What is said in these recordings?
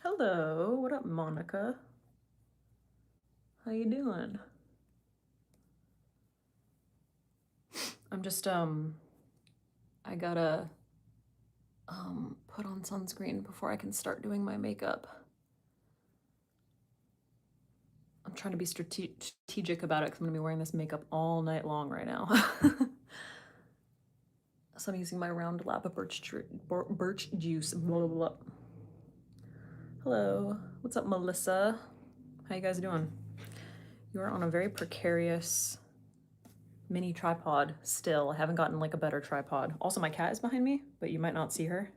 Hello, what up, Monica? How you doing? I'm just I gotta put on sunscreen before I can start doing my makeup. I'm trying to be strategic about it because I'm gonna be wearing this makeup all night long right now. So I'm using my Round Lab of birch juice. Blah, blah, blah. Hello, what's up, Melissa? How you guys doing? You are on a very precarious mini tripod still. I haven't gotten like a better tripod. Also, my cat is behind me, but you might not see her.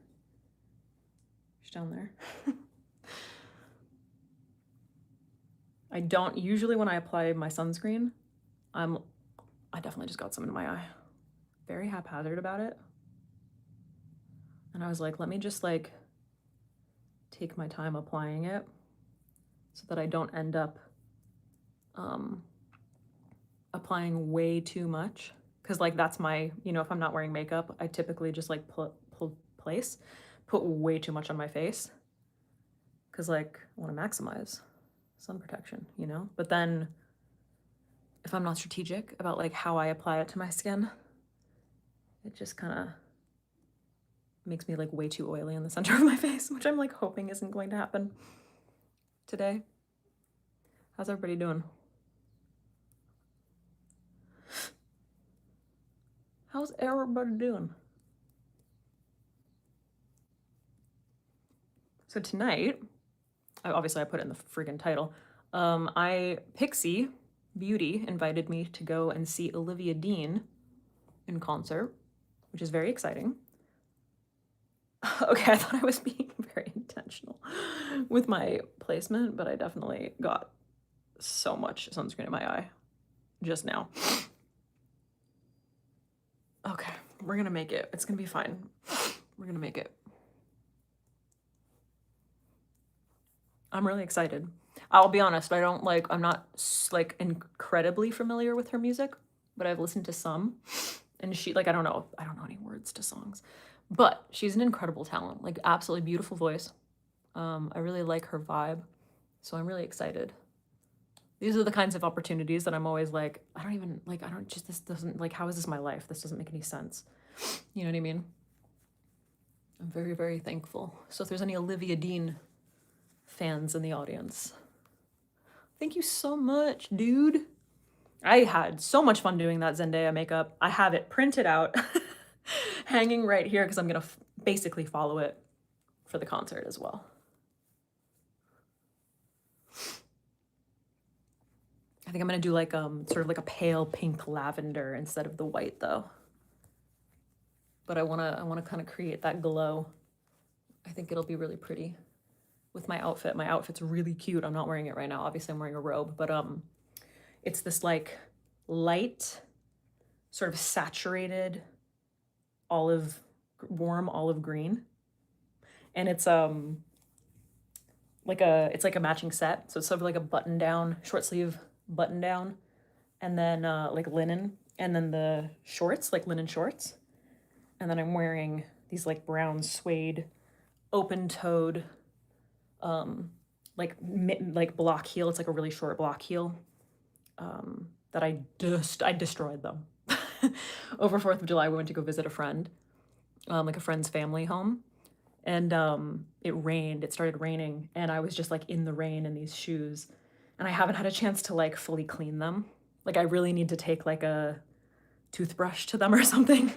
She's down there. I don't usually, when I apply my sunscreen, I definitely just got some in my eye. Very haphazard about it. And I was like, let me just like take my time applying it so that I don't end up applying way too much. Cause like that's my, if I'm not wearing makeup, I typically just like put way too much on my face. Cause like I want to maximize sun protection, But then if I'm not strategic about like how I apply it to my skin, it just kind of makes me like way too oily in the center of my face, which I'm like hoping isn't going to happen today. How's everybody doing? How's everybody doing? So tonight, obviously I put it in the friggin' title. Pixi Beauty invited me to go and see Olivia Dean in concert, which is very exciting. Okay, I thought I was being very intentional with my placement, but I definitely got so much sunscreen in my eye just now. Okay, we're gonna make it. It's gonna be fine. We're gonna make it. I'm really excited. I'll be honest, I'm not like incredibly familiar with her music, but I've listened to some, and she, like, I don't know any words to songs, but she's an incredible talent, like absolutely beautiful voice. I really like her vibe, so I'm really excited. These are the kinds of opportunities that I'm always like, this doesn't, like, how is this my life? This doesn't make any sense. You know what I mean? I'm very, very thankful. So if there's any Olivia Dean fans in the audience, thank you so much, dude. I had so much fun doing that Zendaya makeup. I have it printed out, hanging right here because I'm going to basically follow it for the concert as well. I think I'm going to do like sort of like a pale pink lavender instead of the white though. But I want to kind of create that glow. I think it'll be really pretty with my outfit. My outfit's really cute. I'm not wearing it right now. Obviously I'm wearing a robe, but it's this like light, sort of saturated warm olive green. And it's like a matching set. So it's sort of like a button down, short sleeve button down, and then like linen, and then the shorts, like linen shorts. And then I'm wearing these like brown suede, open-toed, like block heel. It's like a really short block heel. That I destroyed them. Over 4th of July, we went to go visit a friend, like a friend's family home. And it started raining, and I was just like in the rain in these shoes. And I haven't had a chance to like fully clean them. Like I really need to take like a toothbrush to them or something.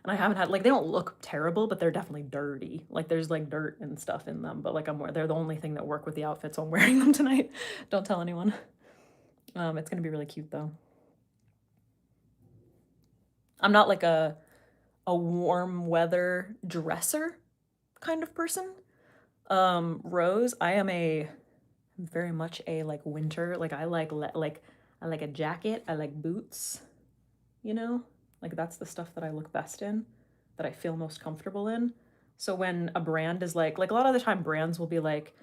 And I haven't had, like, they don't look terrible, but they're definitely dirty. Like there's like dirt and stuff in them, but like they're the only thing that work with the outfit, so I'm wearing them tonight. Don't tell anyone. It's gonna be really cute though. I'm not like a warm weather dresser kind of person. Rose, I am very much a like winter, like I like a jacket, I like boots, like that's the stuff that I look best in, that I feel most comfortable in. So when a brand is like a lot of the time brands will be like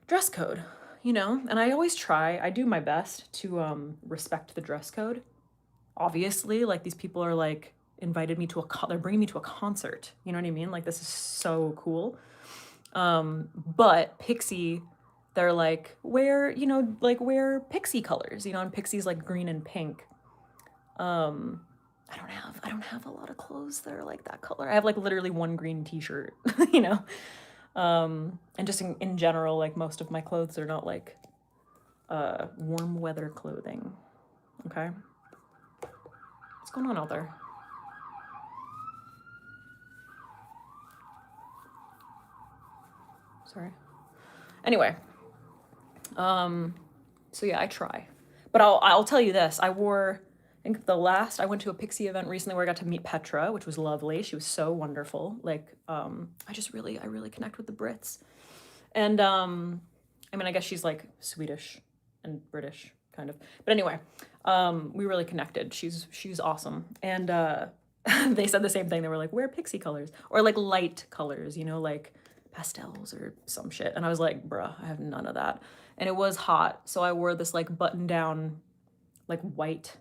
dress code, and I do my best to respect the dress code. Obviously, like these people are like invited me to they're bringing me to a concert, you know what I mean? Like this is so cool. But Pixi, they're like, wear, you know, like wear Pixi colors, you know, and Pixi's like green and pink. I don't have a lot of clothes that are like that color. I have like literally one green t-shirt, you know. And just in general, like most of my clothes are not like warm weather clothing. Okay. What's going on out there? Sorry. Anyway, so yeah, I try. But I'll tell you this. I think I went to a Pixi event recently where I got to meet Petra, which was lovely. She was so wonderful. Like, I really connect with the Brits. And I mean, I guess she's like Swedish and British kind of. But anyway, we really connected. She's awesome. And they said the same thing. They were like, wear Pixi colors or like light colors, you know, like pastels or some shit. And I was like, bruh, I have none of that. And it was hot. So I wore this like button down, like white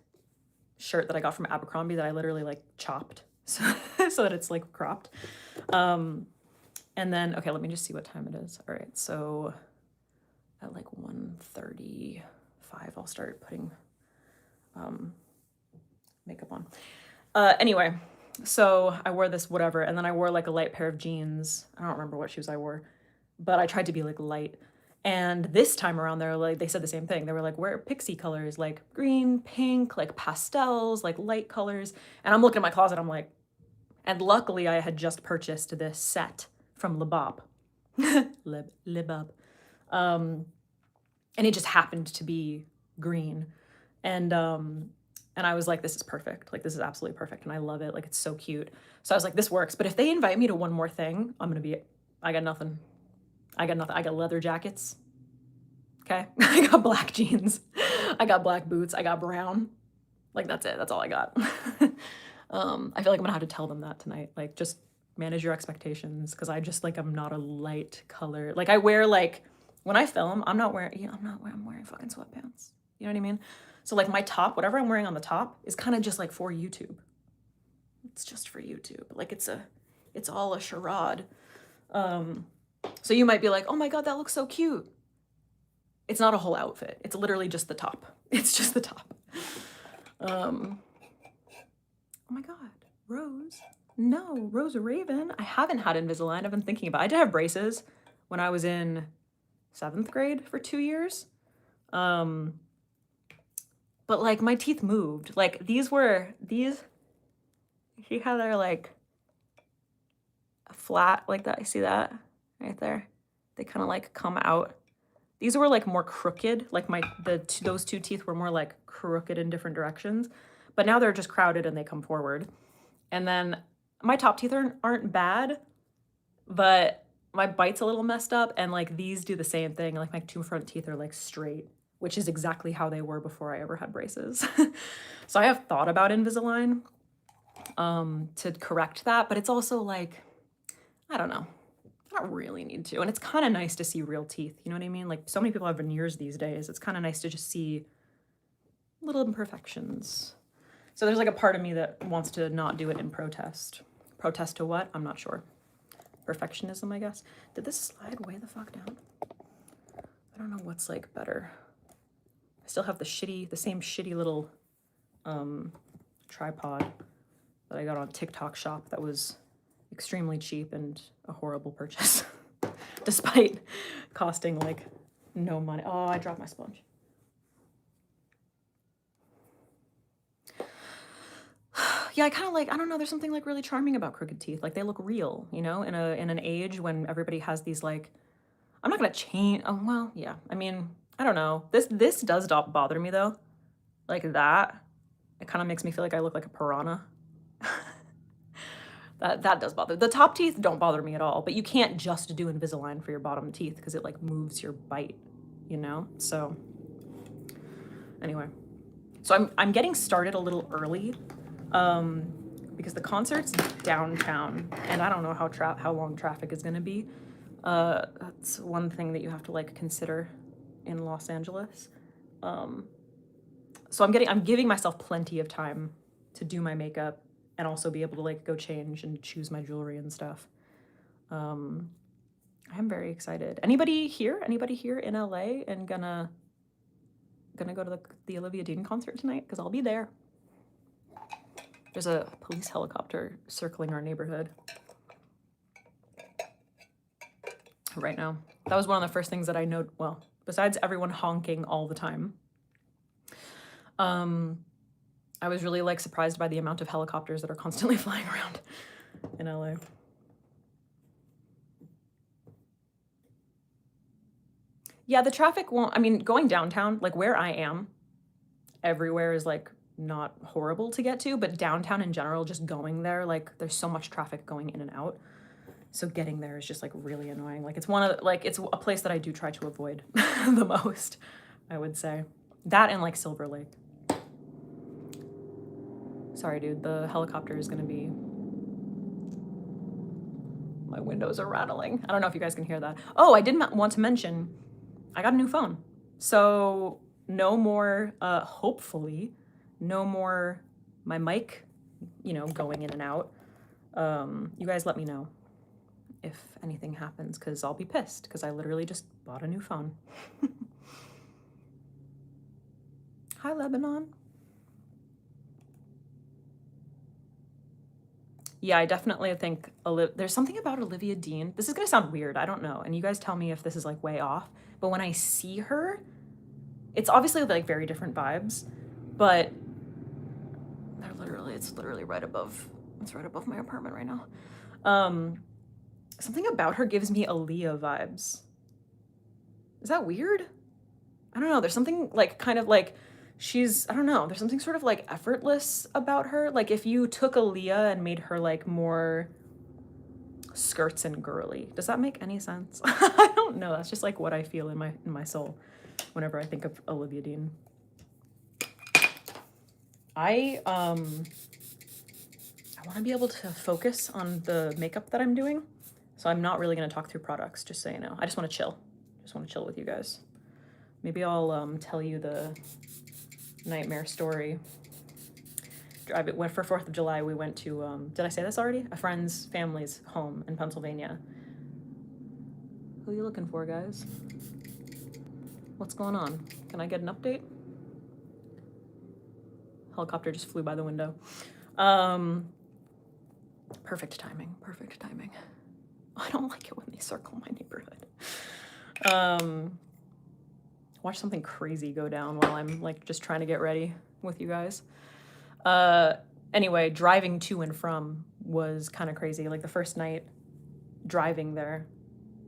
shirt that I got from Abercrombie that I literally like chopped so, so that it's like cropped. And then, okay, let me just see what time it is. All right, so at like 1:35, I'll start putting makeup on. Anyway, so I wore this whatever, and then I wore like a light pair of jeans. I don't remember what shoes I wore, but I tried to be like light. And this time around, they said the same thing. They were like, wear Pixi colors, like green, pink, like pastels, like light colors. And I'm looking at my closet, I'm like, and luckily I had just purchased this set from Libop. Libop. And it just happened to be green. And I was like, this is perfect. Like, this is absolutely perfect. And I love it. Like, it's so cute. So I was like, this works. But if they invite me to one more thing, I got nothing. I got leather jackets. Okay. I got black jeans. I got black boots. I got brown. Like, that's it. That's all I got. I feel like I'm gonna have to tell them that tonight. Like, just manage your expectations. Cause I'm not a light color. Like, I wear like, when I film, I'm wearing fucking sweatpants. You know what I mean? So like my top, whatever I'm wearing on the top is kind of just like for YouTube. It's just for YouTube. Like it's all a charade. So you might be like, oh my God, that looks so cute. It's not a whole outfit. It's literally just the top. It's just the top. Oh my God, Rose. No, Rose Raven. I haven't had Invisalign. I've been thinking about it. I did have braces when I was in 7th grade for 2 years. But like my teeth moved. Like these, see how they're like flat like that? You see that right there? They kind of like come out. These were like more crooked. Like those two teeth were more like crooked in different directions, but now they're just crowded and they come forward. And then my top teeth aren't bad, but my bite's a little messed up. And like these do the same thing. Like my 2 front teeth are like straight, which is exactly how they were before I ever had braces. So I have thought about Invisalign to correct that, but it's also like, I don't know. I don't really need to. And it's kind of nice to see real teeth. You know what I mean? Like so many people have veneers these days. It's kind of nice to just see little imperfections. So there's like a part of me that wants to not do it in protest. Protest to what? I'm not sure. Perfectionism, I guess. Did this slide way the fuck down? I don't know what's like better. I still have the same shitty little tripod that I got on TikTok shop that was extremely cheap and a horrible purchase despite costing like no money. Oh, I dropped my sponge. Yeah, I kind of like, I don't know, there's something like really charming about crooked teeth. Like they look real, you know, in an age when everybody has these like, I'm not gonna change. Oh, well, yeah. I mean, I don't know. This does bother me though. Like that, it kind of makes me feel like I look like a piranha. That does bother. The top teeth don't bother me at all, but you can't just do Invisalign for your bottom teeth because it like moves your bite, you know? So anyway, so I'm getting started a little early because the concert's downtown and I don't know how long traffic is gonna be. That's one thing that you have to like consider in Los Angeles. So I'm giving myself plenty of time to do my makeup and also be able to like go change and choose my jewelry and stuff. I am very excited. Anybody here? Anybody here in LA and gonna go to the Olivia Dean concert tonight? Because I'll be there. There's a police helicopter circling our neighborhood right now. That was one of the first things that I know. Well, besides everyone honking all the time, I was really like surprised by the amount of helicopters that are constantly flying around in LA. Yeah, the traffic won't, I mean, going downtown, like where I am, everywhere is like not horrible to get to, but downtown in general, just going there, like there's so much traffic going in and out. So getting there is just like really annoying. Like it's it's a place that I do try to avoid the most, I would say. That and like Silver Lake. Sorry, dude, the helicopter is gonna be... My windows are rattling. I don't know if you guys can hear that. Oh, I did want to mention, I got a new phone. So no more, hopefully, no more my mic, you know, going in and out. You guys let me know if anything happens, because I'll be pissed, because I literally just bought a new phone. Hi, Lebanon. Yeah, I definitely think there's something about Olivia Dean. This is going to sound weird. I don't know. And you guys tell me if this is like way off. But when I see her, it's obviously like very different vibes, but it's literally right above, it's right above my apartment right now. Something about her gives me Aaliyah vibes. Is that weird? I don't know. There's something like kind of like I don't know. There's something sort of like effortless about her. Like if you took Aaliyah and made her like more skirts and girly. Does that make any sense? I don't know. That's just like what I feel in my soul whenever I think of Olivia Dean. I want to be able to focus on the makeup that I'm doing. So I'm not really going to talk through products, just so you know. I just want to chill. Just want to chill with you guys. Maybe I'll tell you the nightmare story. For 4th of July, we went to, did I say this already? A friend's family's home in Pennsylvania. Who are you looking for, guys? What's going on? Can I get an update? Helicopter just flew by the window. Perfect timing, perfect timing. I don't like it when they circle my neighborhood. Watch something crazy go down while I'm like just trying to get ready with you guys. Anyway, driving to and from was kind of crazy. Like the first night driving there,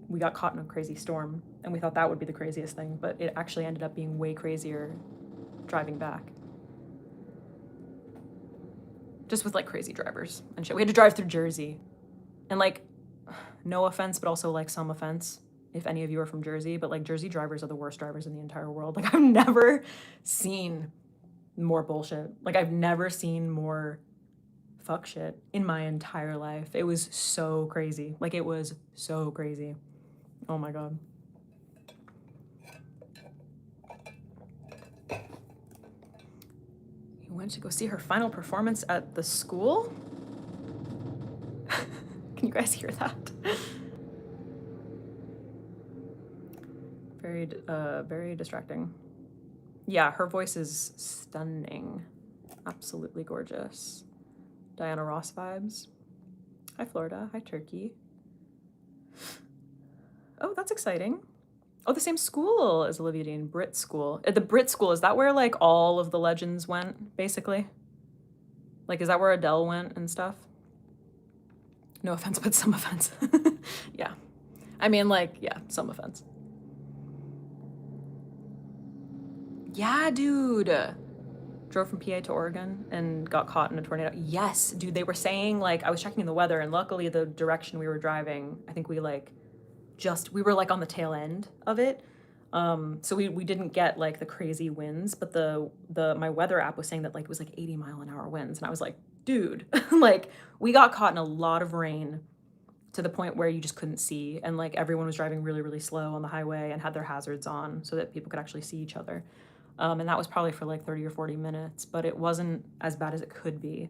we got caught in a crazy storm and we thought that would be the craziest thing, but it actually ended up being way crazier driving back. Just with like crazy drivers and shit. We had to drive through Jersey. And like, no offense, but also like some offense if any of you are from Jersey, but like Jersey drivers are the worst drivers in the entire world. Like I've never seen more bullshit. Like I've never seen more fuck shit in my entire life. It was so crazy. Like it was so crazy. Oh my God. You went to go see her final performance at the school? Can you guys hear that? Very distracting. Yeah, her voice is stunning. Absolutely gorgeous. Diana Ross vibes. Hi, Florida. Hi, Turkey. Oh, that's exciting. Oh, the same school as Olivia Dean, Brit School. At the Brit School, is that where like all of the legends went, basically? Like, is that where Adele went and stuff? No offense, but some offense. Yeah. I mean, like, yeah, some offense. Yeah, dude. Drove from PA to Oregon and got caught in a tornado. Yes, dude, they were saying, like, I was checking the weather, and luckily the direction we were driving, I think we were like on the tail end of it. So we didn't get like the crazy winds, but my weather app was saying that like it was like 80-mile-an-hour winds. And I was like, dude, like we got caught in a lot of rain to the point where you just couldn't see. And like everyone was driving really, really slow on the highway and had their hazards on so that people could actually see each other. And that was probably for like 30 or 40 minutes, but it wasn't as bad as it could be.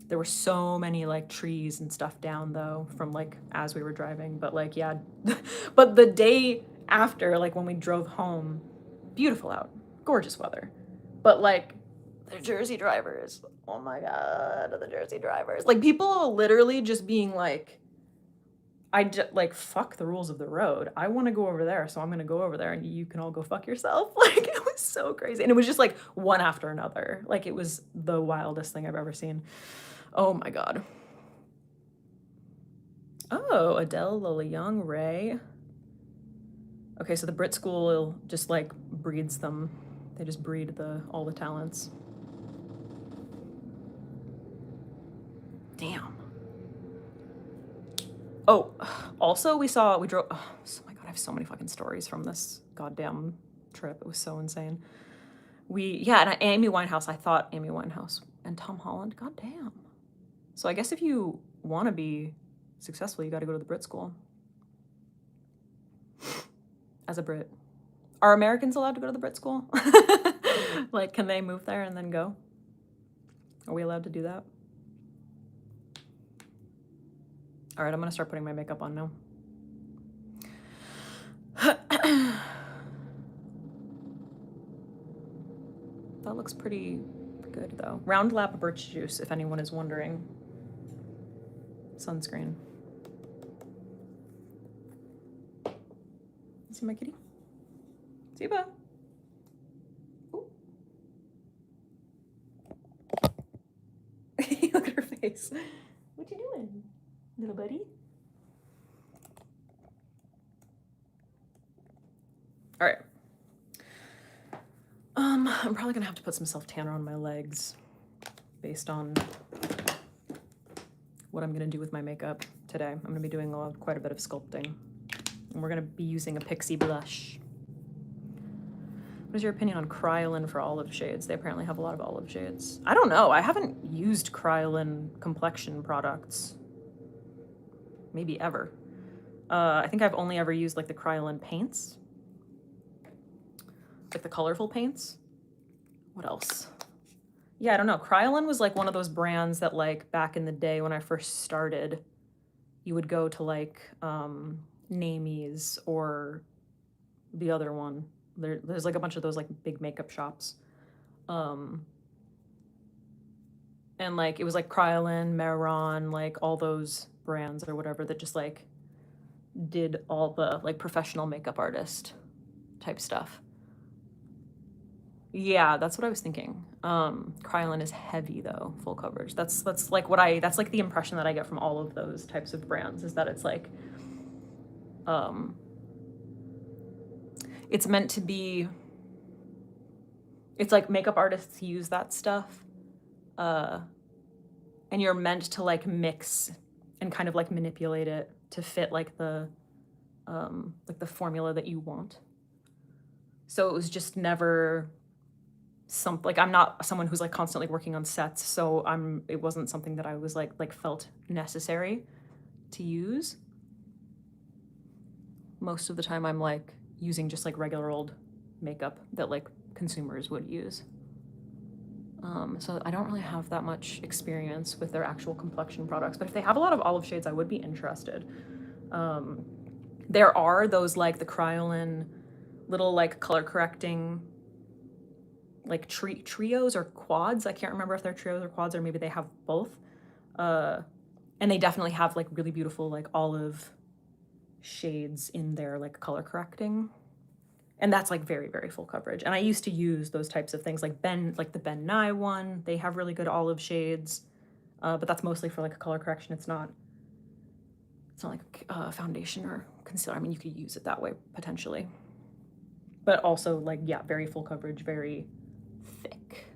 There were so many like trees and stuff down though from like as we were driving, but like yeah. But the day after, like when we drove home, beautiful out, gorgeous weather, but like the Jersey drivers, oh my god, the Jersey drivers, like people literally just being like, like fuck the rules of the road, I want to go over there, so I'm gonna go over there and you can all go fuck yourself. Like it was so crazy, and it was just like one after another, like it was the wildest thing I've ever seen. Oh my god. Oh, Adele, Lola Young, Ray. Okay, so the Brit School just like breeds them. They just breed all the talents. Damn. Oh, also we drove, oh my god, I have so many fucking stories from this goddamn trip. It was so insane. And Amy Winehouse, I thought Amy Winehouse and Tom Holland, goddamn. So I guess if you want to be successful, you got to go to the Brit School. As a Brit. Are Americans allowed to go to the Brit School? Like, can they move there and then go? Are we allowed to do that? All right, I'm gonna start putting my makeup on now. That looks pretty good though. Round Lap Birch Juice, if anyone is wondering. Sunscreen. See my kitty? Ziba. Look at her face. What you doing, little buddy? All right. I'm probably gonna have to put some self-tanner on my legs based on what I'm gonna do with my makeup today. I'm gonna be doing quite a bit of sculpting, and we're gonna be using a Pixi blush. What is your opinion on Kryolan for olive shades? They apparently have a lot of olive shades. I don't know. I haven't used Kryolan complexion products. Maybe ever. I think I've only ever used like the Kryolan paints. Like the colorful paints. What else? Yeah, I don't know. Kryolan was like one of those brands that like back in the day when I first started, you would go to like Namies or the other one. There's like a bunch of those like big makeup shops. And like it was like Kryolan, Meron, like all those brands or whatever that just like did all the like professional makeup artist type stuff. Yeah, that's what I was thinking. Kryolan is heavy though, full coverage. That's like that's like the impression that I get from all of those types of brands, is that it's like it's meant to be, it's like makeup artists use that stuff. And you're meant to like mix and kind of like manipulate it to fit like the formula that you want. So it was just never like I'm not someone who's like constantly working on sets, so it wasn't something that I was like felt necessary to use. Most of the time I'm like using just like regular old makeup that like consumers would use. So I don't really have that much experience with their actual complexion products, but if they have a lot of olive shades, I would be interested. There are those like the Kryolan little like color correcting like trios or quads. I can't remember if they're trios or quads, or maybe they have both. And they definitely have like really beautiful like olive shades in their like color correcting. And that's like very, very full coverage. And I used to use those types of things like the Ben Nye one. They have really good olive shades, but that's mostly for like a color correction. It's not like a foundation or concealer. I mean, you could use it that way potentially, but also like, yeah, very full coverage, very thick.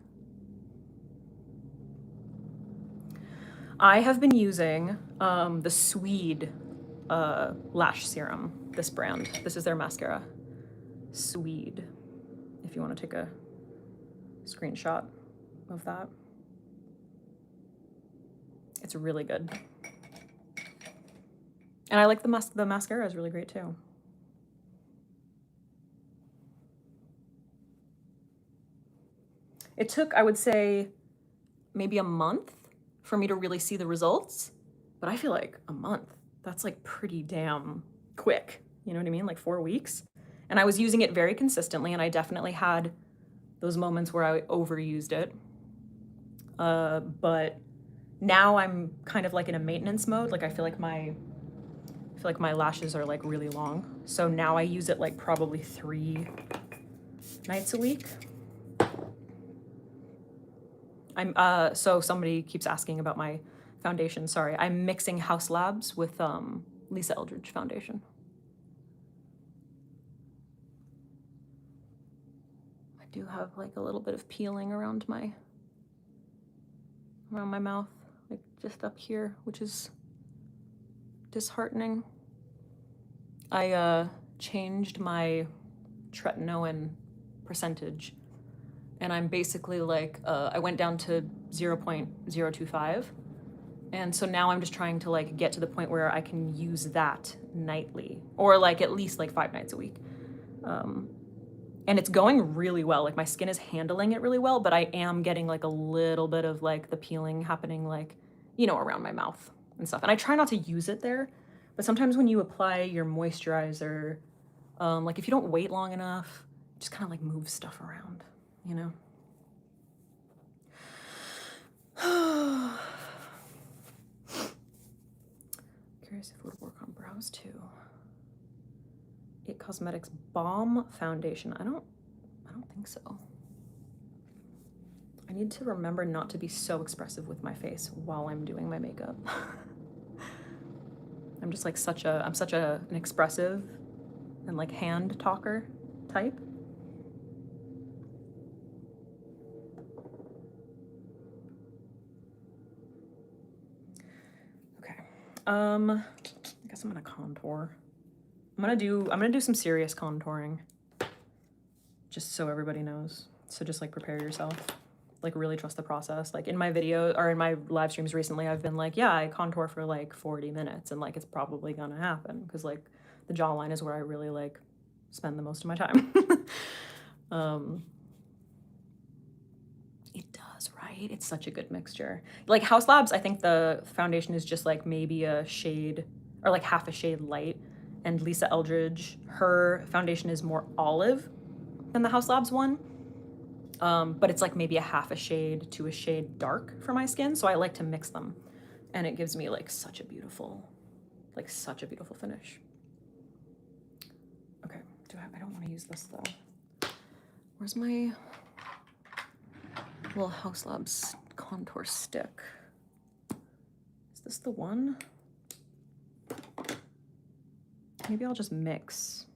I have been using the Swede lash serum, this brand. This is their mascara. Swede, if you want to take a screenshot of that. It's really good. And I like the mascara is really great too. It took, I would say, maybe a month for me to really see the results. But I feel like a month, that's like pretty damn quick. You know what I mean? Like 4 weeks. And I was using it very consistently, and I definitely had those moments where I overused it. But now I'm kind of like in a maintenance mode. Like I feel like my lashes are like really long. So now I use it like probably 3 nights a week. So somebody keeps asking about my foundation. Sorry, I'm mixing House Labs with Lisa Eldridge foundation. I do have like a little bit of peeling around my mouth, like just up here, which is disheartening. I changed my tretinoin percentage, and I'm basically like, I went down to 0.025. And so now I'm just trying to like get to the point where I can use that nightly, or like at least like 5 nights a week. And it's going really well. Like my skin is handling it really well, but I am getting like a little bit of like the peeling happening, like, you know, around my mouth and stuff. And I try not to use it there, but sometimes when you apply your moisturizer, like if you don't wait long enough, it just kind of like moves stuff around, you know? Curious if it would work on brows too. It Cosmetics Balm Foundation. I don't think so. I need to remember not to be so expressive with my face while I'm doing my makeup. I'm just like I'm such an expressive and like hand talker type. Okay. I guess I'm gonna contour. I'm gonna do some serious contouring, just so everybody knows. So just like prepare yourself, like really trust the process. Like in my video or in my live streams recently, I've been like, yeah, I contour for like 40 minutes, and like it's probably gonna happen because like the jawline is where I really like spend the most of my time. It does, right? It's such a good mixture. Like House Labs, I think the foundation is just like maybe a shade or like half a shade light. And Lisa Eldridge, her foundation is more olive than the House Labs one. But it's like maybe a half a shade to a shade dark for my skin. So I like to mix them. And it gives me like such a beautiful finish. Okay, I don't want to use this though. Where's my little House Labs contour stick? Is this the one? Maybe I'll just mix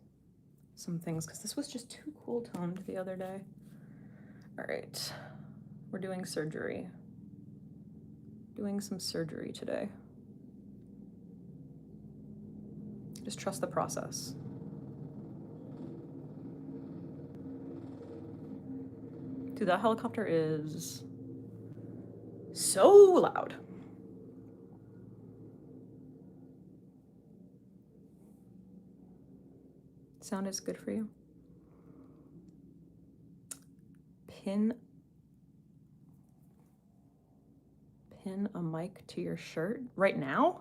some things because this was just too cool toned the other day. All right, we're doing surgery. Doing some surgery today. Just trust the process. Dude, that helicopter is so loud. Sound is good for you. Pin a mic to your shirt right now?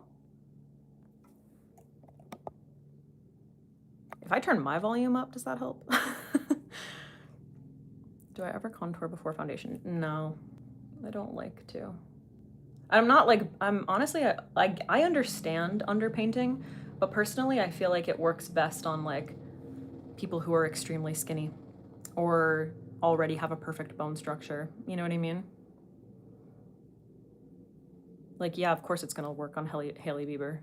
If I turn my volume up, does that help? Do I ever contour before foundation? No, I don't like to. I'm honestly, I understand underpainting, but personally I feel like it works best on like people who are extremely skinny or already have a perfect bone structure. You know what I mean? Like, yeah, of course it's gonna work on Hailey Bieber.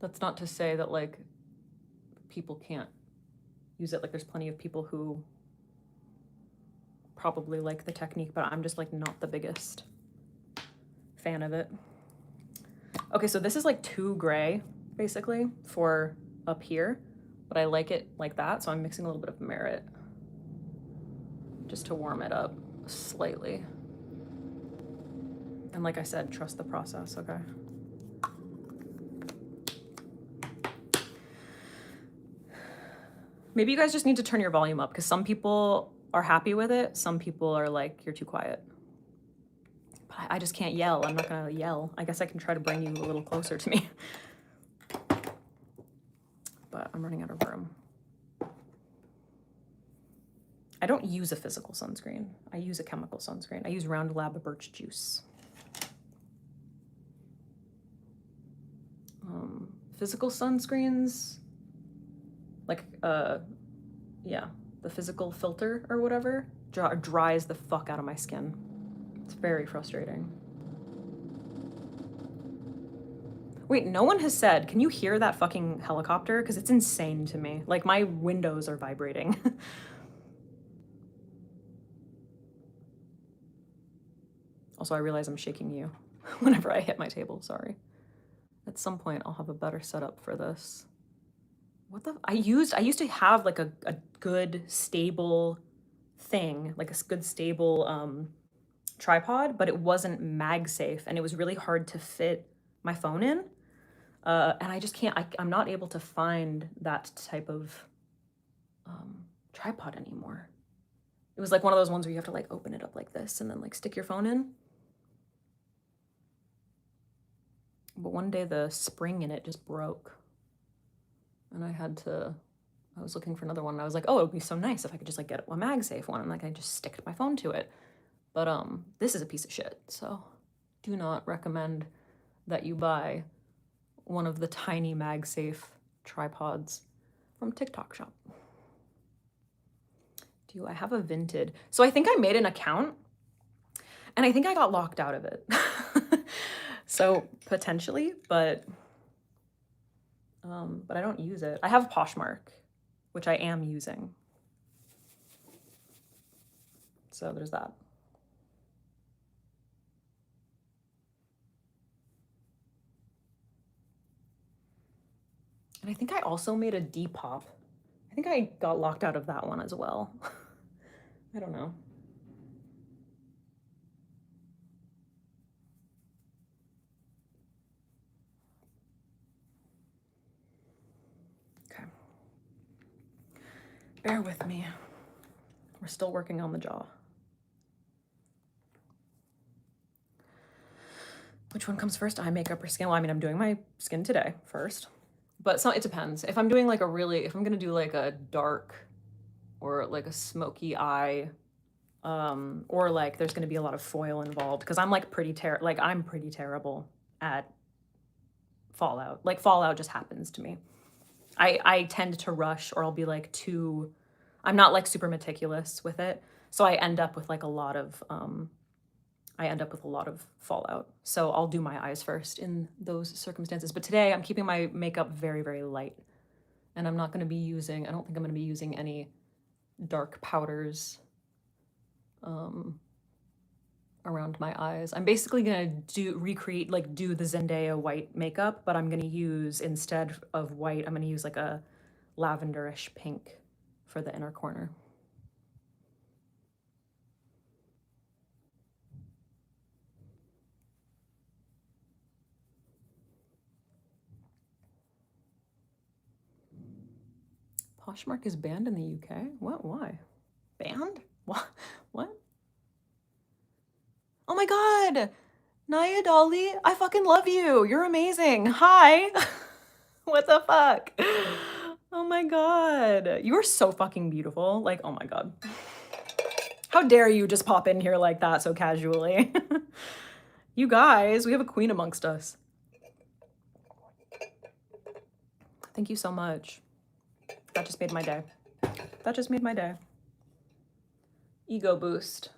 That's not to say that like people can't use it. Like there's plenty of people who probably like the technique, but I'm just like not the biggest fan of it. Okay, so this is like too gray basically for up here, but I like it like that, so I'm mixing a little bit of Merit just to warm it up slightly. And like I said, trust the process, okay? Maybe you guys just need to turn your volume up because some people are happy with it. Some people are like, you're too quiet. But I just can't yell. I'm not gonna yell. I guess I can try to bring you a little closer to me. But I'm running out of room. I don't use a physical sunscreen. I use a chemical sunscreen. I use Round Lab birch juice. Physical sunscreens, like, yeah, the physical filter or whatever, dries the fuck out of my skin. It's very frustrating. Wait, no one has said, can you hear that fucking helicopter? Because it's insane to me. Like, my windows are vibrating. Also, I realize I'm shaking you whenever I hit my table, sorry. At some point, I'll have a better setup for this. What the? I used to have like a good stable thing, like a good stable tripod, but it wasn't MagSafe, and it was really hard to fit my phone in. And I just can't, I'm not able to find that type of tripod anymore. It was like one of those ones where you have to like open it up like this and then like stick your phone in. But one day the spring in it just broke. And I was looking for another one, and I was like, oh, it would be so nice if I could just like get a MagSafe one and like I just stick my phone to it. But this is a piece of shit, so do not recommend that you buy one of the tiny MagSafe tripods from TikTok shop. Do I have a Vinted? So I think I made an account, and I think I got locked out of it. So potentially, but I don't use it. I have Poshmark, which I am using. So there's that. And I think I also made a Depop. I think I got locked out of that one as well. I don't know. Okay. Bear with me. We're still working on the jaw. Which one comes first? Eye makeup or skin? Well, I mean, I'm doing my skin today first. But so it depends. If I'm doing like if I'm gonna do like a dark or like a smoky eye, or like there's gonna be a lot of foil involved, because I'm like I'm pretty terrible at fallout. Like fallout just happens to me. I tend to rush, or I'll be like I'm not like super meticulous with it. So I end up with like a lot of fallout. So I'll do my eyes first in those circumstances. But today I'm keeping my makeup very, very light. And I'm not going to be using, I don't think I'm going to be using any dark powders around my eyes. I'm basically going to do the Zendaya white makeup, but I'm going to use, instead of white, I'm going to use like a lavenderish pink for the inner corner. Poshmark is banned in the UK? What? Why? Banned? What? What? Oh my god! Naya Dolly, I fucking love you! You're amazing! Hi! What the fuck? Oh my god. You are so fucking beautiful. Like, oh my god. How dare you just pop in here like that so casually? You guys, we have a queen amongst us. Thank you so much. That just made my day. That just made my day. Ego boost.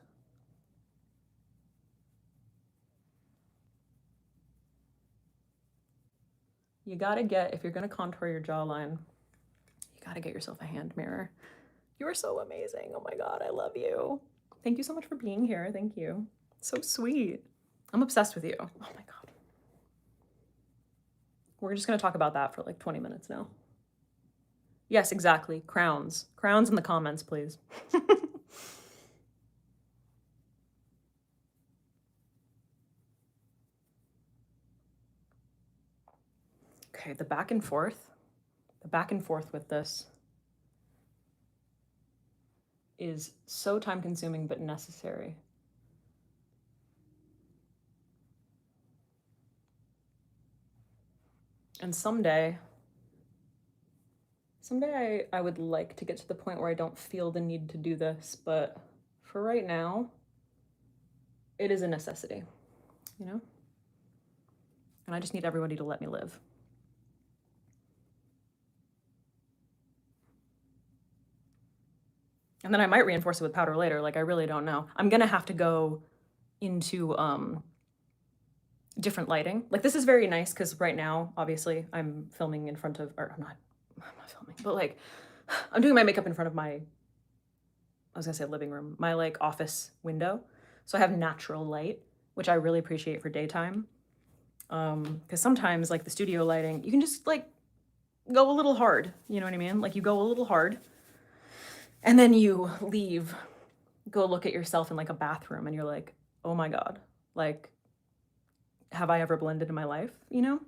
You gotta if you're gonna contour your jawline, you gotta get yourself a hand mirror. You are so amazing. Oh my god, I love you. Thank you so much for being here. Thank you. So sweet. I'm obsessed with you. Oh my god. We're just gonna talk about that for like 20 minutes now. Yes, exactly. Crowns. Crowns in the comments, please. Okay, the back and forth with this is so time consuming but necessary. And someday I would like to get to the point where I don't feel the need to do this, but for right now, it is a necessity, you know? And I just need everybody to let me live. And then I might reinforce it with powder later. Like, I really don't know. I'm gonna have to go into different lighting. Like, this is very nice because right now, obviously, I'm filming in front of, or I'm not filming, but like, I'm doing my makeup in front of my, I was gonna say living room, my like office window. So I have natural light, which I really appreciate for daytime. Because sometimes like the studio lighting, you can just like go a little hard, you know what I mean? Like you go a little hard and then you leave, go look at yourself in like a bathroom and you're like, oh my God, like, have I ever blended in my life, you know?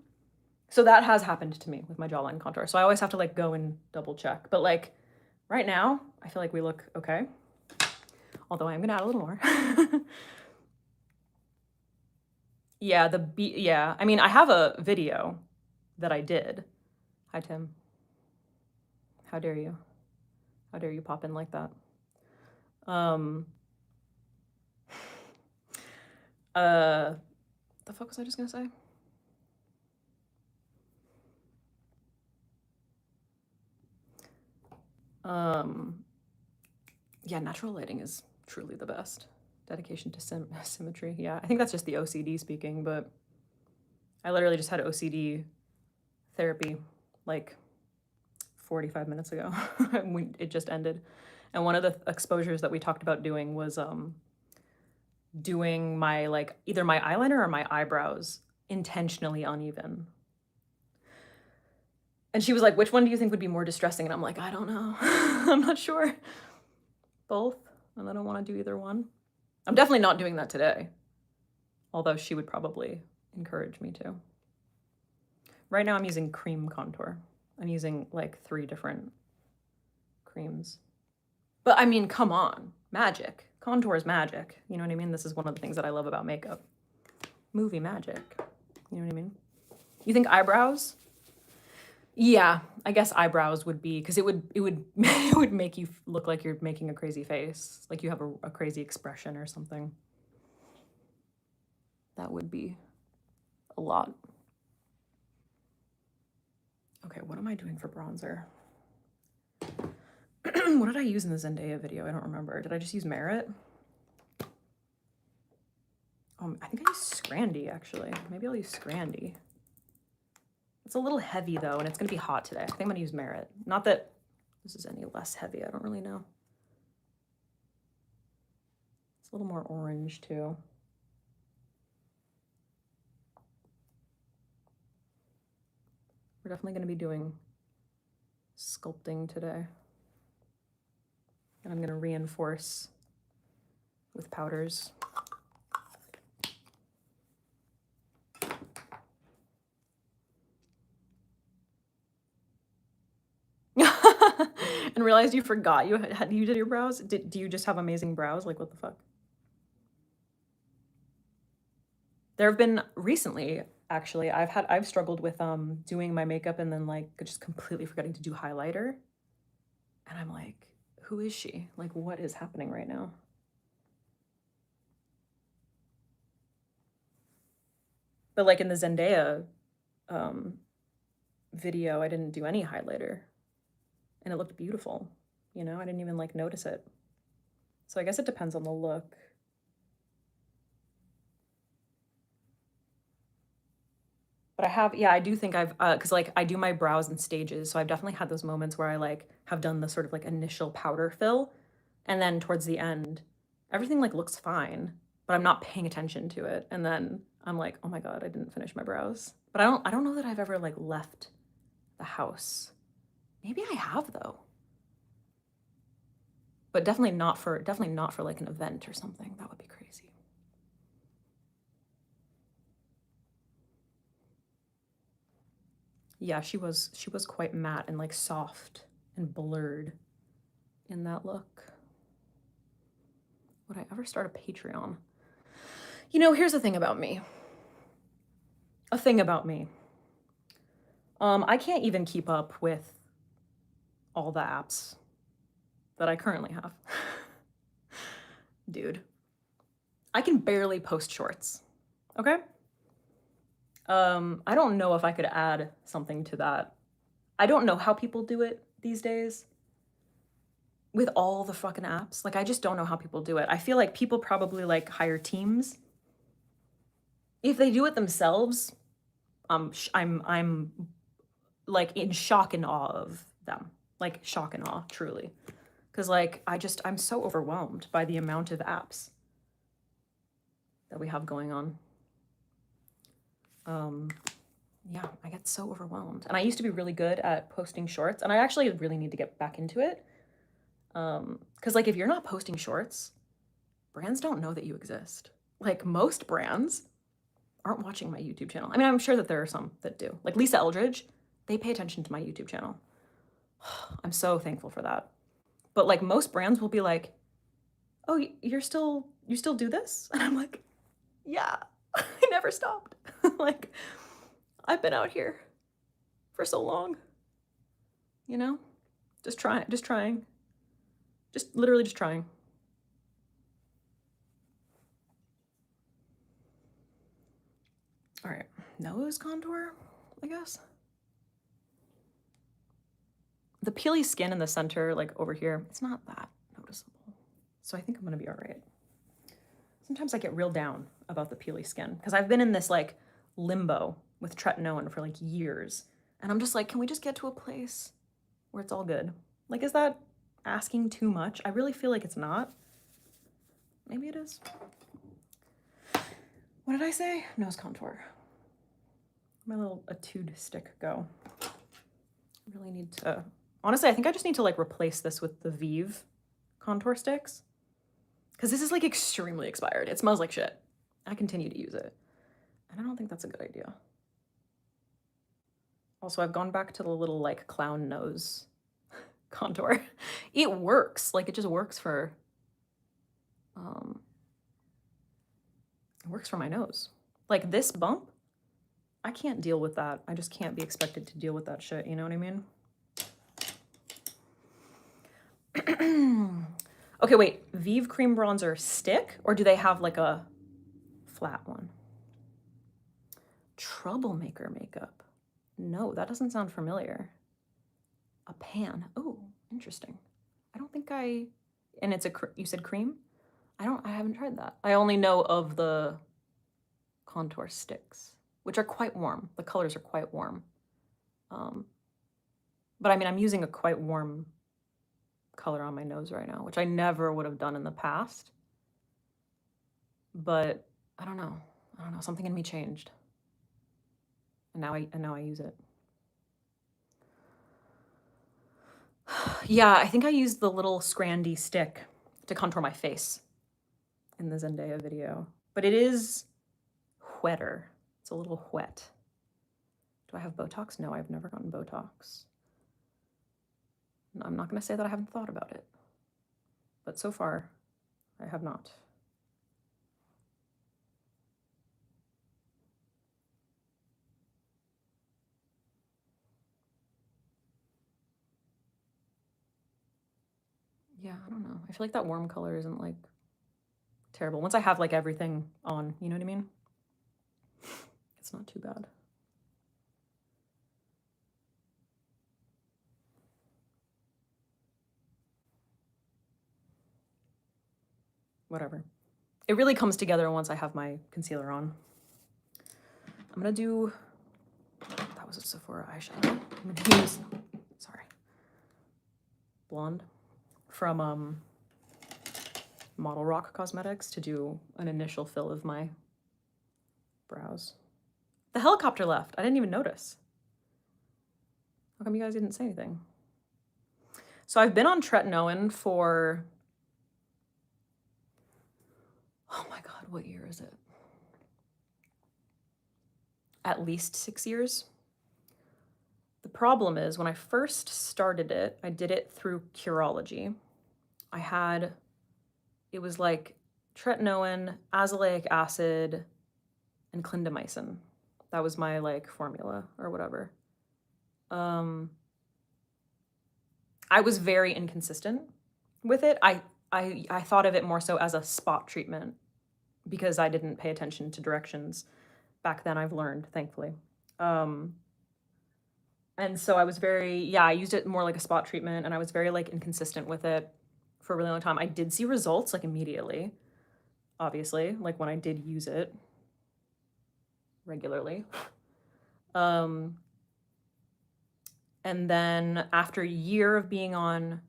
So that has happened to me with my jawline contour. So I always have to like go and double check. But like right now, I feel like we look okay. Although I'm gonna add a little more. Yeah, yeah. I mean, I have a video that I did. Hi, Tim. How dare you? How dare you pop in like that? The fuck was I just gonna say? Yeah, natural lighting is truly the best. Dedication to symmetry. Yeah, I think that's just the OCD speaking, but I literally just had OCD therapy like 45 minutes ago. It just ended. And one of the exposures that we talked about doing was doing my like either my eyeliner or my eyebrows intentionally uneven. And she was like, which one do you think would be more distressing? And I'm like, I don't know. I'm not sure. Both. And I don't want to do either one. I'm definitely not doing that today. Although she would probably encourage me to. Right now I'm using cream contour. I'm using like 3 different creams. But I mean, come on. Magic. Contour is magic. You know what I mean? This is one of the things that I love about makeup. Movie magic. You know what I mean? You think eyebrows? Yeah, I guess eyebrows would be, because it would it would make you look like you're making a crazy face, like you have a crazy expression or something. That would be a lot. Okay, what am I doing for bronzer? What did I use in the Zendaya video? I don't remember. Did I just use Merit? I think I used Scrandy, actually. Maybe I'll use Scrandy. It's a little heavy, though, and it's going to be hot today. I think I'm going to use Merit. Not that this is any less heavy. I don't really know. It's a little more orange, too. We're definitely going to be doing sculpting today. And I'm going to reinforce with powders. And realized you forgot you did your brows? Do you just have amazing brows? Like, what the fuck? There have been recently, actually, I've struggled with doing my makeup and then like just completely forgetting to do highlighter. And I'm like, who is she? Like, what is happening right now? But like in the Zendaya video, I didn't do any highlighter. And it looked beautiful. You know, I didn't even like notice it. So I guess it depends on the look. But I have, yeah, I do think I've, cause like I do my brows in stages. So I've definitely had those moments where I like have done the sort of like initial powder fill. And then towards the end, everything like looks fine, but I'm not paying attention to it. And then I'm like, oh my God, I didn't finish my brows. But I don't know that I've ever like left the house. Maybe I have though. But definitely not for like an event or something. That would be crazy. Yeah, she was quite matte and like soft and blurred in that look. Would I ever start a Patreon? You know, here's the thing about me. A thing about me. I can't even keep up with all the apps that I currently have. Dude, I can barely post shorts, okay? I don't know if I could add something to that. I don't know how people do it these days with all the fucking apps. Like, I just don't know how people do it. I feel like people probably like hire teams. If they do it themselves, I'm like in shock and awe of them. Like shock and awe, truly. Because like I'm so overwhelmed by the amount of apps that we have going on. Yeah, I get so overwhelmed. And I used to be really good at posting shorts, and I actually really need to get back into it. Because like if you're not posting shorts, brands don't know that you exist. Like most brands aren't watching my YouTube channel. I mean, I'm sure that there are some that do. Like Lisa Eldridge, they pay attention to my YouTube channel. I'm so thankful for that. But like most brands will be like, "Oh, you still do this?" And I'm like, "Yeah, I never stopped." Like I've been out here for so long. You know? Just trying. Just literally just trying. All right, nose contour, I guess. The peely skin in the center, like over here, it's not that noticeable. So I think I'm gonna be all right. Sometimes I get real down about the peely skin because I've been in this like limbo with tretinoin for like years. And I'm just like, can we just get to a place where it's all good? Like, is that asking too much? I really feel like it's not. Maybe it is. What did I say? Nose contour. My little etude stick go. I really need to, honestly, I think I just need to like replace this with the Vive contour sticks. Because this is like extremely expired. It smells like shit. I continue to use it. And I don't think that's a good idea. Also, I've gone back to the little like clown nose contour. It works. Like it just works for, it works for my nose. Like this bump, I can't deal with that. I just can't be expected to deal with that shit. You know what I mean? Okay, wait. Vive Cream Bronzer stick? Or do they have like a flat one? Troublemaker makeup. No, that doesn't sound familiar. A pan. Oh, interesting. I don't think I... And it's a... You said cream? I haven't tried that. I only know of the contour sticks, which are quite warm. The colors are quite warm. But I mean, I'm using a quite warm color on my nose right now, which I never would have done in the past. But I don't know. Something in me changed. And now I use it. Yeah, I think I used the little scrandy stick to contour my face in the Zendaya video. But it is wetter. It's a little wet. Do I have Botox? No, I've never gotten Botox. I'm not going to say that I haven't thought about it. But so far, I have not. Yeah, I don't know. I feel like that warm color isn't like terrible. Once I have like everything on, you know what I mean? It's not too bad. Whatever. It really comes together once I have my concealer on. I'm gonna do, that was a Sephora eyeshadow. I'm gonna use, sorry, Blonde from Model Rock Cosmetics to do an initial fill of my brows. The helicopter left. I didn't even notice. How come you guys didn't say anything? So I've been on tretinoin for, oh my God, what year is it? At least 6 years. The problem is when I first started it, I did it through Curology. It was like tretinoin, azelaic acid, and clindamycin. That was my like formula or whatever. I was very inconsistent with it. I thought of it more so as a spot treatment because I didn't pay attention to directions back then. I've learned, thankfully. And so I was I used it more like a spot treatment, and I was very like inconsistent with it for a really long time. I did see results like immediately, obviously, like when I did use it regularly. And then after a year of being on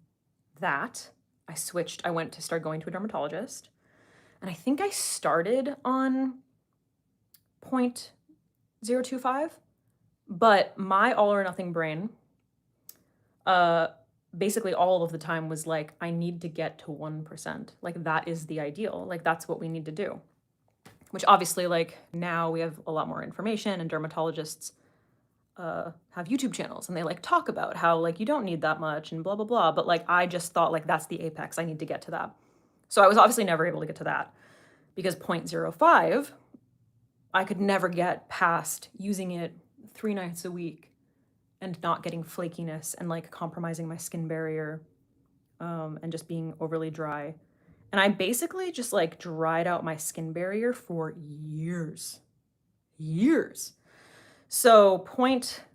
that, I went to start going to a dermatologist. And I think I started on 0.025, but my all or nothing brain, basically all of the time was like, I need to get to 1%. Like that is the ideal. Like that's what we need to do. Which obviously, like now we have a lot more information, and dermatologists have YouTube channels, and they like talk about how like you don't need that much and blah blah blah. But like I just thought like that's the apex. I need to get to that. So I was obviously never able to get to that because 0.05, I could never get past using it 3 nights a week and not getting flakiness and like compromising my skin barrier, and just being overly dry. And I basically just like dried out my skin barrier for years. So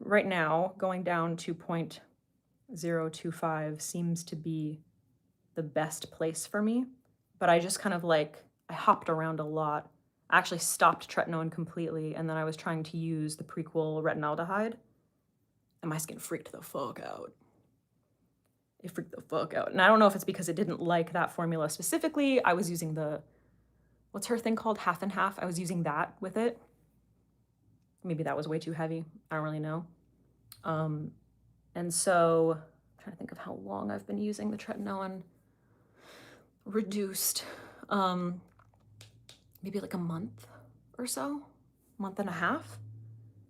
right now, going down to 0.025 seems to be the best place for me. But I just kind of like, I hopped around a lot. I actually stopped tretinoin completely, and then I was trying to use the prequel retinaldehyde, and my skin freaked the fuck out. It freaked the fuck out. And I don't know if it's because it didn't like that formula specifically. I was using what's her thing called? Half and half. I was using that with it. Maybe that was way too heavy. I don't really know. And so I'm trying to think of how long I've been using the tretinoin reduced. Maybe like a month or so, month and a half.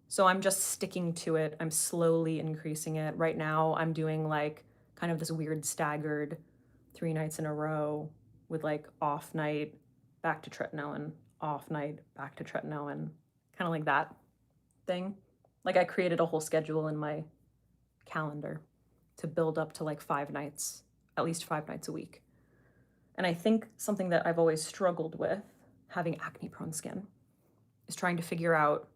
So I'm just sticking to it. I'm slowly increasing it. Right now I'm doing like kind of this weird staggered 3 nights in a row with like off night, back to tretinoin, off night, back to tretinoin, kind of like that thing. Like I created a whole schedule in my calendar to build up to like 5 nights, at least 5 nights a week. And I think something that I've always struggled with, having acne prone skin, is trying to figure out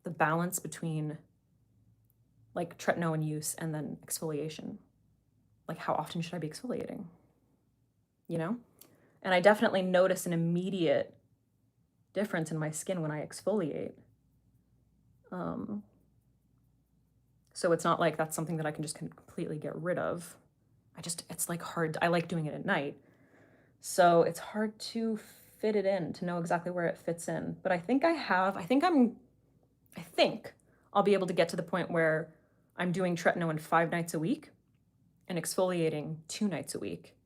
the balance between like tretinoin use and then exfoliation. Like how often should I be exfoliating? You know? And I definitely notice an immediate difference in my skin when I exfoliate. So it's not like that's something that I can just completely get rid of. It's like hard. I like doing it at night. So it's hard to fit it in, to know exactly where it fits in. But I think I'll be able to get to the point where I'm doing tretinoin 5 nights a week and exfoliating 2 nights a week.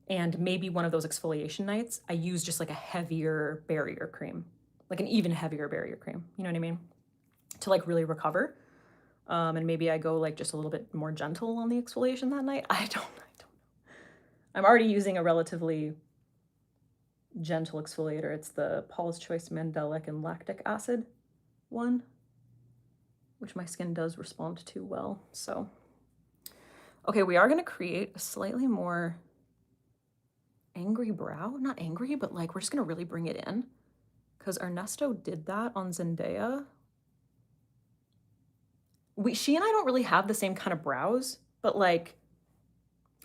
And maybe one of those exfoliation nights, I use just like a heavier barrier cream, like an even heavier barrier cream. You know what I mean? To like really recover. And maybe I go like just a little bit more gentle on the exfoliation that night. I don't know. I'm already using a relatively gentle exfoliator. It's the Paula's Choice Mandelic and Lactic Acid one, which my skin does respond to well. So, okay, we are going to create a slightly more angry brow. Not angry, but like we're just going to really bring it in, because Ernesto did that on Zendaya. She and I don't really have the same kind of brows, but like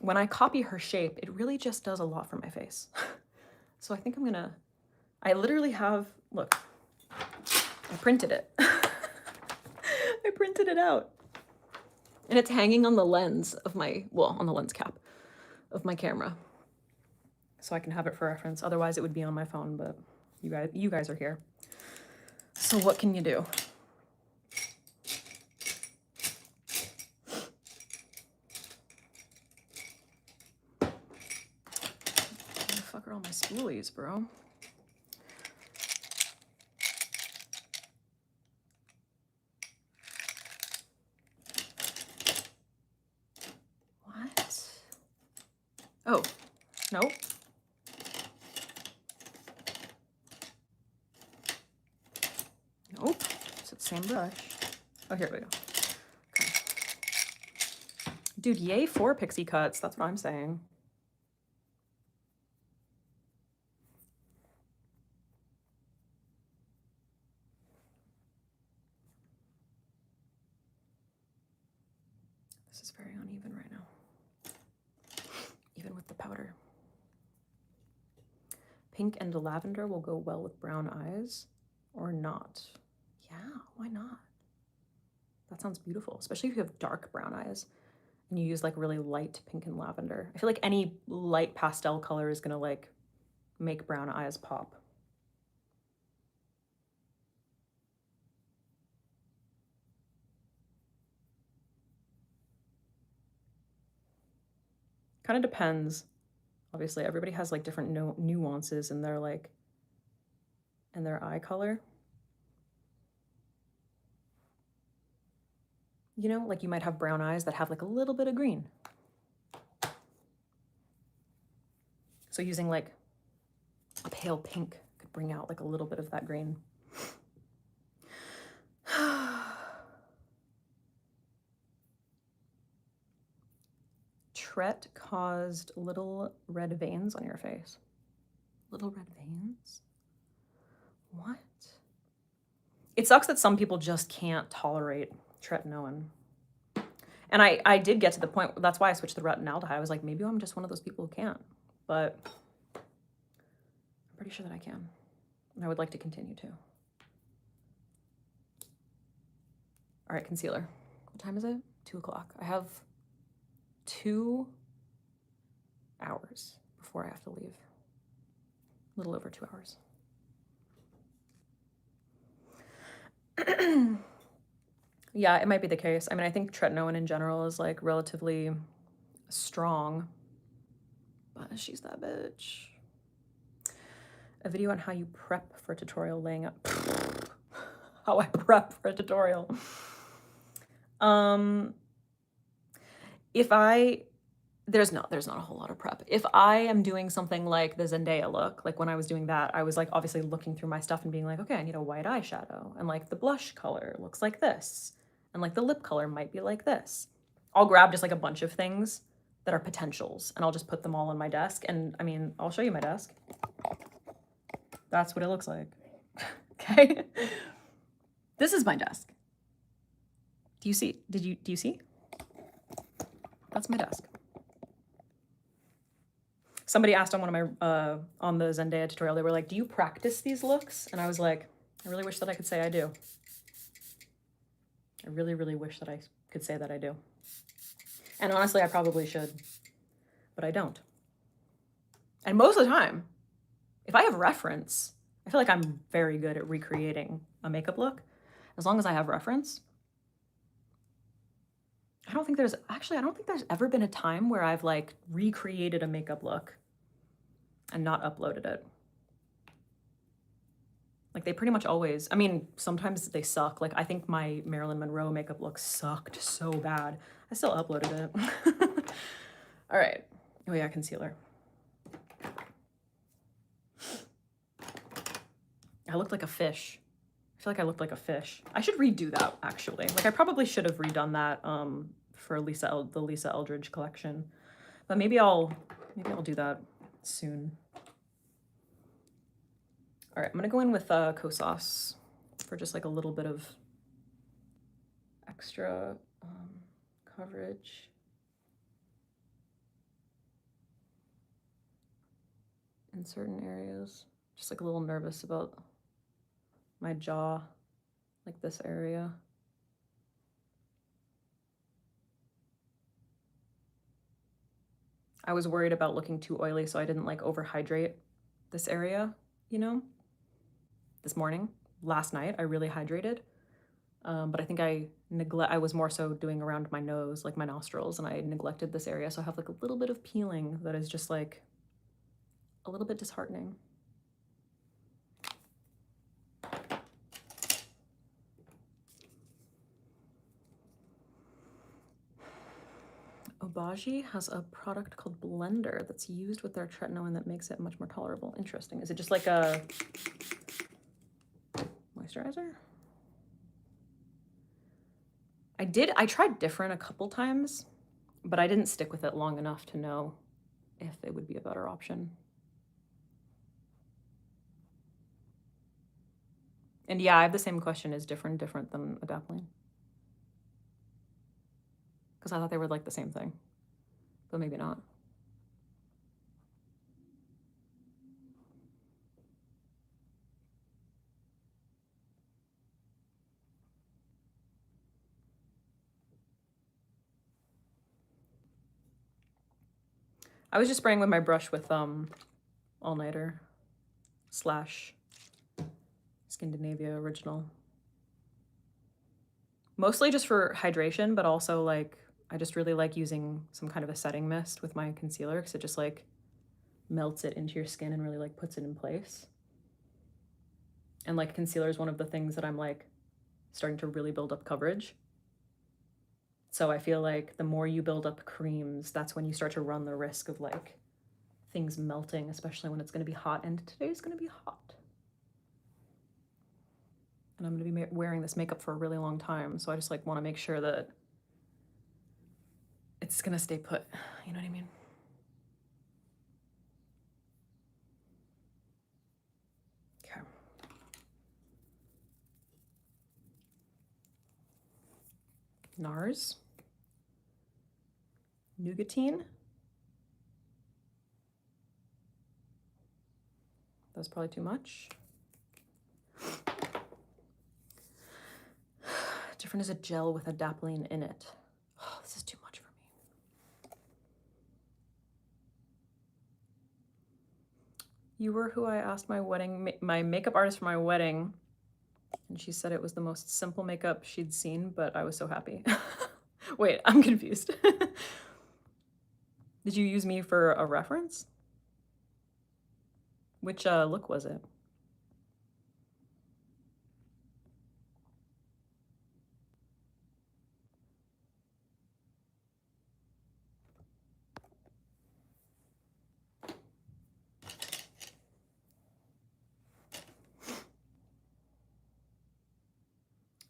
when I copy her shape, it really just does a lot for my face. So I think I literally have, look, I printed it. I printed it out. And it's hanging on the lens of on the lens cap of my camera. So I can have it for reference. Otherwise it would be on my phone, but you guys are here. So what can you do? Where the fuck are all my spoolies, bro? What? Oh, nope. Nope. It's the same brush. Oh, here we go. Okay. Dude, yay for pixie cuts. That's what I'm saying. This is very uneven right now. Even with the powder. Pink and lavender will go well with brown eyes or not. Yeah, why not? That sounds beautiful, especially if you have dark brown eyes and you use like really light pink and lavender. I feel like any light pastel color is gonna like make brown eyes pop. Kind of depends. Obviously, everybody has like different nuances in their like in their eye color. You know, like you might have brown eyes that have like a little bit of green. So using like a pale pink could bring out like a little bit of that green. Tret caused little red veins on your face. Little red veins? What? It sucks that some people just can't tolerate tretinoin. And I did get to the point, that's why I switched to retinaldehyde. I was like, maybe I'm just one of those people who can't. But I'm pretty sure that I can. And I would like to continue to. All right, concealer. What time is it? 2 o'clock. I have 2 hours before I have to leave. A little over 2 hours. Yeah, it might be the case. I mean, I think tretinoin in general is like relatively strong, but she's that bitch. A video on how you prep for a tutorial laying up. How I prep for a tutorial. There's not a whole lot of prep. If I am doing something like the Zendaya look, like when I was doing that, I was like obviously looking through my stuff and being like, okay, I need a white eyeshadow, and like the blush color looks like this, and like the lip color might be like this. I'll grab just like a bunch of things that are potentials and I'll just put them all on my desk. And I mean, I'll show you my desk. That's what it looks like. Okay. This is my desk. Do you see? Do you see? That's my desk. Somebody asked on one of my, on the Zendaya tutorial, they were like, do you practice these looks? And I was like, I really wish that I could say I do. I really, really wish that I could say that I do. And honestly, I probably should, but I don't. And most of the time, if I have reference, I feel like I'm very good at recreating a makeup look. As long as I have reference. I don't think there's ever been a time where I've like recreated a makeup look and not uploaded it. Like they pretty much always, I mean, sometimes they suck. Like I think my Marilyn Monroe makeup look sucked so bad. I still uploaded it. All right. Oh yeah, concealer. I looked like a fish. I feel like I looked like a fish. I should redo that actually. Like I probably should have redone that for the Lisa Eldridge collection. But maybe I'll do that soon. All right, I'm gonna go in with Kosas for just like a little bit of extra coverage. In certain areas. Just like a little nervous about my jaw, like this area. I was worried about looking too oily, so I didn't like overhydrate this area, you know? This morning, last night, I really hydrated. But I think I was more so doing around my nose, like my nostrils, and I neglected this area. So I have like a little bit of peeling that is just like a little bit disheartening. Obagi has a product called Blender that's used with their tretinoin that makes it much more tolerable. Interesting. Is it just like a moisturizer? I tried different a couple times. but I didn't stick with it long enough to know if it would be a better option. And yeah, I have the same question. Is different than adapalene? Because I thought they were like the same thing, but maybe not. I was just spraying with my brush with all-nighter / Scandinavia original. Mostly just for hydration, but also like I just really like using some kind of a setting mist with my concealer because it just like melts it into your skin and really like puts it in place. And like concealer is one of the things that I'm like starting to really build up coverage. So I feel like the more you build up creams, that's when you start to run the risk of like things melting, especially when it's going to be hot, and today's going to be hot. And I'm going to be wearing this makeup for a really long time, so I just like want to make sure that it's going to stay put. You know what I mean? Okay. NARS. Nougatine. That's probably too much. Different is a gel with adapalene in it. Oh, this is too much for me. You were who I asked my makeup artist for my wedding, and she said it was the most simple makeup she'd seen, but I was so happy. Wait, I'm confused. Did you use me for a reference? Which look was it?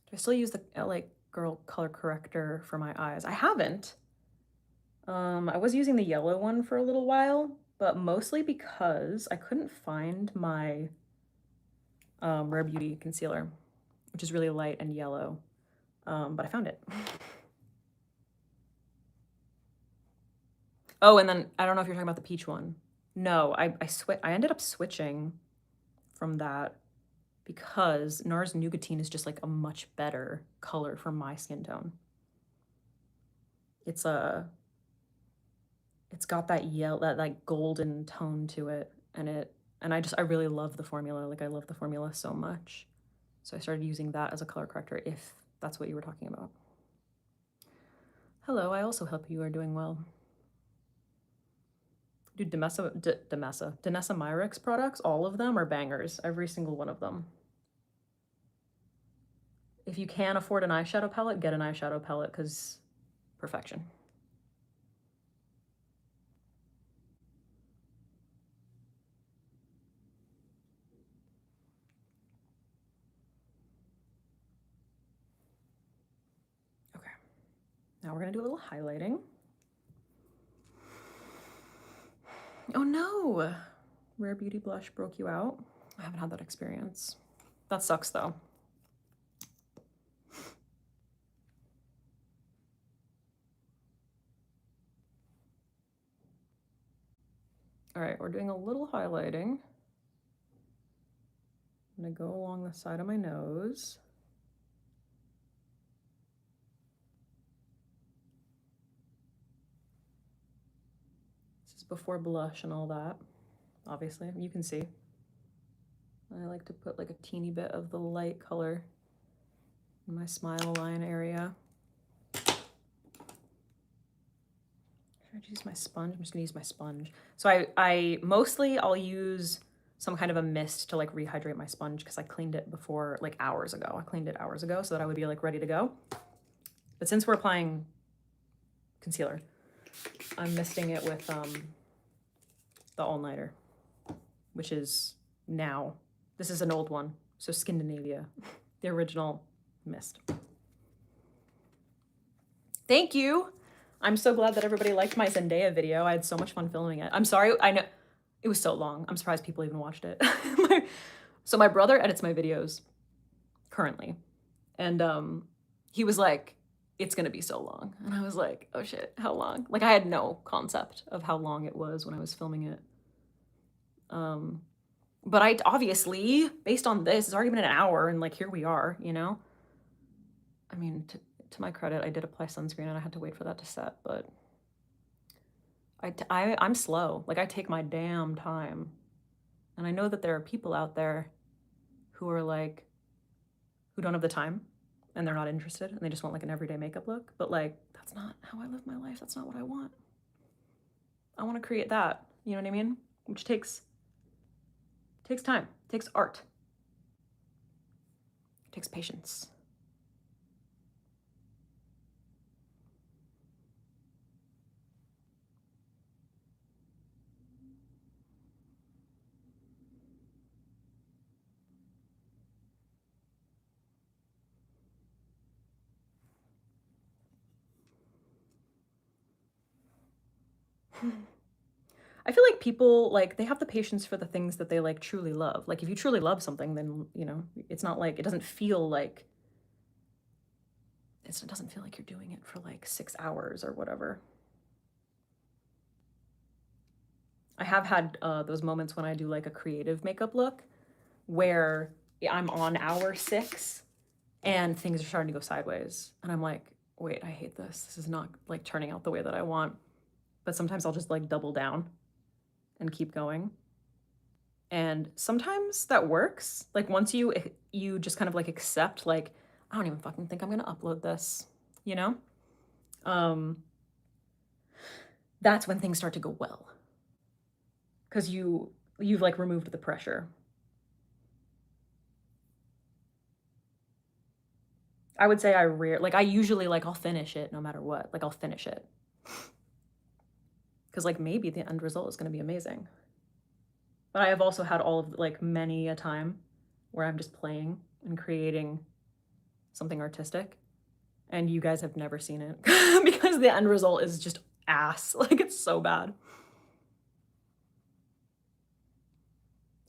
Do I still use the LA Girl color corrector for my eyes? I haven't. I was using the yellow one for a little while, but mostly because I couldn't find my Rare Beauty concealer, which is really light and yellow, but I found it. Oh, and then I don't know if you're talking about the peach one. No, I ended up switching from that because NARS Nougatine is just like a much better color for my skin tone. It's got that yellow, that like golden tone to it, and I really love the formula. Like I love the formula so much. So I started using that as a color corrector, if that's what you were talking about. Hello, I also hope you are doing well. Dude, Danessa Myricks products, all of them are bangers. Every single one of them. If you can afford an eyeshadow palette, get an eyeshadow palette, because perfection. Okay, now we're gonna do a little highlighting. Oh no! Rare Beauty blush broke you out? I haven't had that experience. That sucks though. All right, we're doing a little highlighting. I'm gonna go along the side of my nose. This is before blush and all that. Obviously, you can see. I like to put like a teeny bit of the light color in my smile line area. Should I use my sponge? I'm just gonna use my sponge. So I'll use some kind of a mist to like rehydrate my sponge because I cleaned it before, like hours ago. I cleaned it hours ago so that I would be like ready to go. But since we're applying concealer, I'm misting it with the all-nighter, which is now, this is an old one, so Scandinavia, the original mist. Thank you. I'm so glad that everybody liked my Zendaya video. I had so much fun filming it. I'm sorry, I know it was so long. I'm surprised people even watched it. So my brother edits my videos currently. And he was like, it's gonna be so long. And I was like, oh shit, how long? Like I had no concept of how long it was when I was filming it. But I obviously, based on this, it's already been an hour and like here we are, you know? I mean, to my credit, I did apply sunscreen and I had to wait for that to set, but I'm slow. Like I take my damn time. And I know that there are people out there who are like, who don't have the time and they're not interested and they just want like an everyday makeup look. But like, that's not how I live my life. That's not what I want. I want to create that, you know what I mean? Which takes time, takes art, takes patience. I feel like people like they have the patience for the things that they like truly love. Like if you truly love something, then you know, it's not like it doesn't feel like it doesn't feel like you're doing it for like 6 hours or whatever. I have had those moments when I do like a creative makeup look where I'm on hour 6 and things are starting to go sideways. And I'm like, wait, I hate this. This is not like turning out the way that I want. But sometimes I'll just like double down and keep going. And sometimes that works. Like once you just kind of like accept like, I don't even fucking think I'm gonna upload this, you know? That's when things start to go well. Because you've like removed the pressure. I would say I usually like I'll finish it no matter what. Like I'll finish it. Because like maybe the end result is gonna be amazing. But I have also had all of like many a time where I'm just playing and creating something artistic and you guys have never seen it because the end result is just ass. Like it's so bad.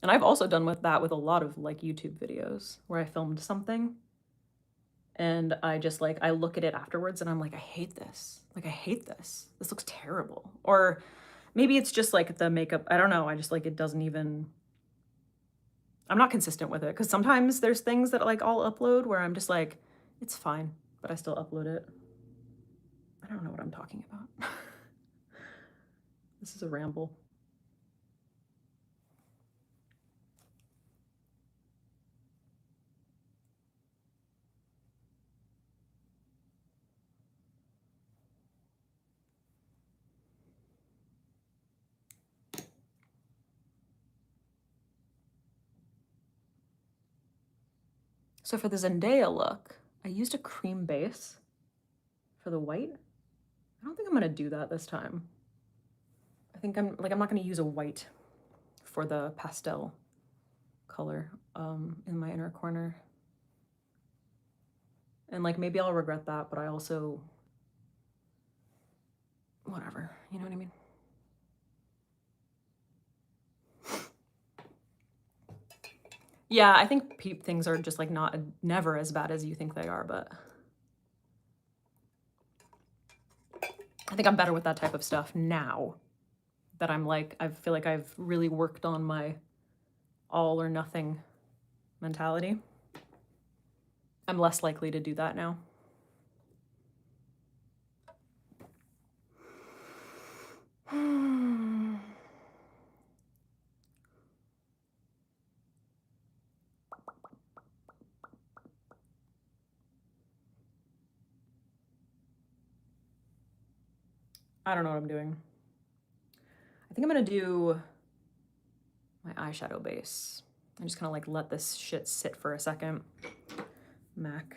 And I've also done with that with a lot of like YouTube videos where I filmed something and I just like I look at it afterwards and I'm like, I hate this. Like I hate this. This looks terrible. Or maybe it's just like the makeup. I don't know. I just like it doesn't even I'm not consistent with it because sometimes there's things that like I'll upload where I'm just like, it's fine, but I still upload it. I don't know what I'm talking about. This is a ramble. So for the Zendaya look, I used a cream base for the white. I don't think I'm gonna do that this time. I think I'm not gonna use a white for the pastel color in my inner corner. And like maybe I'll regret that, but I also whatever, you know what I mean? Yeah, I think things are just like never as bad as you think they are, but I think I'm better with that type of stuff now that I'm like, I feel like I've really worked on my all or nothing mentality. I'm less likely to do that now. I don't know what I'm doing. I think I'm gonna do my eyeshadow base. I'm just gonna like let this shit sit for a second. MAC.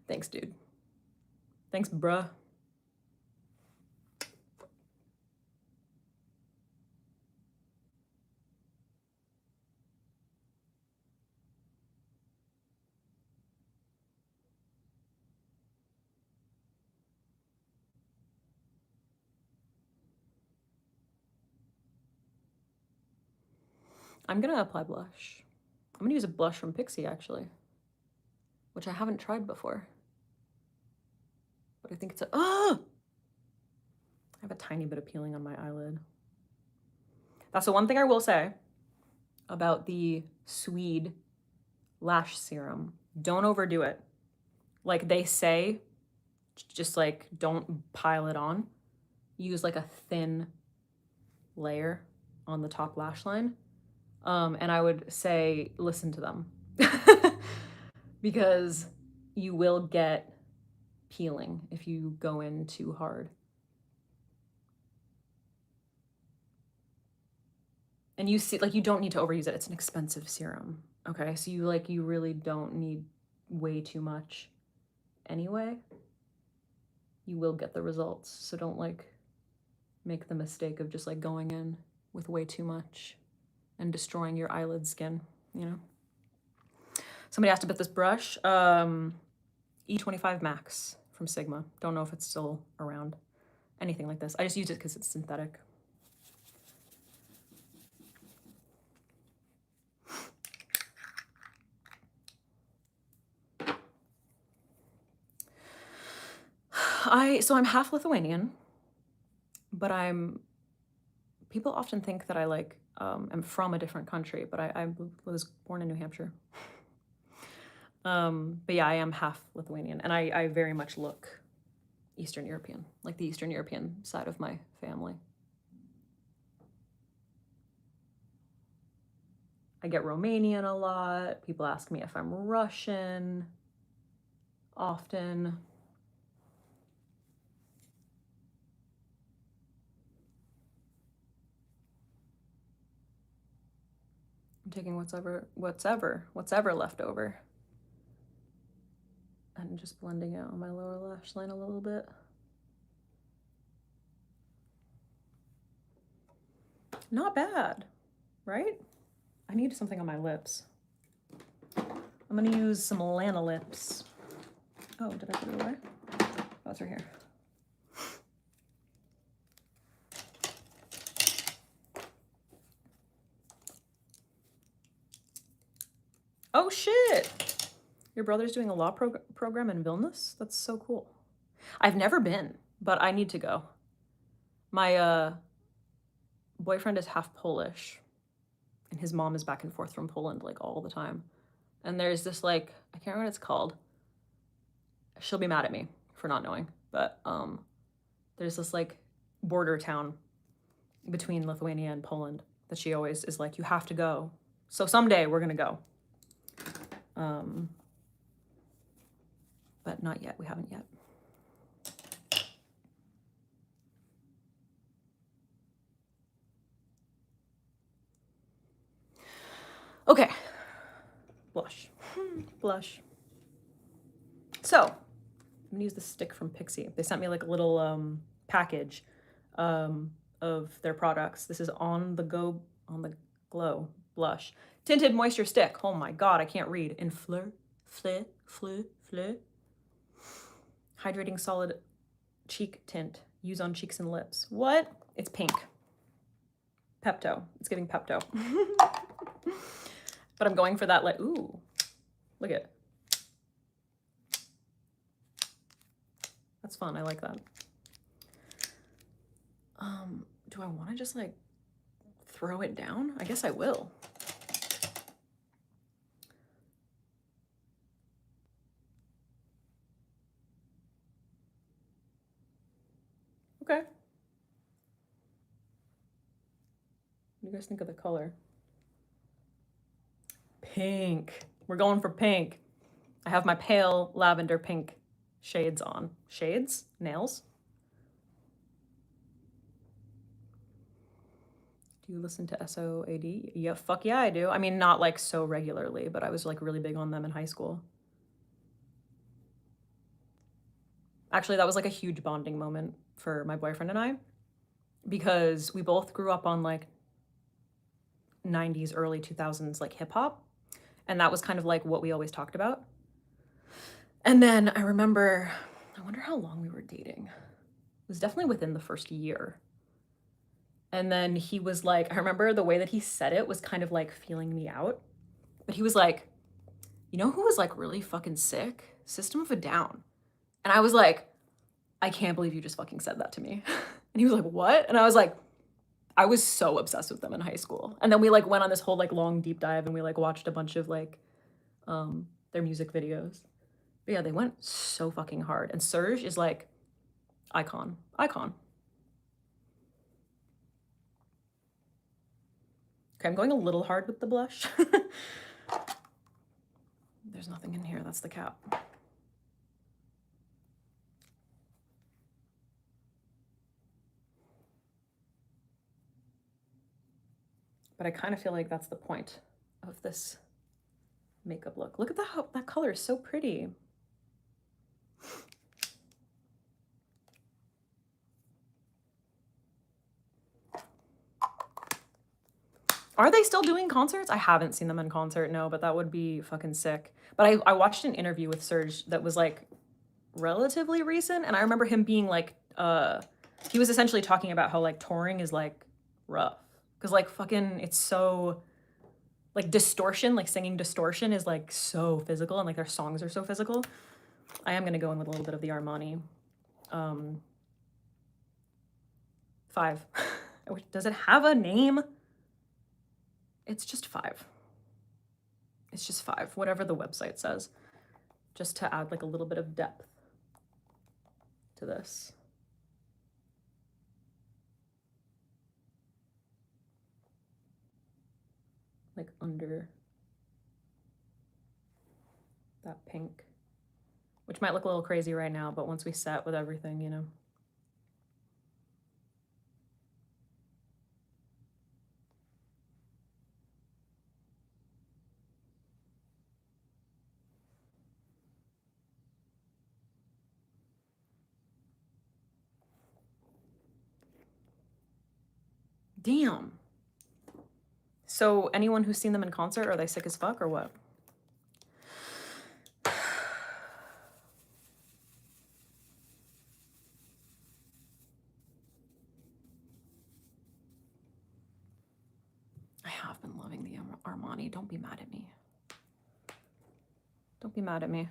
Thanks, dude. Thanks, bruh. I'm gonna apply blush. I'm gonna use a blush from Pixi, actually, which I haven't tried before. But I think it's a, I have a tiny bit of peeling on my eyelid. That's the one thing I will say about the Swede lash serum. Don't overdo it. Like they say, just like don't pile it on. Use like a thin layer on the top lash line. And I would say listen to them because you will get peeling if you go in too hard. And you see, like, you don't need to overuse it. It's an expensive serum. Okay, so you really don't need way too much anyway. You will get the results. So don't like make the mistake of just like going in with way too much and destroying your eyelid skin, you know? Somebody asked about this brush, E25 Max from Sigma. Don't know if it's still around. Anything like this. I just used it because it's synthetic. So I'm half Lithuanian, but people often think that I like am from a different country, but I was born in New Hampshire. But yeah, I am half Lithuanian, and I very much look Eastern European, like the Eastern European side of my family. I get Romanian a lot. People ask me if I'm Russian often. I'm taking what's ever left over and just blending it on my lower lash line a little bit. Not bad, right? I need something on my lips. I'm gonna use some Lana lips. Oh, did I put it away? Oh, it's right here. Oh shit! Your brother's doing a law program in Vilnius? That's so cool. I've never been, but I need to go. My boyfriend is half Polish, and his mom is back and forth from Poland like all the time. And there's this like, I can't remember what it's called. She'll be mad at me for not knowing, but there's this like border town between Lithuania and Poland that she always is like, you have to go. So someday we're gonna go. But not yet, we haven't yet. Okay, blush, blush. So I'm gonna use the stick from Pixi. They sent me like a little package of their products. This is On the Glow blush. Tinted moisture stick. Oh my God, I can't read. In Fleur. Hydrating solid cheek tint. Use on cheeks and lips. What? It's pink. Pepto. It's giving Pepto. But I'm going for that like, ooh, look at it. That's fun, I like that. Do I wanna just like throw it down? I guess I will. Okay. What do you guys think of the color? Pink. We're going for pink. I have my pale lavender pink shades on. Shades? Nails? Do you listen to SOAD? Yeah, fuck yeah, I do. I mean, not like so regularly, but I was like really big on them in high school. Actually, that was like a huge bonding moment for my boyfriend and I, because we both grew up on like 90s, early 2000s, like hip hop. And that was kind of like what we always talked about. And then I remember, I wonder how long we were dating. It was definitely within the first year. And then he was like, I remember the way that he said it was kind of like feeling me out. But he was like, you know who was like really fucking sick? System of a Down. And I was like, I can't believe you just fucking said that to me. And he was like, what? And I was like, I was so obsessed with them in high school. And then we like went on this whole like long deep dive and we like watched a bunch of like their music videos. But yeah, they went so fucking hard. And Serge is like icon. Icon. Okay, I'm going a little hard with the blush. There's nothing in here, that's the cap. But I kind of feel like that's the point of this makeup look. Look at that color is so pretty. Are they still doing concerts? I haven't seen them in concert, no, but that would be fucking sick. But I watched an interview with Serge that was like relatively recent, and I remember him being like, he was essentially talking about how like touring is like rough. Cause like fucking, it's so, like distortion, like singing distortion is like so physical and like their songs are so physical. I am gonna go in with a little bit of the Armani. 5. Does it have a name? It's just 5. It's just 5, whatever the website says, just to add like a little bit of depth to this. Like under that pink, which might look a little crazy right now, but once we set with everything, you know. Damn. So anyone who's seen them in concert, are they sick as fuck or what? I have been loving the Armani. Don't be mad at me. Don't be mad at me.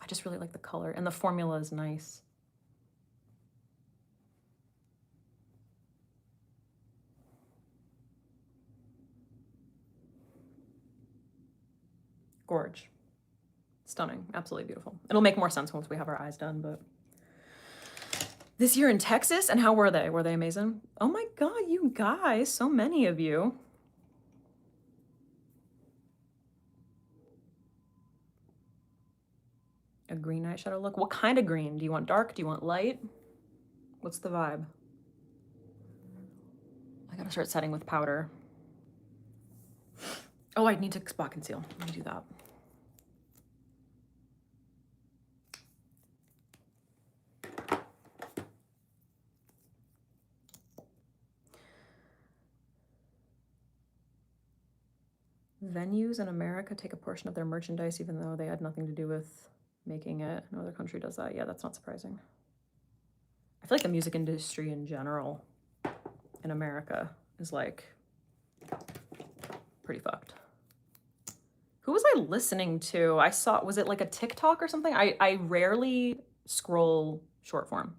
I just really like the color and the formula is nice. Gorge. Stunning. Absolutely beautiful. It'll make more sense once we have our eyes done, but this year in Texas, and how were they? Were they amazing? Oh my God, you guys, so many of you. A green eyeshadow look. What kind of green? Do you want dark? Do you want light? What's the vibe? I gotta start setting with powder. Oh, I need to spot conceal. Let me do that. Venues in America take a portion of their merchandise even though they had nothing to do with making it. No other country does that. Yeah, that's not surprising. I feel like the music industry in general in America is like pretty fucked. Who was I listening to? I saw, was it like a TikTok or something? I rarely scroll short form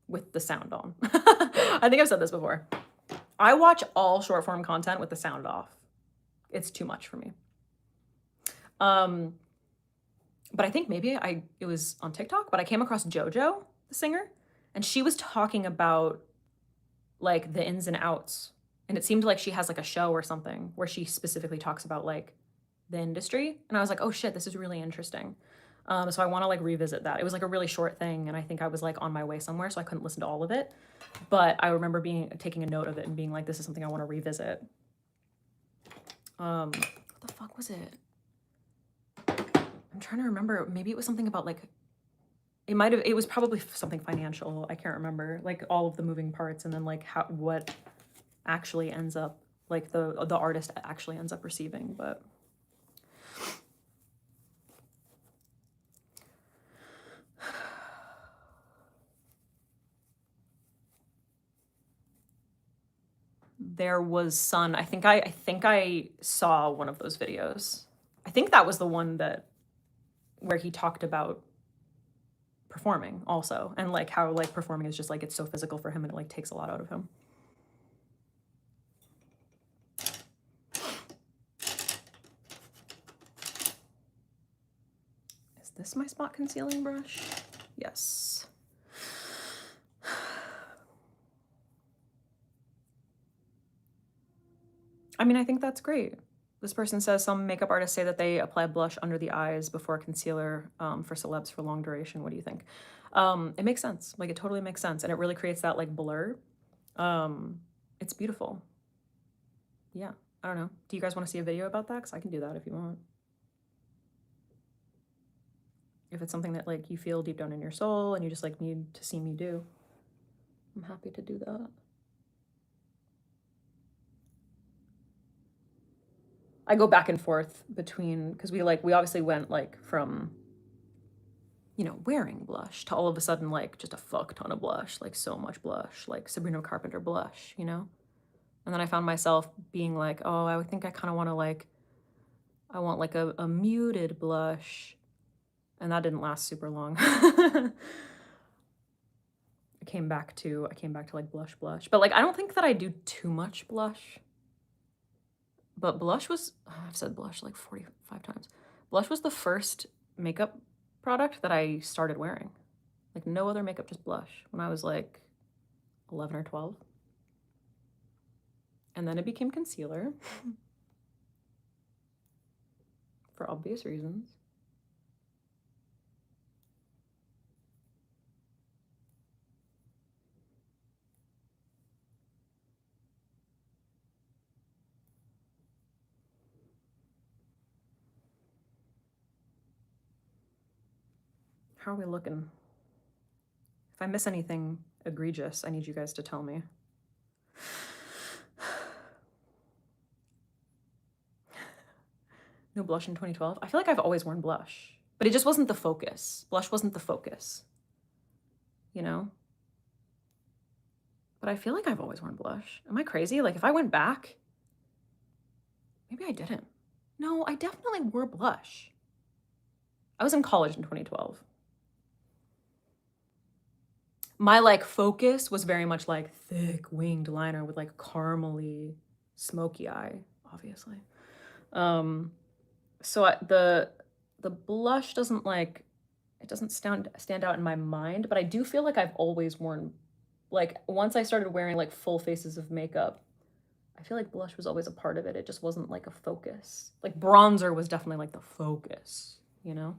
with the sound on. I think I've said this before. I watch all short form content with the sound off. It's too much for me. But I think maybe it was on TikTok, but I came across JoJo, the singer, and she was talking about like the ins and outs. And it seemed like she has like a show or something where she specifically talks about like the industry. And I was like, oh shit, this is really interesting. So I want to like revisit that. It was like a really short thing. And I think I was like on my way somewhere, so I couldn't listen to all of it. But I remember taking a note of it and being like, this is something I want to revisit. What the fuck was it? I'm trying to remember. Maybe it was something about like, it was probably something financial. I can't remember, like all of the moving parts and then like what actually ends up, like the artist actually ends up receiving, but. There was Sun. I think I saw one of those videos. I think that was the one where he talked about performing also, and like how like performing is just like it's so physical for him and it like takes a lot out of him. Is this my spot concealing brush? Yes. I mean, I think that's great. This person says some makeup artists say that they apply blush under the eyes before concealer for celebs for long duration. What do you think? It makes sense. Like, it totally makes sense. And it really creates that, like, blur. It's beautiful. Yeah, I don't know. Do you guys want to see a video about that? Because I can do that if you want. If it's something that, like, you feel deep down in your soul and you just, like, need to see me do, I'm happy to do that. I go back and forth between, because we obviously went like from, you know, wearing blush to all of a sudden like just a fuck ton of blush, like so much blush, like Sabrina Carpenter blush, you know? And then I found myself being like, oh, I think I kind of want to like, I want like a muted blush. And that didn't last super long. I came back to like blush. But like, I don't think that I do too much blush. But blush was, I've said blush like 45 times. Blush was the first makeup product that I started wearing. Like no other makeup, just blush, when I was like 11 or 12. And then it became concealer for obvious reasons. How are we looking? If I miss anything egregious, I need you guys to tell me. No blush in 2012. I feel like I've always worn blush, but it just wasn't the focus. Blush wasn't the focus, you know? But I feel like I've always worn blush. Am I crazy? Like if I went back, maybe I didn't. No, I definitely wore blush. I was in college in 2012. My like focus was very much like thick winged liner with like caramely smoky eye, obviously. So the blush doesn't like, it doesn't stand out in my mind, but I do feel like I've always worn, like once I started wearing like full faces of makeup, I feel like blush was always a part of it. It just wasn't like a focus. Like bronzer was definitely like the focus, you know?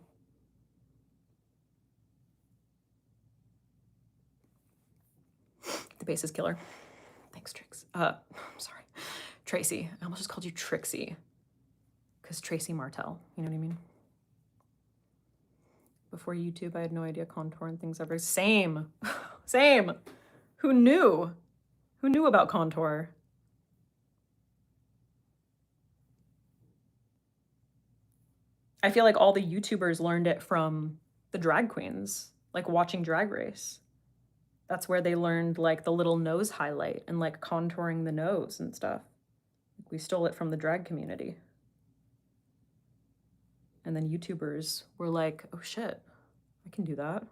The base is killer. Thanks, Trix. I'm sorry. Tracy. I almost just called you Trixie. Because Tracy Martell, you know what I mean? Before YouTube, I had no idea contour and things ever. Same. Same. Who knew? Who knew about contour? I feel like all the YouTubers learned it from the drag queens, like watching Drag Race. That's where they learned like the little nose highlight and like contouring the nose and stuff. We stole it from the drag community. And then YouTubers were like, oh shit, I can do that.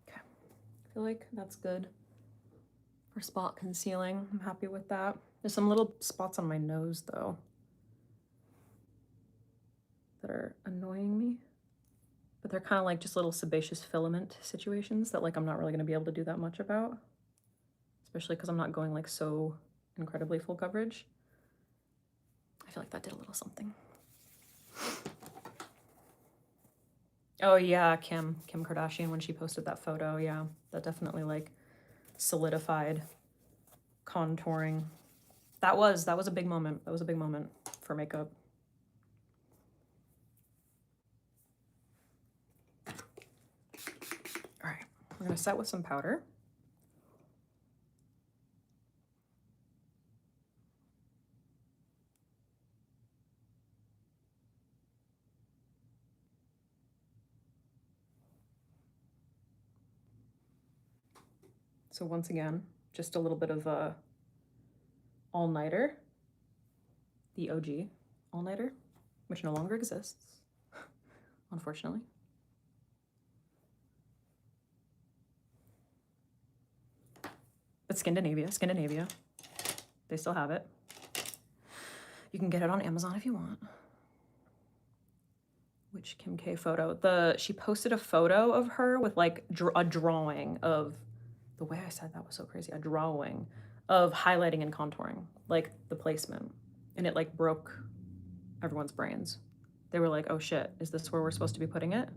Okay, I feel like that's good for spot concealing. I'm happy with that. There's some little spots on my nose though that are annoying me, but they're kind of like just little sebaceous filament situations that like I'm not really gonna be able to do that much about, especially because I'm not going like so incredibly full coverage. I feel like that did a little something. Oh yeah, Kim Kardashian, when she posted that photo, yeah, that definitely like solidified contouring. That was a big moment. That was a big moment for makeup. All right, we're gonna set with some powder. So once again, just a little bit of a all-nighter, the OG all-nighter, which no longer exists, unfortunately. But Scandinavia, they still have it. You can get it on Amazon if you want. Which Kim K photo? She posted a photo of her with like a drawing of, the way I said that was so crazy, a drawing of highlighting and contouring, like the placement. And it like broke everyone's brains. They were like, oh shit, is this where we're supposed to be putting it?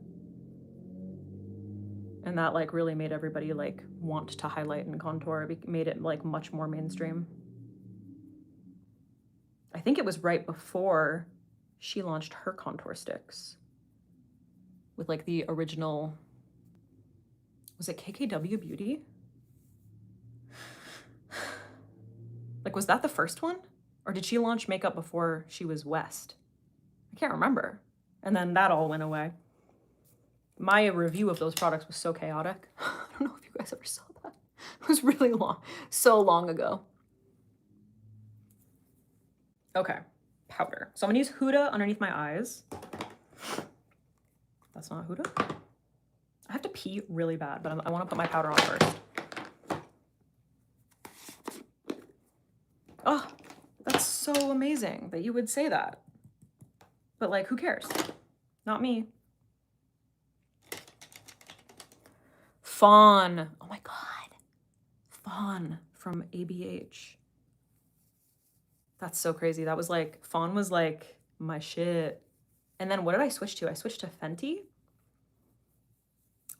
And that like really made everybody like want to highlight and contour. It made it like much more mainstream. I think it was right before she launched her contour sticks with like the original, was it KKW Beauty? Like, was that the first one? Or did she launch makeup before she was West? I can't remember. And then that all went away. My review of those products was so chaotic. I don't know if you guys ever saw that. It was really long, so long ago. Okay, powder. So I'm gonna use Huda underneath my eyes. That's not Huda. I have to pee really bad, but I want to put my powder on first. Oh, that's so amazing that you would say that. But like, who cares? Not me. Fawn. Oh my God. Fawn from ABH. That's so crazy. That was like, Fawn was like my shit. And then what did I switch to? I switched to Fenty?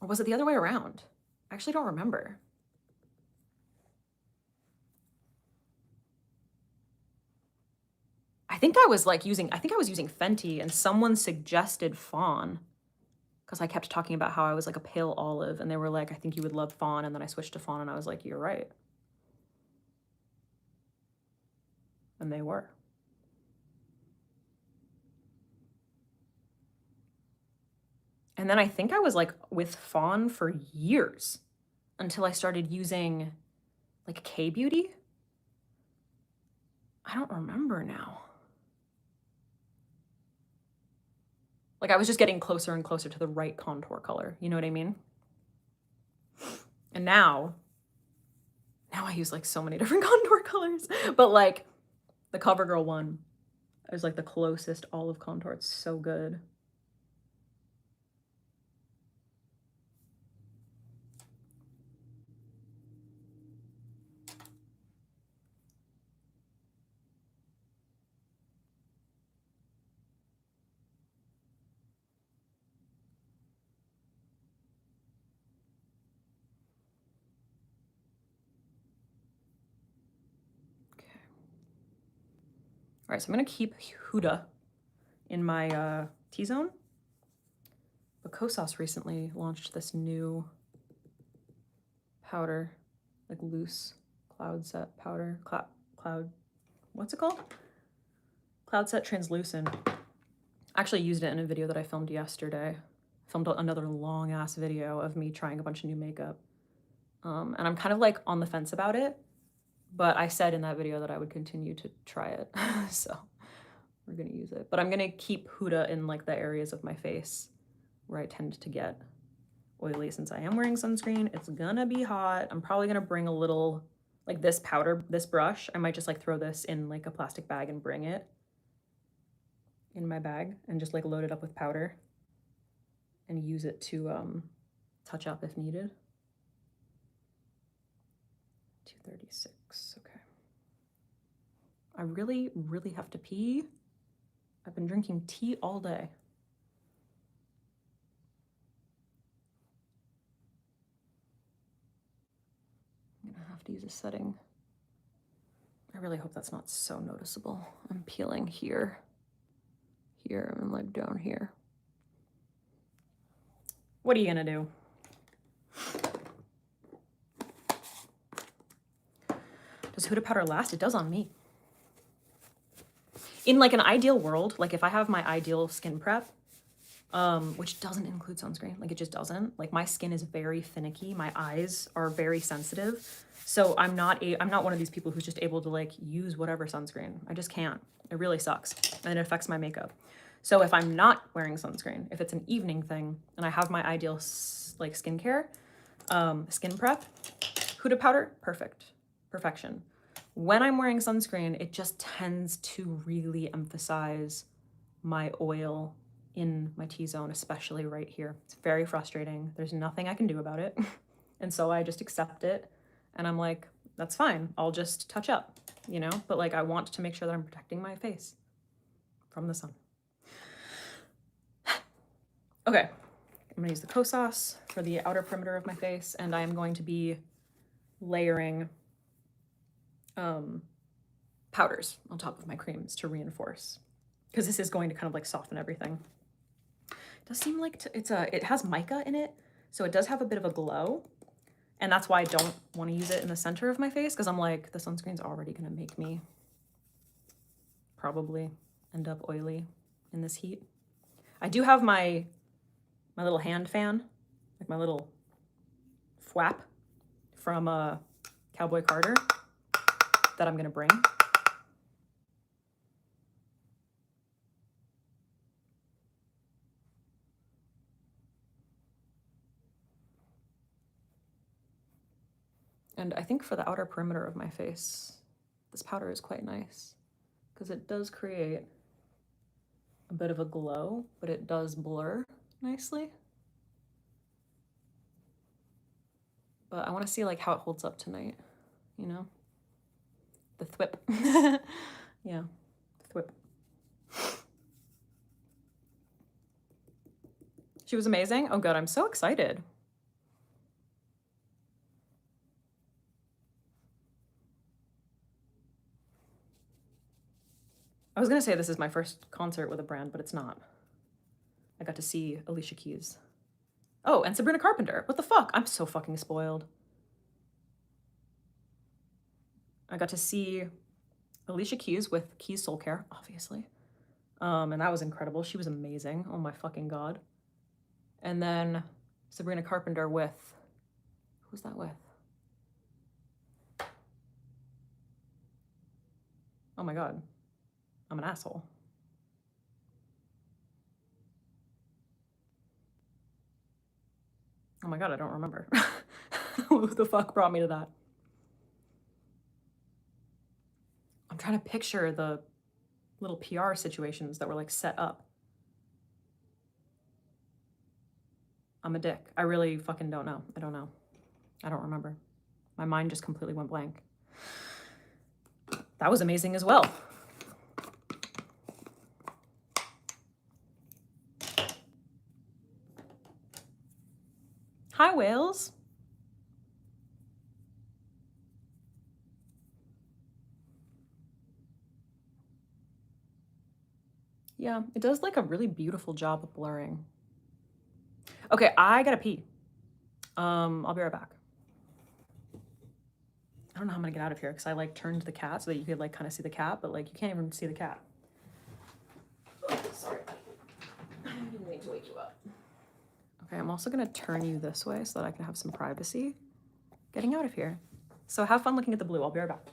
Or was it the other way around? I actually don't remember. I think I was using Fenty, and someone suggested Fawn because I kept talking about how I was like a pale olive, and they were like, I think you would love Fawn. And then I switched to Fawn and I was like, you're right. And they were. And then I think I was like with Fawn for years until I started using like K-Beauty. I don't remember now. Like I was just getting closer and closer to the right contour color. You know what I mean? And now I use like so many different contour colors, but like the CoverGirl one is like the closest olive contour. It's so good. All right, so I'm gonna keep Huda in my T-zone. But Kosas recently launched this new powder, like loose cloud set powder. Cloud, what's it called? Cloud Set Translucent. I actually used it in a video that I filmed yesterday. I filmed another long ass video of me trying a bunch of new makeup. And I'm kind of like on the fence about it. But I said in that video that I would continue to try it. So we're gonna use it. But I'm gonna keep Huda in like the areas of my face where I tend to get oily. Since I am wearing sunscreen, it's gonna be hot. I'm probably gonna bring a little, like this powder, this brush, I might just like throw this in like a plastic bag and bring it in my bag and just like load it up with powder and use it to touch up if needed. 236, okay. I really, really have to pee. I've been drinking tea all day. I'm gonna have to use a setting. I really hope that's not so noticeable. I'm peeling here, and like down here. What are you gonna do? Does Huda powder last? It does on me. In like an ideal world, like if I have my ideal skin prep, which doesn't include sunscreen. Like, it just doesn't. Like, my skin is very finicky. My eyes are very sensitive. So I'm not one of these people who's just able to like use whatever sunscreen. I just can't. It really sucks. And it affects my makeup. So if I'm not wearing sunscreen, if it's an evening thing and I have my ideal like skincare, skin prep, Huda powder, perfect, perfection. When I'm wearing sunscreen, it just tends to really emphasize my oil in my T-zone, especially right here. It's very frustrating. There's nothing I can do about it. And so I just accept it. And I'm like, that's fine. I'll just touch up, you know? But like, I want to make sure that I'm protecting my face from the sun. Okay, I'm gonna use the Kosas for the outer perimeter of my face, and I am going to be layering powders on top of my creams to reinforce, because this is going to kind of like soften everything. It does seem like it has mica in it, so it does have a bit of a glow, and that's why I don't want to use it in the center of my face, because I'm like, the sunscreen's already gonna make me probably end up oily in this heat. I do have my little hand fan, like my little fwap from Cowboy Carter that I'm gonna bring. And I think for the outer perimeter of my face, this powder is quite nice because it does create a bit of a glow, but it does blur nicely. But I want to see like how it holds up tonight, you know? The thwip. Yeah, thwip. She was amazing. Oh God, I'm so excited. I was gonna say this is my first concert with a brand, but it's not. I got to see Alicia Keys. Oh, and Sabrina Carpenter. What the fuck? I'm so fucking spoiled. I got to see Alicia Keys with Keys Soul Care, obviously. And that was incredible. She was amazing. Oh my fucking God. And then Sabrina Carpenter with, who was that with? Oh my God. I'm an asshole. Oh my God, I don't remember. Who the fuck brought me to that? I'm trying to picture the little PR situations that were like set up. I'm a dick. I really fucking don't know. I don't know. I don't remember. My mind just completely went blank. That was amazing as well. Hi, whales. Yeah, it does like a really beautiful job of blurring. Okay, I gotta pee. I'll be right back. I don't know how I'm gonna get out of here because I like turned the cat so that you could like kind of see the cat, but like you can't even see the cat. Oh, sorry. I didn't mean to wake you up. Okay, I'm also gonna turn you this way so that I can have some privacy getting out of here. So have fun looking at the blue. I'll be right back.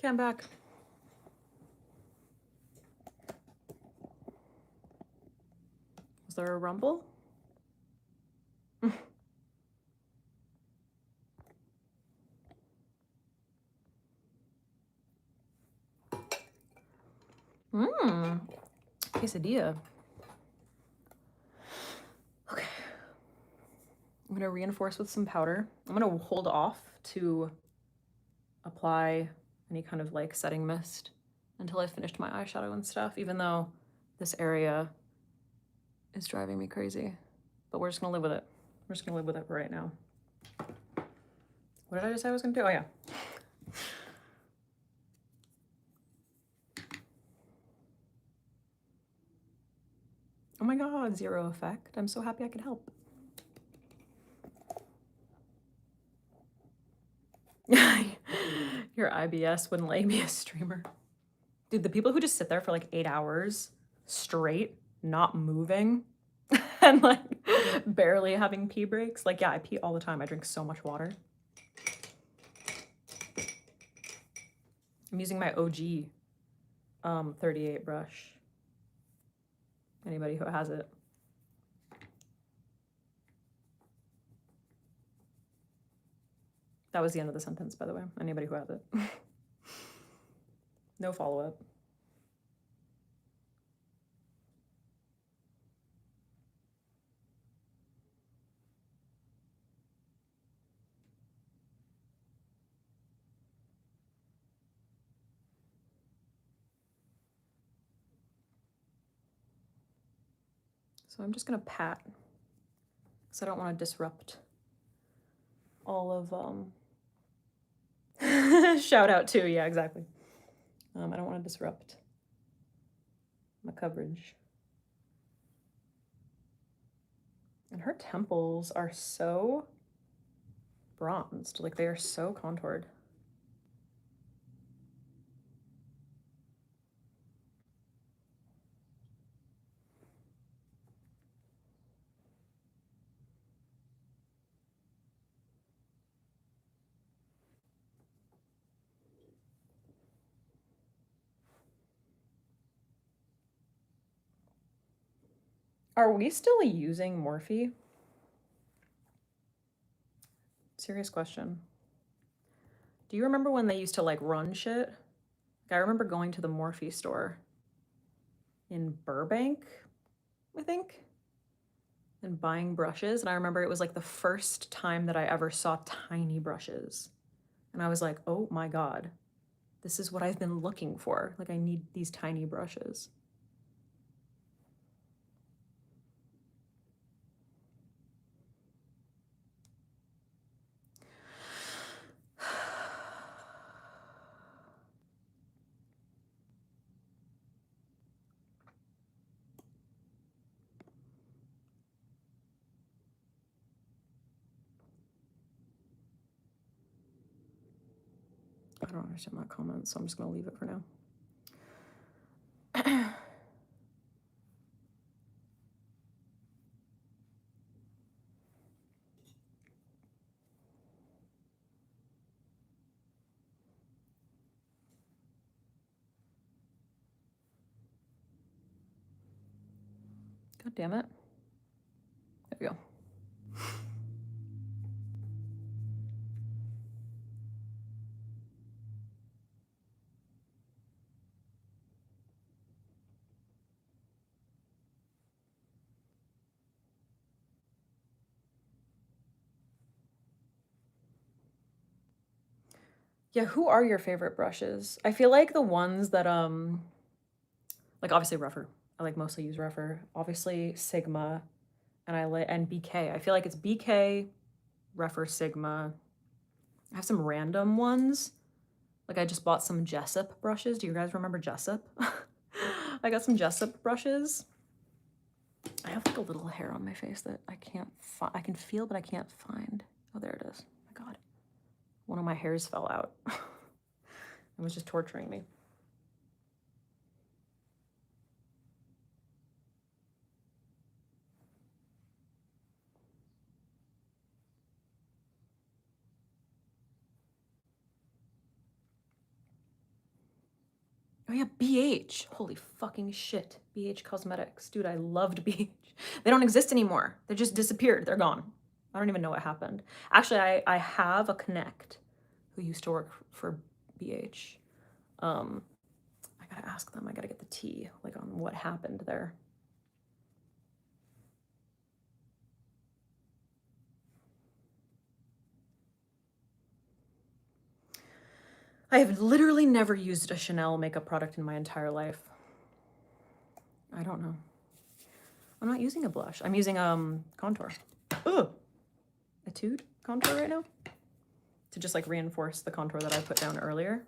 Okay, I'm back. Was there a rumble? Mmm. Quesadilla. Okay. I'm gonna reinforce with some powder. I'm gonna hold off to apply any kind of like setting mist until I finished my eyeshadow and stuff, even though this area is driving me crazy. But we're just gonna live with it. We're just gonna live with it for right now. What did I just say I was gonna do? Oh yeah. Oh my god, zero effect. I'm so happy I could help. Your IBS wouldn't let you be a streamer. Dude, the people who just sit there for like 8 hours straight, not moving, and like barely having pee breaks. Like, yeah, I pee all the time. I drink so much water. I'm using my OG 38 brush. Anybody who has it. That was the end of the sentence, by the way. Anybody who has it. No follow-up. So I'm just gonna pat, because I don't want to disrupt all of shout out too, yeah, exactly. I don't want to disrupt my coverage. And her temples are so bronzed, like they are so contoured. Are we still using Morphe? Serious question. Do you remember when they used to like run shit? I remember going to the Morphe store in Burbank, I think, and buying brushes. And I remember it was like the first time that I ever saw tiny brushes. And I was like, oh my God, this is what I've been looking for. Like, I need these tiny brushes. I don't understand that comment, so I'm just gonna leave it for now. God damn it. There we go. Yeah, who are your favorite brushes? I feel like the ones that like obviously Rougher. I like mostly use Rougher. Obviously Sigma, and and BK. I feel like it's BK, Rougher, Sigma. I have some random ones. Like I just bought some Jessup brushes. Do you guys remember Jessup? I got some Jessup brushes. I have like a little hair on my face that I can't find. I can feel, but I can't find. Oh, there it is. Oh my God. One of my hairs fell out. It was just torturing me. Oh yeah, BH. Holy fucking shit. BH Cosmetics. Dude, I loved BH. They don't exist anymore. They just disappeared. They're gone. I don't even know what happened. Actually, I have a connect who used to work for BH. I gotta ask them. I gotta get the tea, like, on what happened there. I have literally never used a Chanel makeup product in my entire life. I don't know. I'm not using a blush. I'm using contour. Ugh. Etude contour right now to just like reinforce the contour that I put down earlier.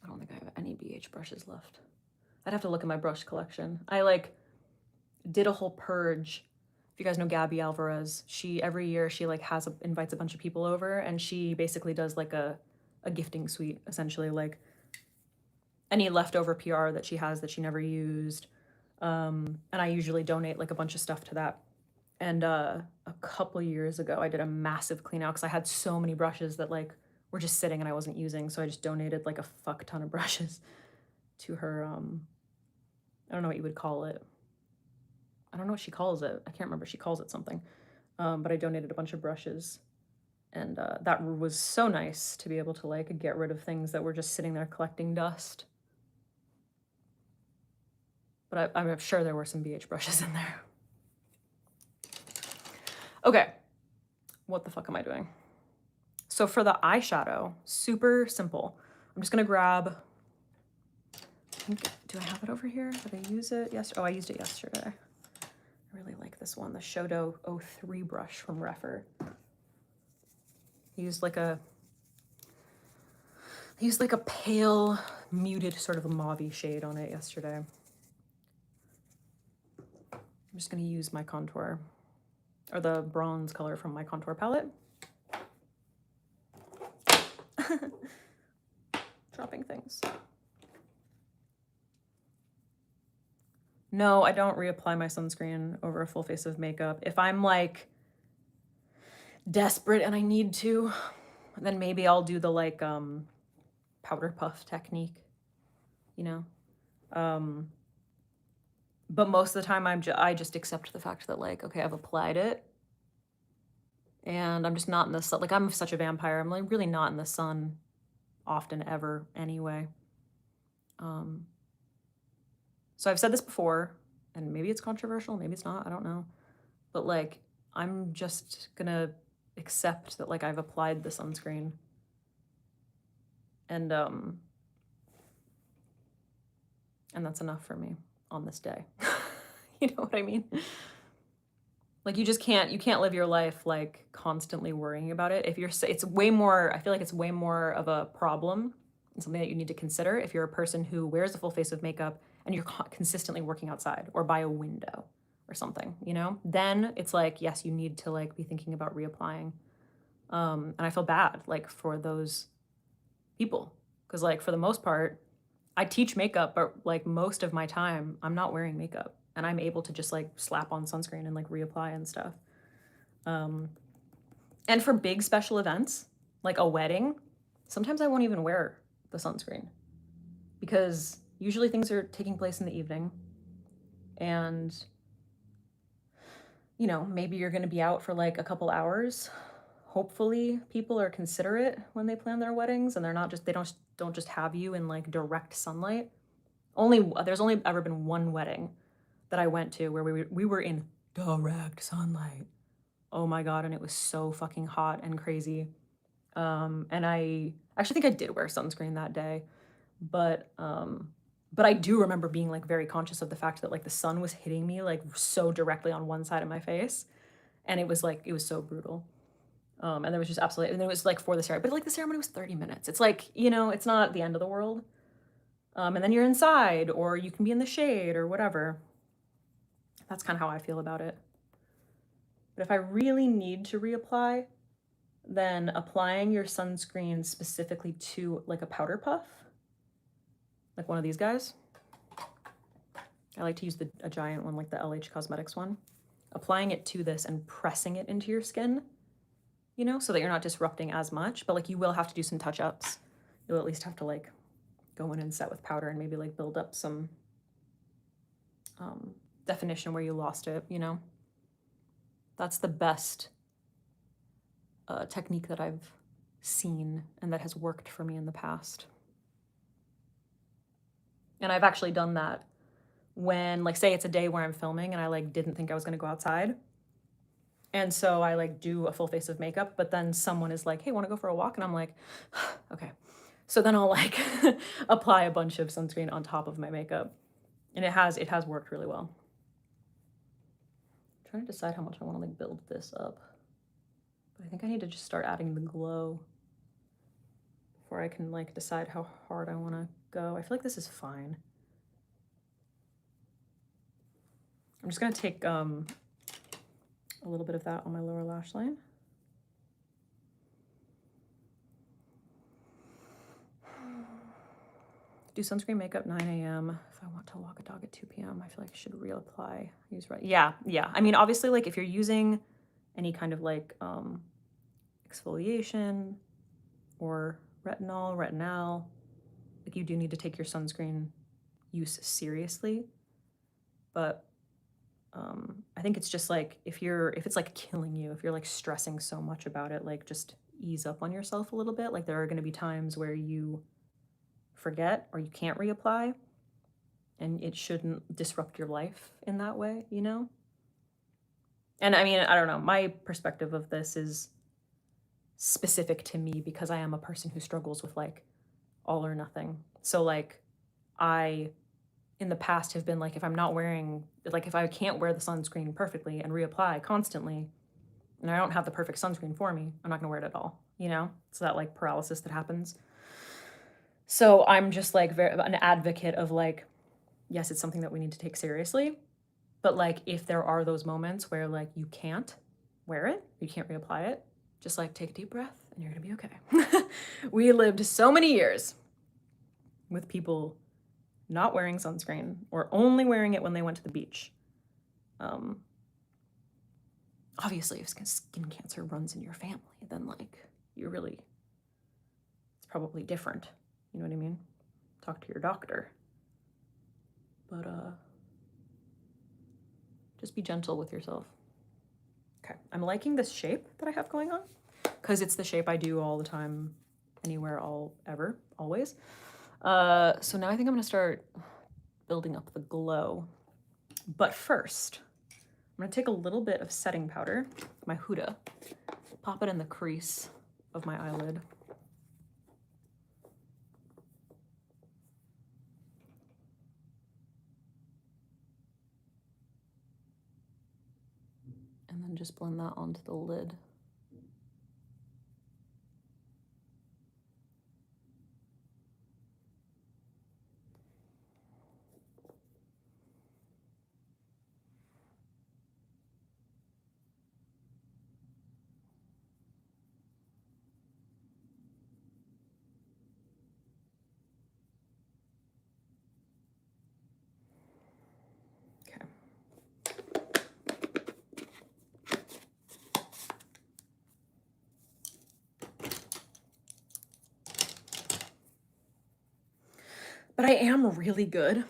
I don't think I have any BH brushes left. I'd have to look at my brush collection. I like did a whole purge. If you guys know Gabby Alvarez, she every year she like invites a bunch of people over, and she basically does like a gifting suite, essentially, like any leftover PR that she has that she never used. And I usually donate like a bunch of stuff to that. And a couple years ago, I did a massive clean out because I had so many brushes that like were just sitting and I wasn't using. So I just donated like a fuck ton of brushes to her. I don't know what you would call it. I don't know what she calls it. I can't remember. She calls it something. But I donated a bunch of brushes. And that was so nice to be able to like get rid of things that were just sitting there collecting dust. But I'm sure there were some BH brushes in there. Okay, what the fuck am I doing? So for the eyeshadow, super simple. I'm just gonna grab, do I have it over here? Did I use it yesterday? Oh, I used it yesterday. I really like this one, the Shodo 03 brush from Refer. I used like a pale, muted sort of a mauve-y shade on it yesterday. I'm just gonna use my contour, or the bronze color from my contour palette. Dropping things. No, I don't reapply my sunscreen over a full face of makeup. If I'm like desperate and I need to, then maybe I'll do the like powder puff technique, you know? But most of the time I just accept the fact that like, okay, I've applied it and I'm just not in the sun. Like, I'm such a vampire. I'm like really not in the sun often ever anyway. So I've said this before, and maybe it's controversial, maybe it's not, I don't know. But like, I'm just gonna accept that like I've applied the sunscreen. And that's enough for me on this day. You know what I mean? Like, you can't live your life like constantly worrying about it. It's way more, I feel like it's way more of a problem and something that you need to consider if you're a person who wears a full face of makeup and you're consistently working outside or by a window or something, you know? Then it's like, yes, you need to like be thinking about reapplying. And I feel bad like for those people, because like for the most part, I teach makeup, but like most of my time I'm not wearing makeup and I'm able to just like slap on sunscreen and like reapply and stuff. And for big special events, like a wedding, sometimes I won't even wear the sunscreen because usually things are taking place in the evening and, you know, maybe you're going to be out for like a couple hours. Hopefully people are considerate when they plan their weddings and they don't just have you in like direct sunlight. There's only ever been one wedding that I went to where we were in direct sunlight. Oh my God, and it was so fucking hot and crazy. And I actually think I did wear sunscreen that day, but I do remember being like very conscious of the fact that like the sun was hitting me like so directly on one side of my face, and it was like it was so brutal. And there was just absolutely, and it was like for the ceremony, but like the ceremony was 30 minutes. It's like, you know, it's not the end of the world. And then you're inside, or you can be in the shade or whatever. That's kind of how I feel about it. But if I really need to reapply, then applying your sunscreen specifically to like a powder puff, like one of these guys. I like to use a giant one, like the LH Cosmetics one. Applying it to this and pressing it into your skin, you know, so that you're not disrupting as much, but like you will have to do some touch-ups. You'll at least have to like go in and set with powder and maybe like build up some definition where you lost it, you know. That's the best technique that I've seen and that has worked for me in the past. And I've actually done that when, like, say it's a day where I'm filming and I like didn't think I was gonna go outside. And so I like do a full face of makeup, but then someone is like, hey, wanna go for a walk? And I'm like, okay. So then I'll like apply a bunch of sunscreen on top of my makeup. And it has worked really well. I'm trying to decide how much I wanna like build this up. But I think I need to just start adding the glow before I can like decide how hard I wanna go. I feel like this is fine. I'm just gonna take a little bit of that on my lower lash line. Do sunscreen makeup 9 a.m. If I want to walk a dog at 2 p.m. I feel like I should reapply. Use right. Yeah. I mean, obviously, like if you're using any kind of like exfoliation or retinol, like you do need to take your sunscreen use seriously. But I think it's just like if it's like killing you, if you're like stressing so much about it, like just ease up on yourself a little bit. Like there are going to be times where you forget or you can't reapply, and it shouldn't disrupt your life in that way, you know? And I mean, I don't know, my perspective of this is specific to me because I am a person who struggles with like all or nothing. So like I in the past have been like, if I'm not wearing, like if I can't wear the sunscreen perfectly and reapply constantly, and I don't have the perfect sunscreen for me, I'm not gonna wear it at all, you know? It's that like paralysis that happens. So I'm just like an advocate of like, yes, it's something that we need to take seriously, but like if there are those moments where like you can't wear it, you can't reapply it, just like take a deep breath and you're gonna be okay. We lived so many years with people not wearing sunscreen or only wearing it when they went to the beach. Obviously, if skin cancer runs in your family, then like it's probably different. You know what I mean? Talk to your doctor. But just be gentle with yourself. Okay, I'm liking this shape that I have going on because it's the shape I do all the time, anywhere, always. So now I think I'm gonna start building up the glow. But first, I'm gonna take a little bit of setting powder, my Huda, pop it in the crease of my eyelid. And then just blend that onto the lid. But I am really good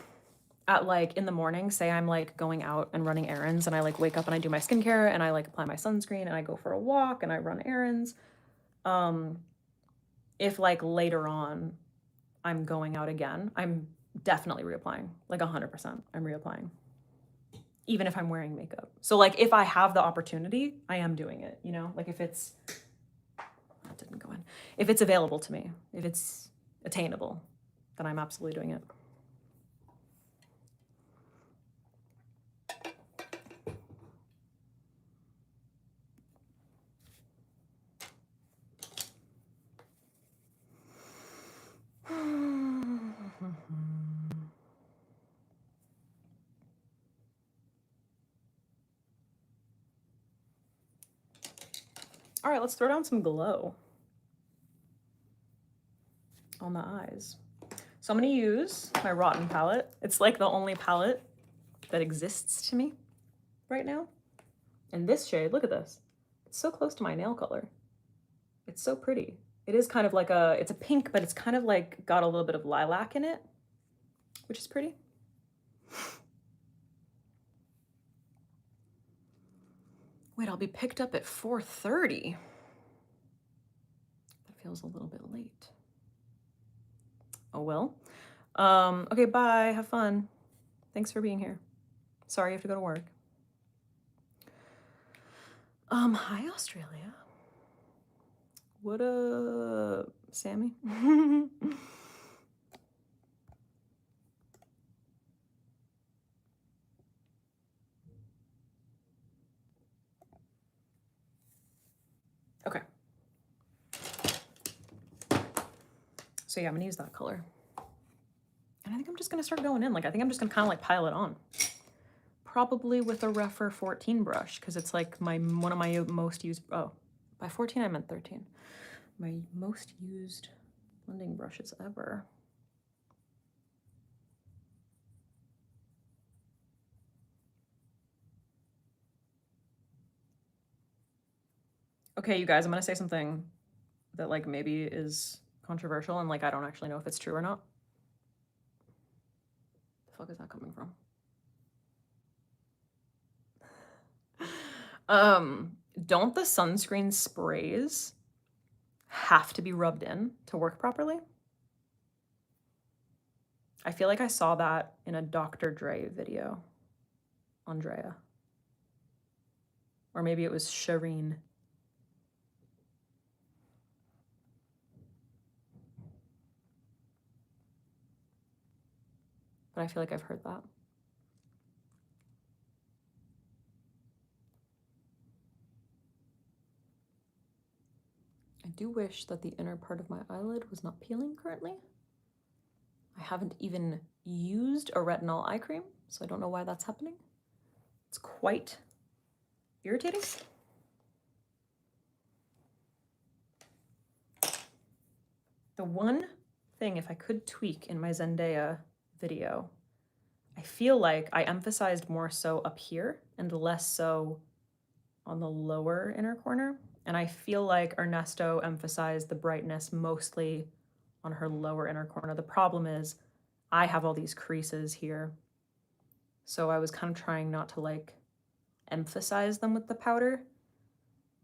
at like in the morning, say I'm like going out and running errands and I like wake up and I do my skincare and I like apply my sunscreen and I go for a walk and I run errands. If like later on I'm going out again, I'm definitely reapplying, like 100%. I'm reapplying, even if I'm wearing makeup. So like if I have the opportunity, I am doing it, you know, like if it's, that didn't go in. If it's available to me, if it's attainable, then I'm absolutely doing it. All right, let's throw down some glow on the eyes. So I'm gonna use my Rotten palette. It's like the only palette that exists to me right now. And this shade, look at this. It's so close to my nail color. It's so pretty. It is kind of like it's a pink, but it's kind of like got a little bit of lilac in it, which is pretty. Wait, I'll be picked up at 4:30. That feels a little bit late. Oh well. Okay, bye. Have fun. Thanks for being here. Sorry you have to go to work. Hi Australia. What up, Sammy? Okay. So yeah, I'm gonna use that color. And I think I'm just gonna start going in. Like, I think I'm just gonna kind of like pile it on. Probably with a Refer 14 brush, because it's like one of my most used, oh, by 14 I meant 13. My most used blending brushes ever. Okay, you guys, I'm gonna say something that like maybe is controversial and like I don't actually know if it's true or not. The fuck is that coming from? Don't the sunscreen sprays have to be rubbed in to work properly? I feel like I saw that in a Dr. Dre video. Andrea. Or maybe it was Shireen. But I feel like I've heard that. I do wish that the inner part of my eyelid was not peeling currently. I haven't even used a retinol eye cream, so I don't know why that's happening. It's quite irritating. The one thing, if I could tweak in my Zendaya video, I feel like I emphasized more so up here and less so on the lower inner corner. And I feel like Ernesto emphasized the brightness mostly on her lower inner corner. The problem is I have all these creases here. So I was kind of trying not to like emphasize them with the powder,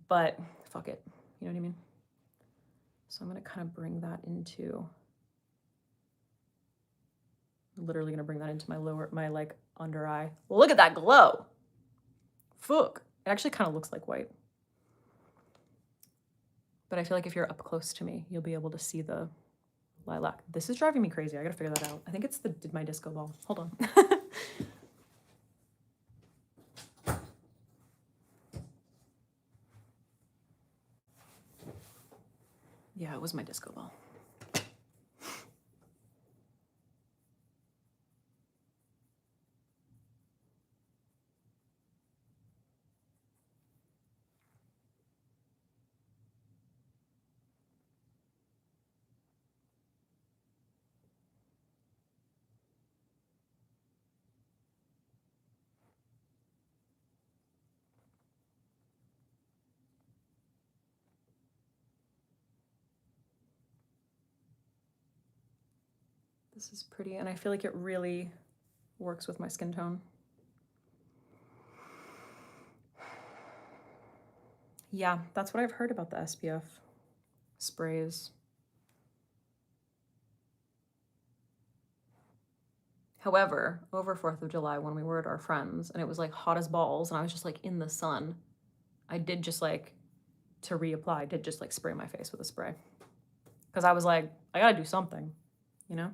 but fuck it. You know what I mean? So I'm gonna kind of bring that into, literally gonna bring that into my like under eye. Look at that glow. Fuck. It actually kind of looks like white. But I feel like if you're up close to me, you'll be able to see the lilac. This is driving me crazy. I gotta figure that out. I think it's my disco ball. Hold on. Yeah, it was my disco ball. This is pretty, and I feel like it really works with my skin tone. Yeah, that's what I've heard about the SPF sprays. However, over 4th of July when we were at our friends and it was like hot as balls and I was just like in the sun, I did just like, to reapply, did just like spray my face with a spray. because I was like, I gotta do something, you know?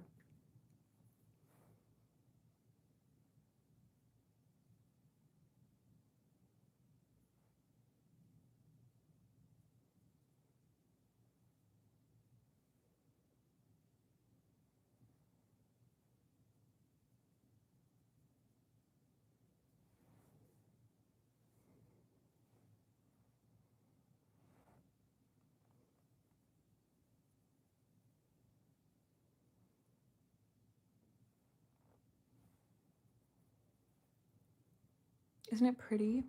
Isn't it pretty?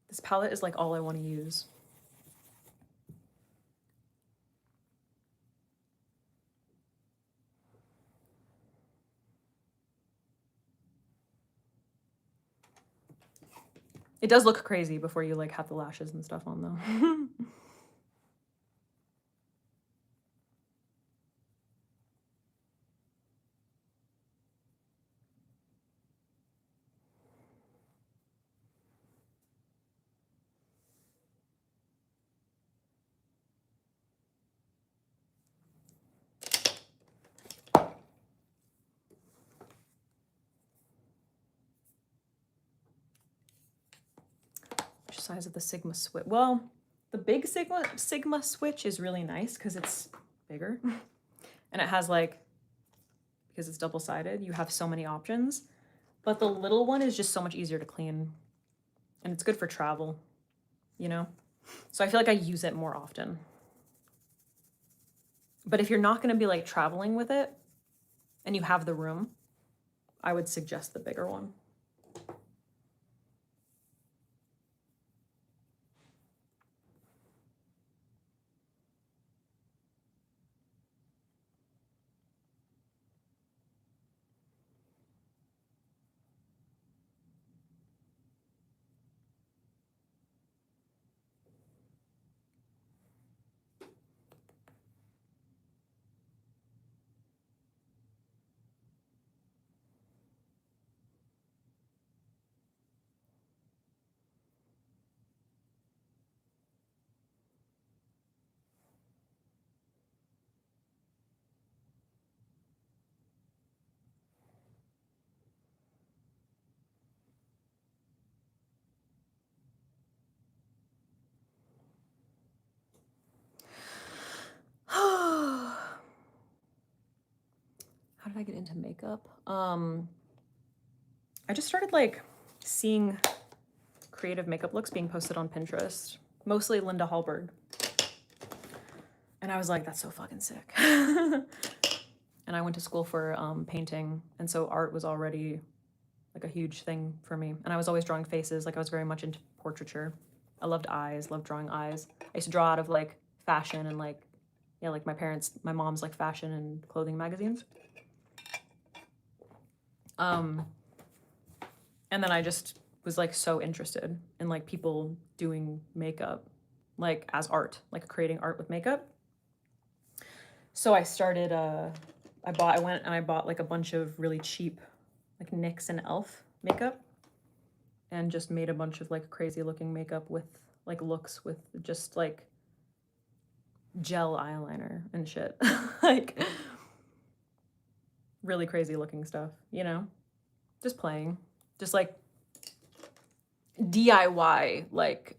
This palette is like all I want to use. It does look crazy before you like have the lashes and stuff on though. Which size of the Sigma switch? Well, the big Sigma switch is really nice because it's bigger. And it has like, because it's double-sided, you have so many options. But the little one is just so much easier to clean. And it's good for travel, you know? So I feel like I use it more often. But if you're not going to be like traveling with it and you have the room, I would suggest the bigger one. How did I get into makeup? I just started like seeing creative makeup looks being posted on Pinterest, mostly Linda Hallberg. And I was like, that's so fucking sick. And I went to school for painting, and so art was already like a huge thing for me. And I was always drawing faces, like I was very much into portraiture. I loved eyes, loved drawing eyes. I used to draw out of like fashion and like, yeah, like my mom's like fashion and clothing magazines. And then I just was like so interested in like people doing makeup, like as art, like creating art with makeup. So I started, I went and I bought like a bunch of really cheap, like NYX and e.l.f. makeup, and just made a bunch of like crazy looking makeup with like looks with just like gel eyeliner and shit. Like really crazy looking stuff, you know? Just playing. Just like DIY, like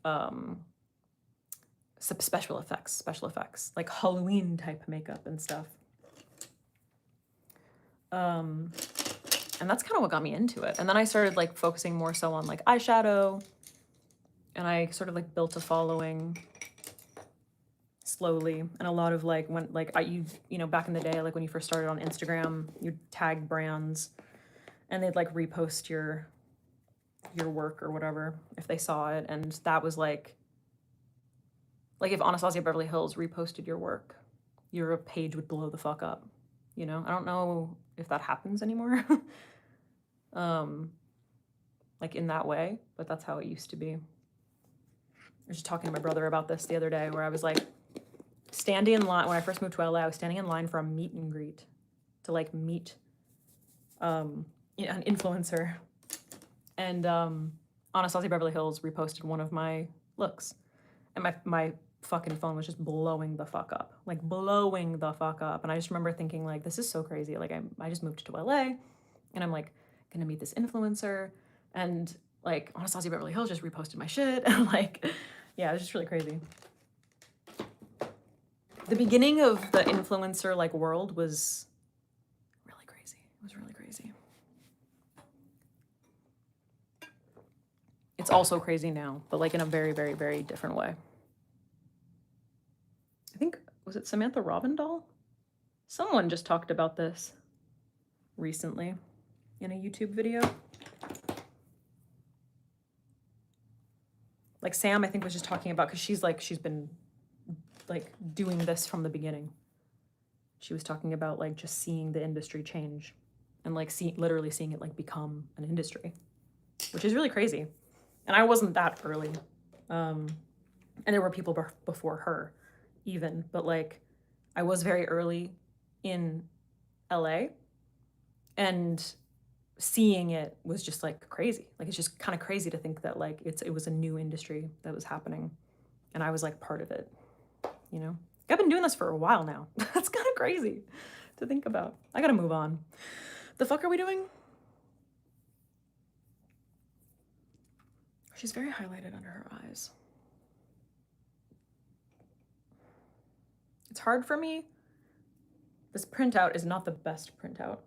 special effects, like Halloween type makeup and stuff. And that's kind of what got me into it. And then I started like focusing more so on like eyeshadow, and I sort of like built a following slowly. And a lot of like when like you know, back in the day, like when you first started on Instagram, you'd tag brands and they'd like repost your work or whatever if they saw it. And that was like if Anastasia Beverly Hills reposted your work, your page would blow the fuck up, you know? I don't know if that happens anymore. Like in that way, but that's how it used to be. I was just talking to my brother about this the other day, where I was like standing in line when I first moved to LA. I was standing in line for a meet and greet to like meet an influencer, and Anastasia Beverly Hills reposted one of my looks, and my fucking phone was just blowing the fuck up, like blowing the fuck up. And I just remember thinking, like, this is so crazy. Like, I just moved to LA, and I'm like gonna meet this influencer, and like Anastasia Beverly Hills just reposted my shit, and like, yeah, it was just really crazy. The beginning of the influencer like world was really crazy. It was really crazy. It's also crazy now, but like in a very, very, very different way. I think, was it Samantha Robindahl? Someone just talked about this recently in a YouTube video. Like Sam, I think, was just talking about, because she's been like doing this from the beginning. She was talking about like just seeing the industry change and like literally seeing it like become an industry, which is really crazy. And I wasn't that early. And there were people before her even, but like I was very early in LA, and seeing it was just like crazy. Like, it's just kind of crazy to think that like it was a new industry that was happening, and I was like part of it, you know? I've been doing this for a while now. That's kind of crazy to think about. I gotta move on. The fuck are we doing? She's very highlighted under her eyes. It's hard for me. This printout is not the best printout.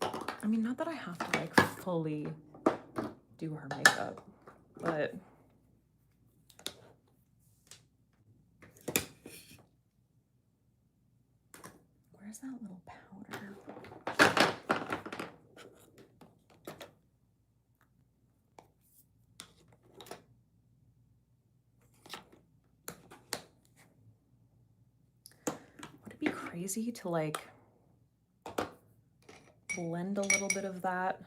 I mean, not that I have to like fully do her makeup, but where's that little powder? Would it be crazy to like blend a little bit of that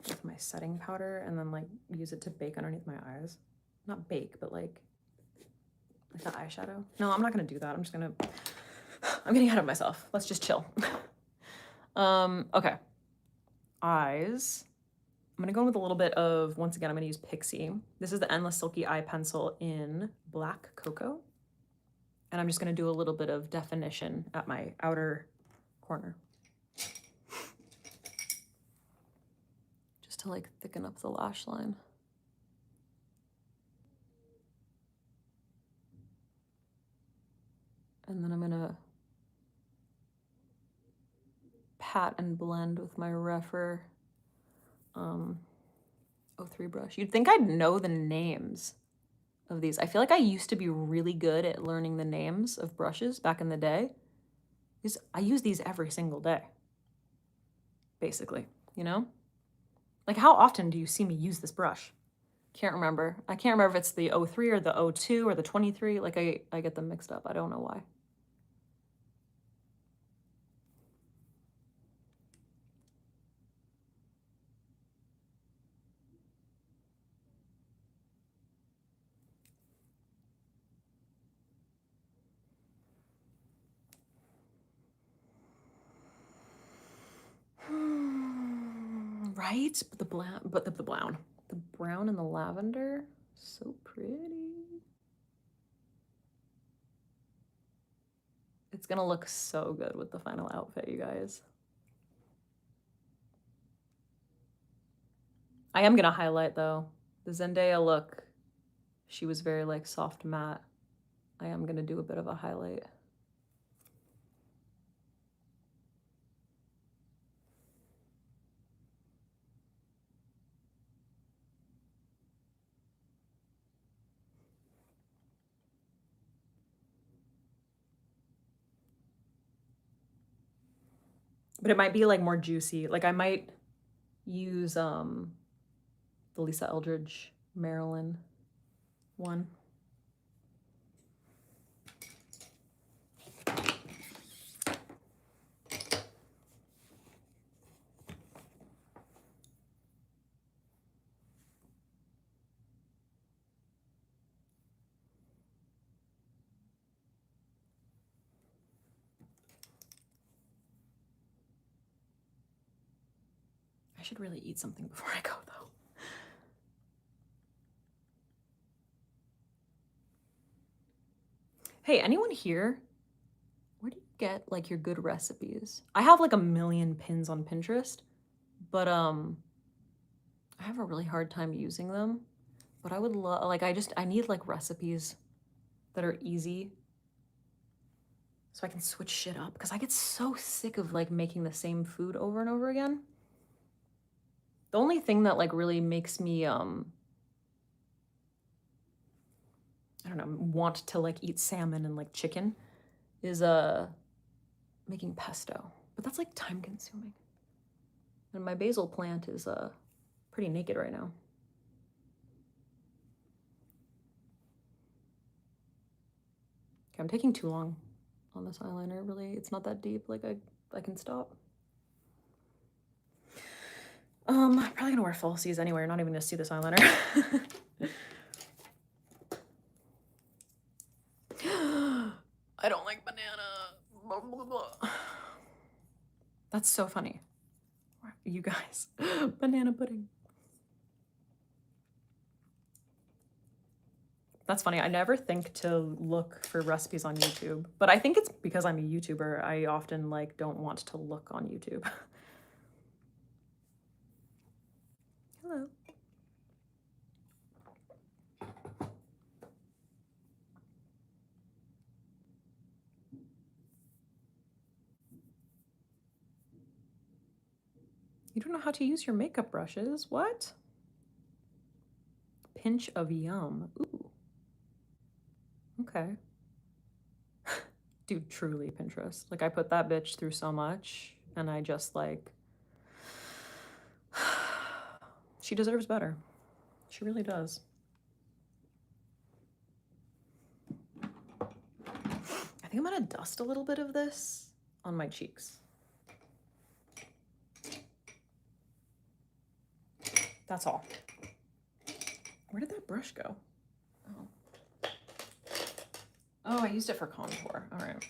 with my setting powder and then like use it to bake underneath my eyes? Not bake, but like the eyeshadow. No, I'm not gonna do that. I'm getting ahead of myself. Let's just chill. Okay. Eyes. I'm gonna go in with a little bit of, once again, I'm gonna use Pixi. This is the Endless Silky Eye Pencil in Black Cocoa. And I'm just gonna do a little bit of definition at my outer corner. Just to like thicken up the lash line. And then I'm gonna pat and blend with my Refer 03 brush. You'd think I'd know the names of these. I feel like I used to be really good at learning the names of brushes back in the day. Because I use these every single day, basically, you know? Like, how often do you see me use this brush? Can't remember. I can't remember if it's the 03 or the 02 or the 23. Like, I get them mixed up. I don't know why. Right? But the brown and the lavender, so pretty. It's gonna look so good with the final outfit, you guys. I am gonna highlight though. The Zendaya look, she was very like soft matte. I am gonna do a bit of a highlight. But it might be like more juicy. Like I might use the Lisa Eldridge Marilyn one. I should really eat something before I go, though. Hey, anyone here? Where do you get, like, your good recipes? I have, like, a million pins on Pinterest, but, I have a really hard time using them. But I would love, like, I need, like, recipes that are easy so I can switch shit up, because I get so sick of, like, making the same food over and over again. The only thing that, like, really makes me, I don't know, want to, like, eat salmon and, like, chicken is, making pesto. But that's, like, time consuming. And my basil plant is, pretty naked right now. Okay, I'm taking too long on this eyeliner, really. It's not that deep, like, I can stop. I'm probably gonna wear falsies anyway. You're not even gonna see this eyeliner. I don't like banana. Blah, blah, blah. That's so funny. You guys, banana pudding. That's funny. I never think to look for recipes on YouTube, but I think it's because I'm a YouTuber. I often, like, don't want to look on YouTube. Hello. You don't know how to use your makeup brushes? What? Pinch of yum. Ooh. Okay. Dude, truly Pinterest. Like, I put that bitch through so much, and I just, like... She deserves better. She really does. I think I'm gonna dust a little bit of this on my cheeks. That's all. Where did that brush go? Oh. Oh, I used it for contour. All right.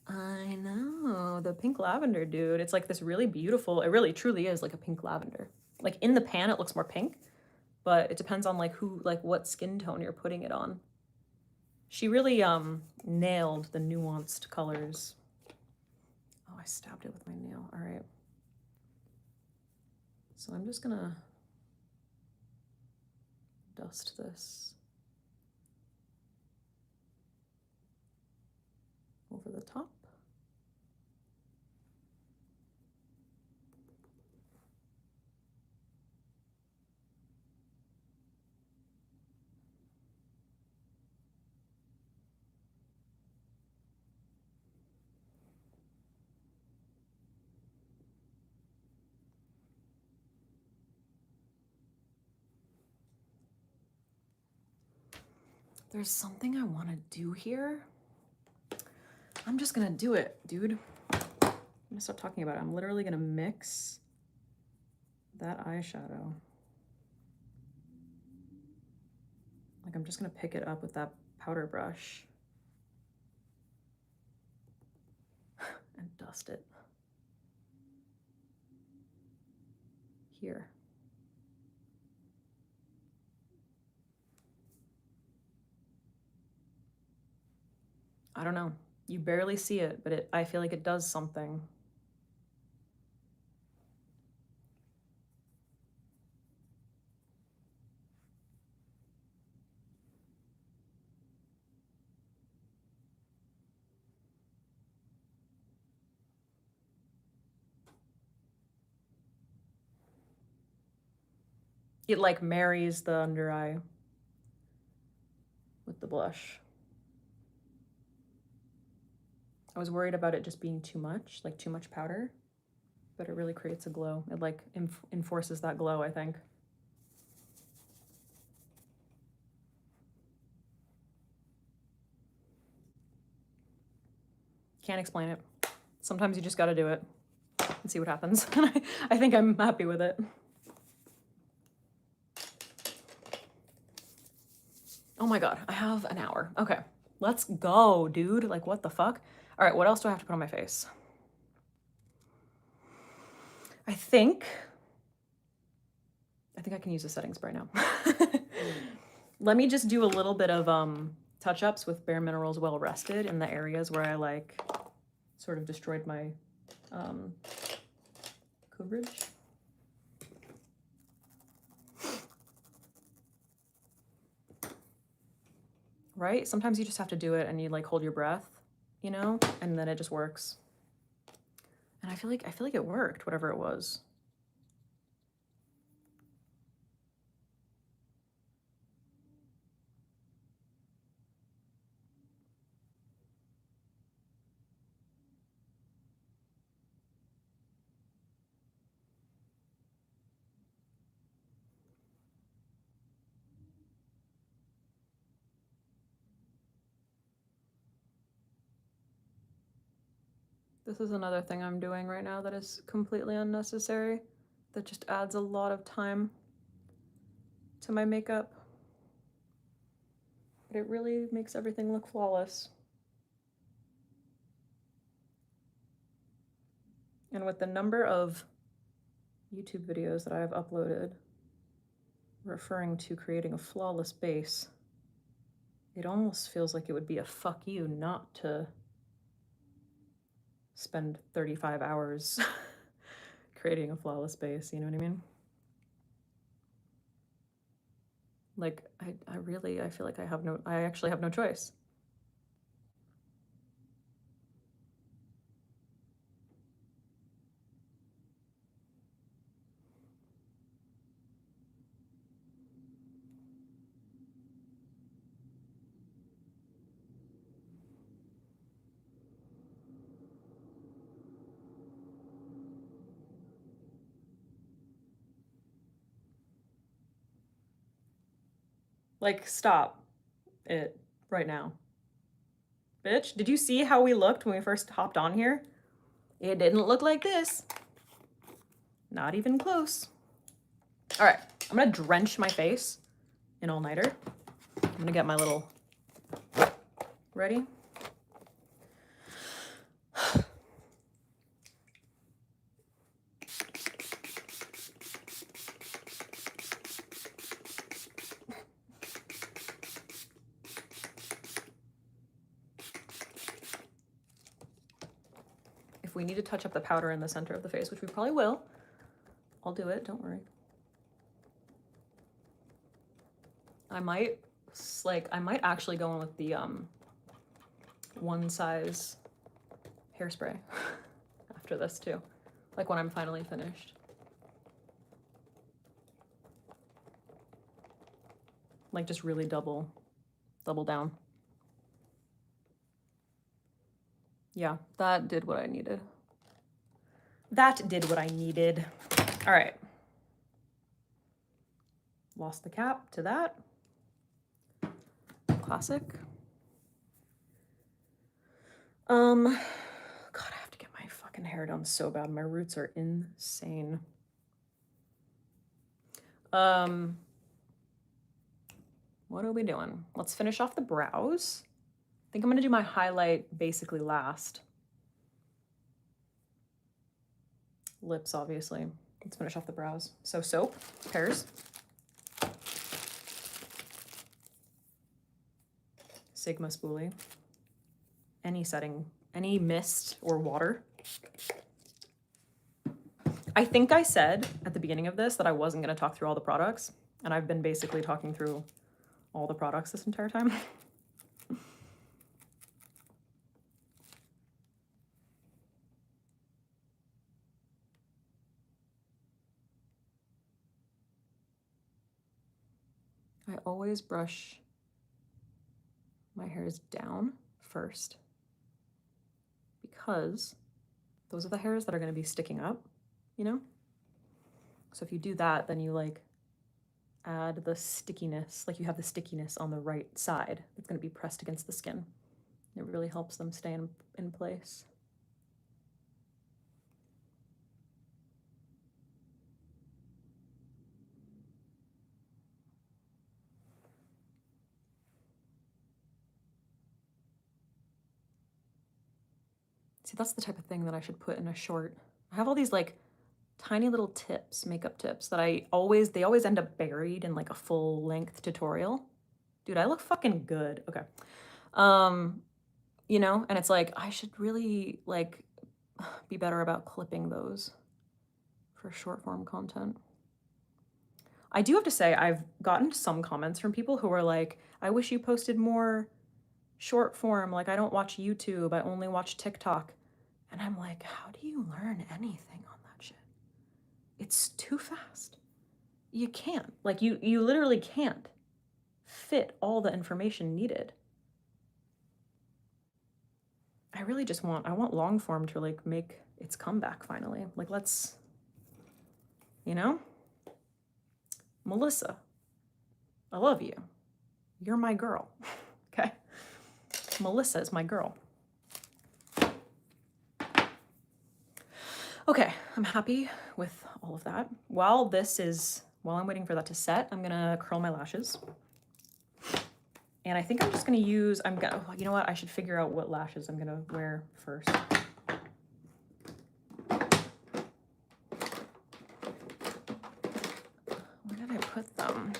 I know, the pink lavender, dude. It's like this really beautiful, it really truly is like a pink lavender. Like, in the pan, it looks more pink, but it depends on, like, who, like, what skin tone you're putting it on. She really nailed the nuanced colors. Oh, I stabbed it with my nail. All right. So I'm just gonna dust this over the top. There's something I want to do here. I'm just gonna do it, dude. I'm gonna stop talking about it. I'm literally gonna mix that eyeshadow. Like, I'm just gonna pick it up with that powder brush and dust it here. I don't know. You barely see it, but I feel like it does something. It, like, marries the under eye with the blush. I was worried about it just being too much, like too much powder, but it really creates a glow. It, like, enforces that glow, I think. Can't explain it. Sometimes you just gotta do it and see what happens. I think I'm happy with it. Oh my God, I have an hour. Okay, let's go, dude. Like, what the fuck? All right, what else do I have to put on my face? I think I can use the setting spray now. Let me just do a little bit of touch-ups with Bare Minerals Well Rested in the areas where I like sort of destroyed my coverage. Right? Sometimes you just have to do it and you like hold your breath, you know, and then it just works. And I feel like it worked, whatever it was. This is another thing I'm doing right now that is completely unnecessary, that just adds a lot of time to my makeup. But it really makes everything look flawless. And with the number of YouTube videos that I have uploaded referring to creating a flawless base, it almost feels like it would be a fuck you not to spend 35 hours creating a flawless base, you know what I mean? Like, I feel like I actually have no choice. Like, stop it right now. Bitch, did you see how we looked when we first hopped on here? It didn't look like this. Not even close. All right, I'm gonna drench my face in all-nighter. I'm gonna get my little, ready? If we need to touch up the powder in the center of the face, which we probably will, I'll do it, don't worry. I might actually go in with the one size hairspray after this too, like when I'm finally finished. Like just really double down. Yeah, that did what I needed. That did what I needed. All right. Lost the cap to that. Classic. God, I have to get my fucking hair done so bad. My roots are insane. What are we doing? Let's finish off the brows. I think I'm gonna do my highlight basically last. Lips, obviously. Let's finish off the brows. So soap, pears. Sigma spoolie. Any setting, any mist or water. I think I said at the beginning of this that I wasn't gonna talk through all the products, and I've been basically talking through all the products this entire time. I always brush my hairs down first because those are the hairs that are going to be sticking up, you know? So if you do that, then you like add the stickiness, like you have the stickiness on the right side that's going to be pressed against the skin. It really helps them stay in place. See, that's the type of thing that I should put in a short. I have all these like tiny little tips, makeup tips that they always end up buried in like a full length tutorial. Dude, I look fucking good. Okay. You know, and it's like, I should really like be better about clipping those for short form content. I do have to say, I've gotten some comments from people who are like, I wish you posted more short form. Like, I don't watch YouTube, I only watch TikTok. And I'm like, how do you learn anything on that shit? It's too fast. You can't. Like, you literally can't fit all the information needed. I really just I want long form to like make its comeback finally. Like, let's, you know? Melissa, I love you. You're my girl. Okay? Melissa is my girl. Okay, I'm happy with all of that. While I'm waiting for that to set, I'm gonna curl my lashes. And I think I'm just gonna use, you know what? I should figure out what lashes I'm gonna wear first. Where did I put them?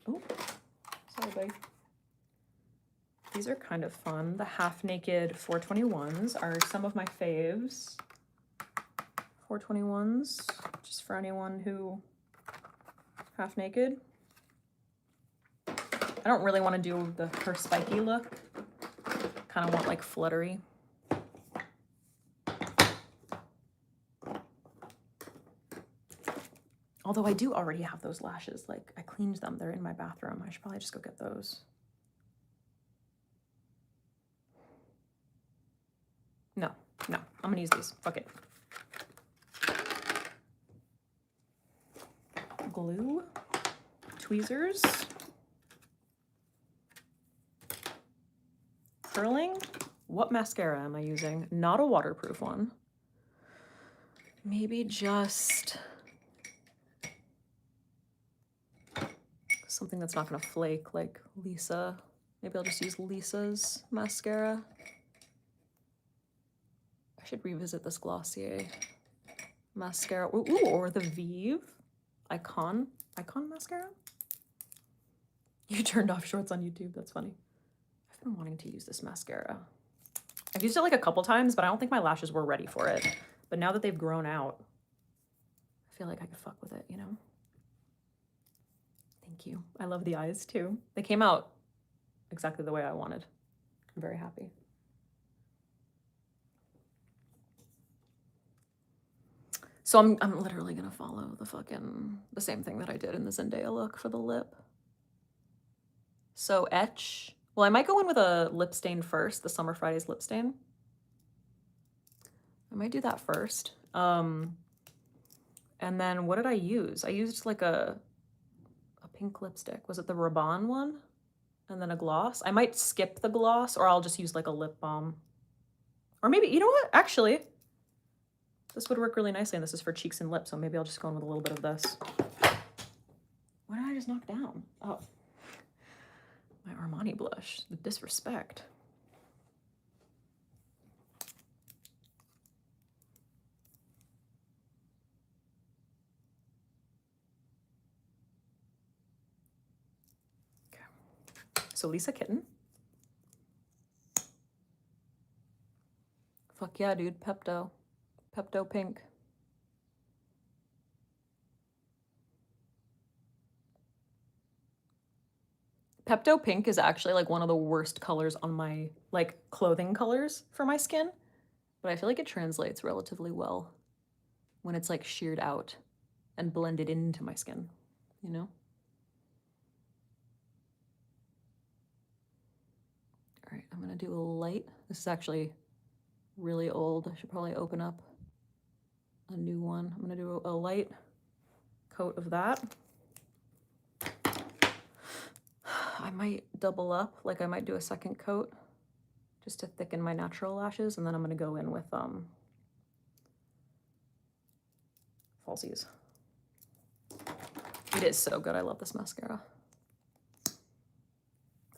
Oh, sorry, buddy. These are kind of fun. The Half Naked 421s are some of my faves. 421s, just for anyone who half naked. I don't really want to do her spiky look. Kind of want like fluttery. Although I do already have those lashes. Like, I cleaned them. They're in my bathroom. I should probably just go get those. No, I'm gonna use these. Fuck it. Glue, tweezers, curling. What mascara am I using? Not a waterproof one. Maybe just something that's not gonna flake, like Lisa. Maybe I'll just use Lisa's mascara. I should revisit this Glossier mascara. Ooh, or the Vive Icon mascara. You turned off shorts on YouTube. That's funny. I've been wanting to use this mascara. I've used it like a couple times, but I don't think my lashes were ready for it. But now that they've grown out, I feel like I could fuck with it, you know? Thank you. I love the eyes too. They came out exactly the way I wanted. I'm very happy. So I'm literally gonna follow the same thing that I did in the Zendaya look for the lip. So etch. Well, I might go in with a lip stain first, the Summer Fridays lip stain. I might do that first. And then what did I use? I used like a pink lipstick. Was it the Rabanne one? And then a gloss. I might skip the gloss, or I'll just use like a lip balm. Or maybe, you know what? Actually, this would work really nicely, and this is for cheeks and lips, so maybe I'll just go in with a little bit of this. What did I just knock down? Oh, my Armani blush. The disrespect. Okay. So Lisa Kitten. Fuck yeah, dude. Pepto pink. Pepto pink is actually like one of the worst colors on my like clothing colors for my skin, but I feel like it translates relatively well when it's like sheared out and blended into my skin, you know? All right, I'm gonna do a light. This is actually really old. I should probably open up a new one. I'm gonna do a light coat of that. I might double up, like I might do a second coat just to thicken my natural lashes, and then I'm gonna go in with falsies. It is so good. I love this mascara.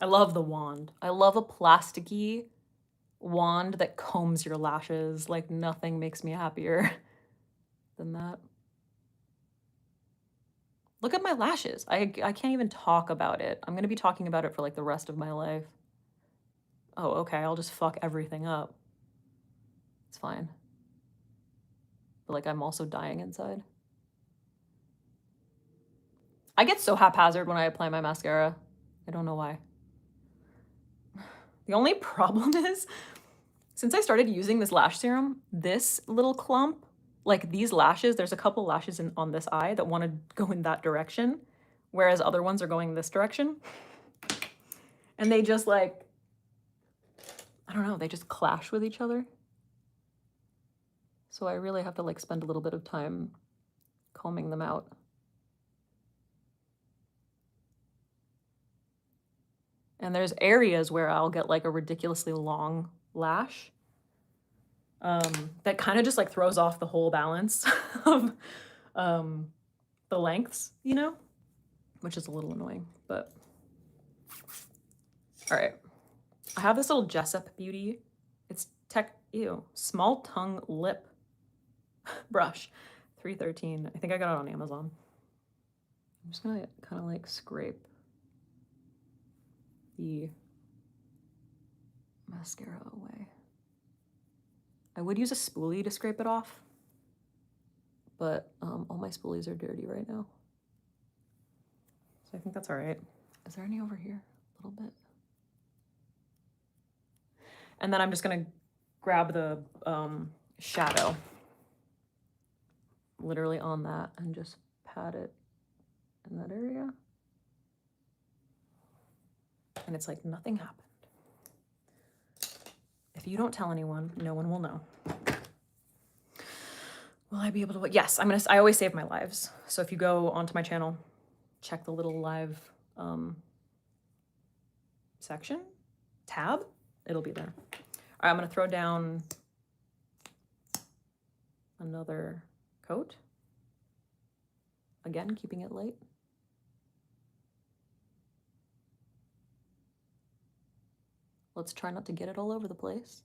I love the wand. I love a plasticky wand that combs your lashes. Like nothing makes me happier than that. Look at my lashes. I can't even talk about it. I'm gonna be talking about it for like the rest of my life. Oh, okay, I'll just fuck everything up. It's fine. But like I'm also dying inside. I get so haphazard when I apply my mascara. I don't know why. The only problem is, since I started using this lash serum, this little clump, like these lashes, there's a couple lashes on this eye that want to go in that direction, whereas other ones are going this direction. And they just like, I don't know, they just clash with each other. So I really have to like spend a little bit of time combing them out. And there's areas where I'll get like a ridiculously long lash that kind of just like throws off the whole balance of the lengths, you know, which is a little annoying, but all right. I have this little Jessup Beauty. It's small tongue lip brush, $3.13. I think I got it on Amazon. I'm just gonna kind of like scrape the mascara away. I would use a spoolie to scrape it off, but all my spoolies are dirty right now. So I think that's all right. Is there any over here? A little bit. And then I'm just gonna grab the shadow literally on that and just pat it in that area. And it's like nothing happened. If you don't tell anyone, no one will know. Will I be able to? Yes, I always save my lives. So if you go onto my channel, check the little live section, tab, it'll be there. All right, I'm gonna throw down another coat. Again, keeping it light. Let's try not to get it all over the place.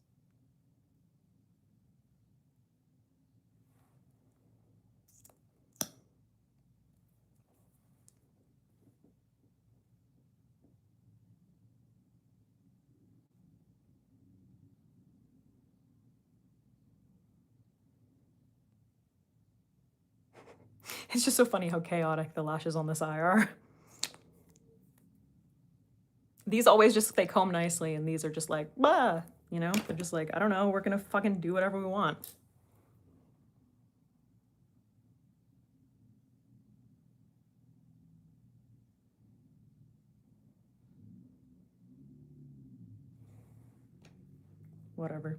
It's just so funny how chaotic the lashes on this eye are. These always just, they comb nicely, and these are just like, bah, you know? They're just like, I don't know, we're gonna fucking do whatever we want. Whatever.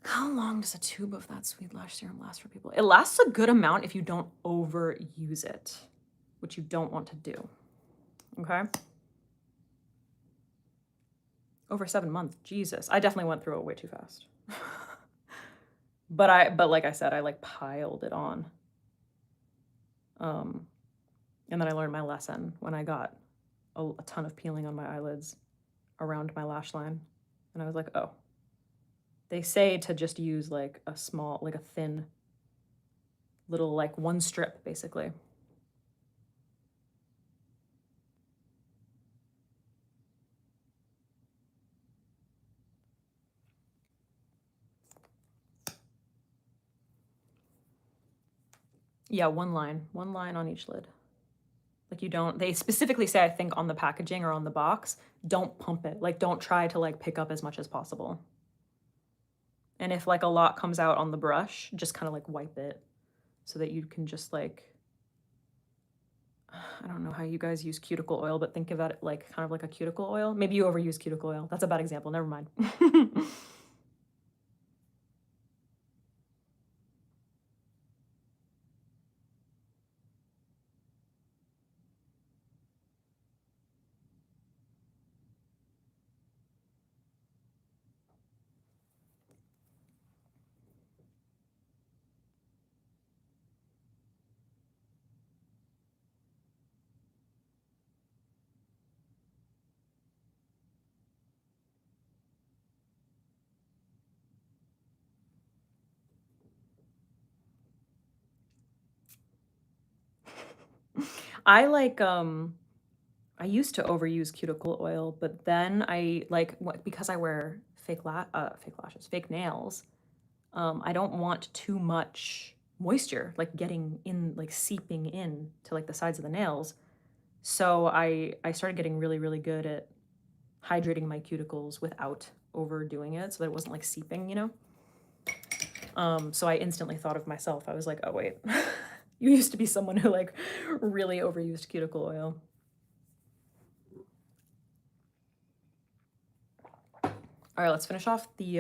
How long does a tube of that sweet lash serum last for people? It lasts a good amount if you don't overuse it, which you don't want to do, okay? Over 7 months, Jesus. I definitely went through it way too fast. But like I said, I like piled it on. And then I learned my lesson when I got a ton of peeling on my eyelids around my lash line. And I was like, oh, they say to just use like a small, like a thin little, like one strip basically. Yeah, one line on each lid. Like you don't, they specifically say, I think on the packaging or on the box, don't pump it. Like don't try to like pick up as much as possible. And if like a lot comes out on the brush, just kind of like wipe it so that you can just like, I don't know how you guys use cuticle oil, but think about it like kind of like a cuticle oil. Maybe you overuse cuticle oil. That's a bad example. Never mind. I like, I used to overuse cuticle oil, but then I like because I wear fake lashes, fake nails. I don't want too much moisture like getting in, like seeping in to like the sides of the nails. So I started getting really good at hydrating my cuticles without overdoing it, so that it wasn't like seeping, you know. So I instantly thought of myself. I was like, oh wait, you used to be someone who like really overused cuticle oil. All right, let's finish off the,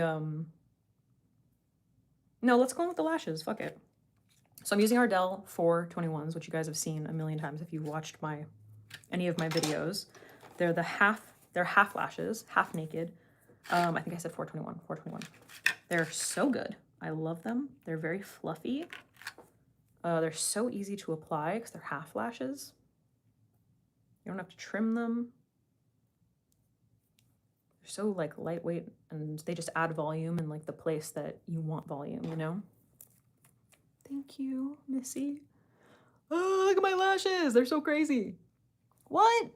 no, let's go on with the lashes, fuck it. So I'm using Ardell 421s, which you guys have seen a million times if you've watched any of my videos. They're half lashes, half naked. I think I said 421. They're so good. I love them. They're very fluffy. They're so easy to apply because they're half lashes. You don't have to trim them. They're so like lightweight, and they just add volume in like the place that you want volume, you know? Thank you, Missy. Oh, look at my lashes. They're so crazy. What?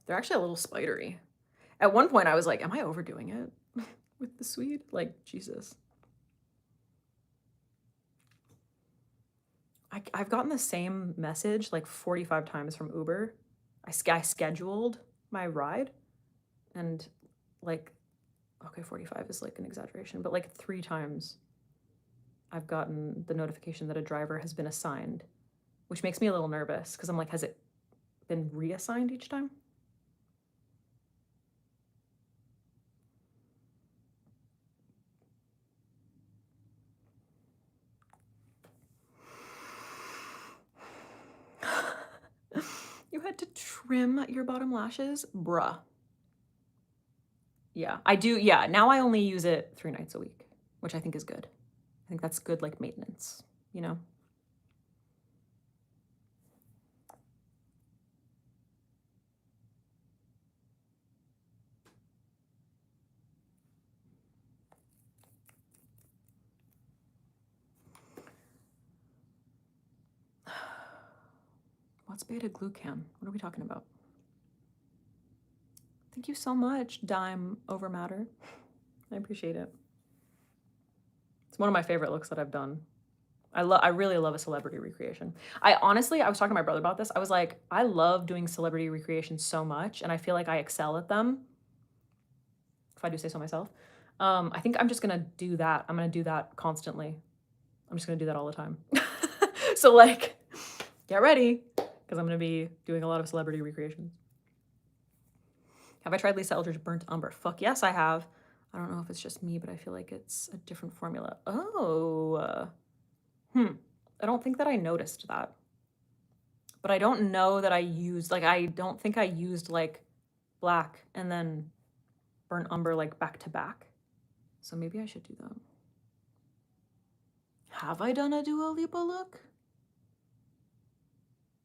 They're actually a little spidery. At one point I was like, am I overdoing it with the Swede? Like, Jesus. I've gotten the same message like 45 times from Uber. I scheduled my ride, and like, okay, 45 is like an exaggeration, but like 3 times I've gotten the notification that a driver has been assigned, which makes me a little nervous because I'm like, has it been reassigned each time? You had to trim your bottom lashes? Bruh. Yeah, I do. Yeah, now I only use it 3 nights a week, which I think is good. I think that's good, like, maintenance, you know? What's beta glucan? What are we talking about? Thank you so much, Dime Over Matter. I appreciate it. It's one of my favorite looks that I've done. I really love a celebrity recreation. I was talking to my brother about this. I was like, I love doing celebrity recreations so much, and I feel like I excel at them, if I do say so myself. I think I'm just gonna do that. I'm gonna do that constantly. I'm just gonna do that all the time. So like, get ready, because I'm gonna be doing a lot of celebrity recreations. Have I tried Lisa Eldridge Burnt Umber? Fuck yes, I have. I don't know if it's just me, but I feel like it's a different formula. Oh, I don't think that I noticed that. But I don't know that I used, like, I don't think I used, like, black and then burnt umber, like, back to back. So maybe I should do that. Have I done a Dua Lipa look?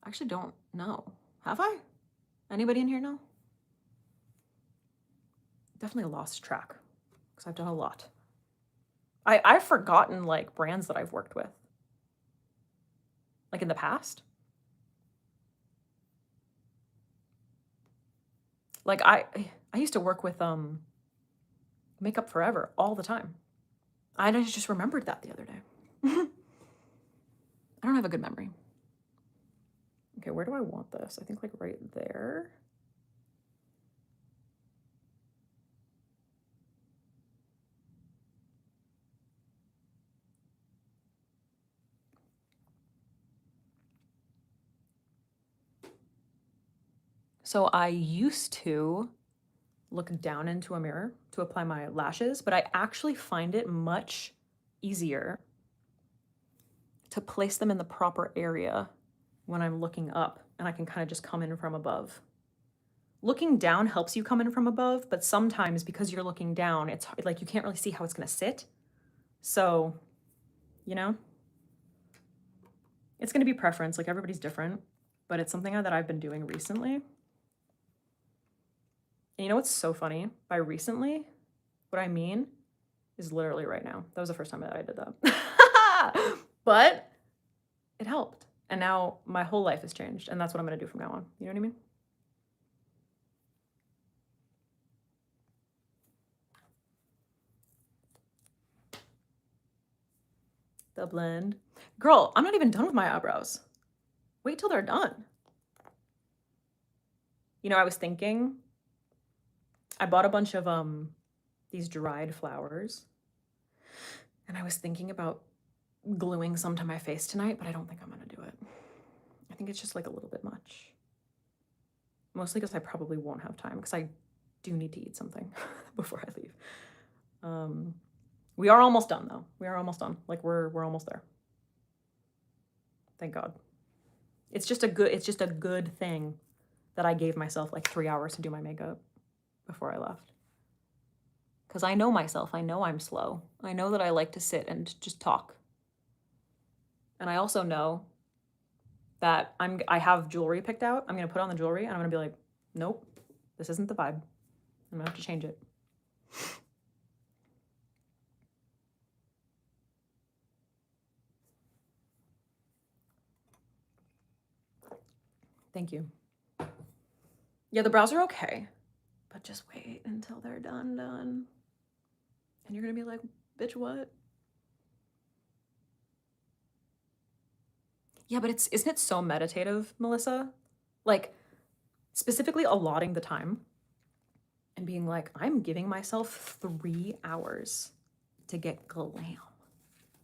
I actually don't know. Have I? Anybody in here know? Definitely lost track, because I've done a lot. I've forgotten, like, brands that I've worked with. Like, in the past. Like, I used to work with Makeup Forever all the time. I just remembered that the other day. I don't have a good memory. Okay, where do I want this? I think like right there. So I used to look down into a mirror to apply my lashes, but I actually find it much easier to place them in the proper area when I'm looking up, and I can kind of just come in from above. Looking down helps you come in from above, but sometimes because you're looking down, it's like you can't really see how it's gonna sit. So, you know, it's gonna be preference, like everybody's different, but it's something that I've been doing recently. And you know what's so funny? By recently, what I mean is literally right now. That was the first time that I did that. But it helped. And now my whole life has changed, and that's what I'm gonna do from now on. You know what I mean? The blend. Girl, I'm not even done with my eyebrows. Wait till they're done. You know, I was thinking, I bought a bunch of these dried flowers, and I was thinking about gluing some to my face tonight, but I don't think I'm gonna do it. I think it's just like a little bit much. Mostly because I probably won't have time, because I do need to eat something before I leave. We are almost done though. We are almost done. Like we're almost there. Thank God. It's just a good thing that I gave myself like 3 hours to do my makeup before I left. Because I know myself. I know I'm slow. I know that I like to sit and just talk. And I also know that I have jewelry picked out. I'm gonna put on the jewelry and I'm gonna be like, nope, this isn't the vibe. I'm gonna have to change it. Thank you. Yeah, the brows are okay, but just wait until they're done. And you're gonna be like, bitch, what? Yeah, but isn't it so meditative, Melissa? Like, specifically allotting the time and being like, I'm giving myself 3 hours to get glam.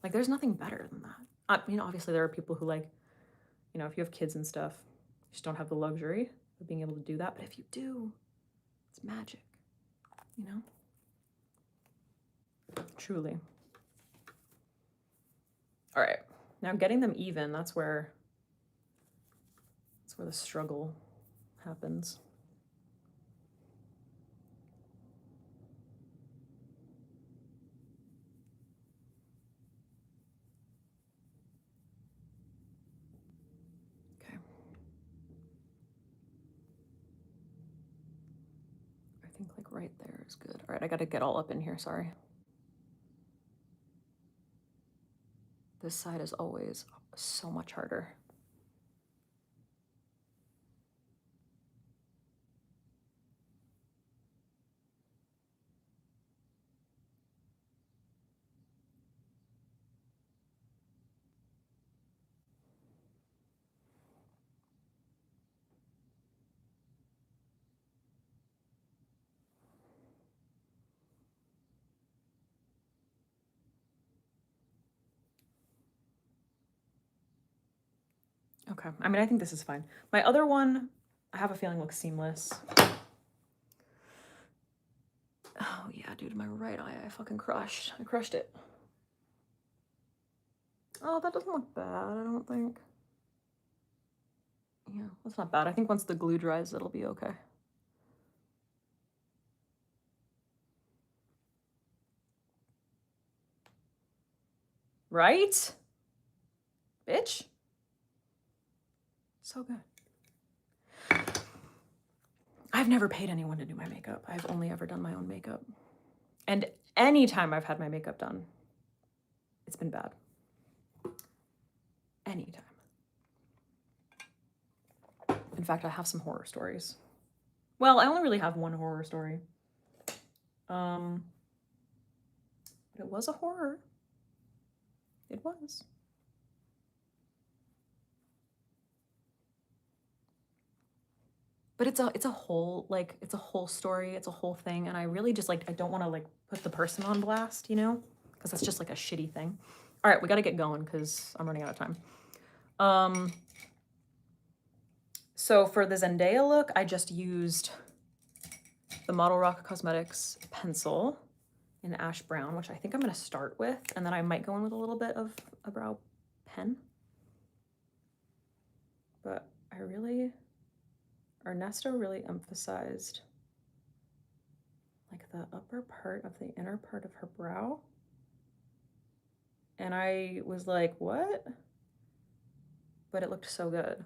Like, there's nothing better than that. I mean, obviously there are people who like, you know, if you have kids and stuff, you just don't have the luxury of being able to do that. But if you do, it's magic, you know? Truly. All right, now getting them even, that's where the struggle happens. Okay. I think like right there is good. All right, I gotta get all up in here, sorry. This side is always so much harder. Okay, I mean, I think this is fine. My other one, I have a feeling looks seamless. Oh yeah, dude, my right eye, I fucking crushed. I crushed it. Oh, that doesn't look bad, I don't think. Yeah, that's not bad. I think once the glue dries, it'll be okay. Right? Bitch. So good. I've never paid anyone to do my makeup. I've only ever done my own makeup. And anytime I've had my makeup done, it's been bad. Anytime. In fact, I have some horror stories. Well, I only really have one horror story. But it was a horror. It was. But it's a whole, like, it's a whole story, it's a whole thing, and I really just, like, I don't want to, like, put the person on blast, you know? Because that's just, like, a shitty thing. All right, we got to get going because I'm running out of time. So for the Zendaya look, I just used the Model Rock Cosmetics pencil in Ash Brown, which I think I'm going to start with, and then I might go in with a little bit of a brow pen. But Ernesto really emphasized like the upper part of the inner part of her brow. And I was like, what? But it looked so good.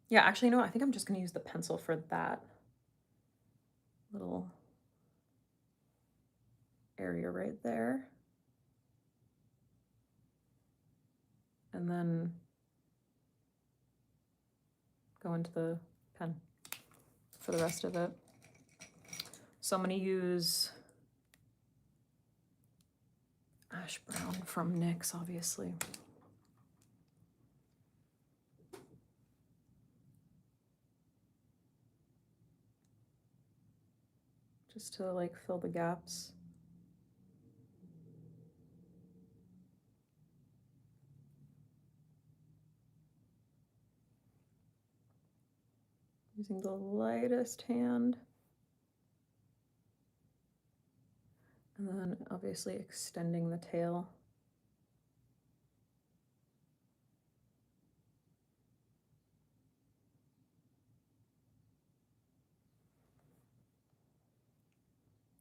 Yeah, actually, you know what? I think I'm just gonna use the pencil for that little area right there. And then go into the pen for the rest of it. So I'm gonna use ash brown from NYX, obviously. Just to like fill the gaps. Using the lightest hand. And then obviously extending the tail.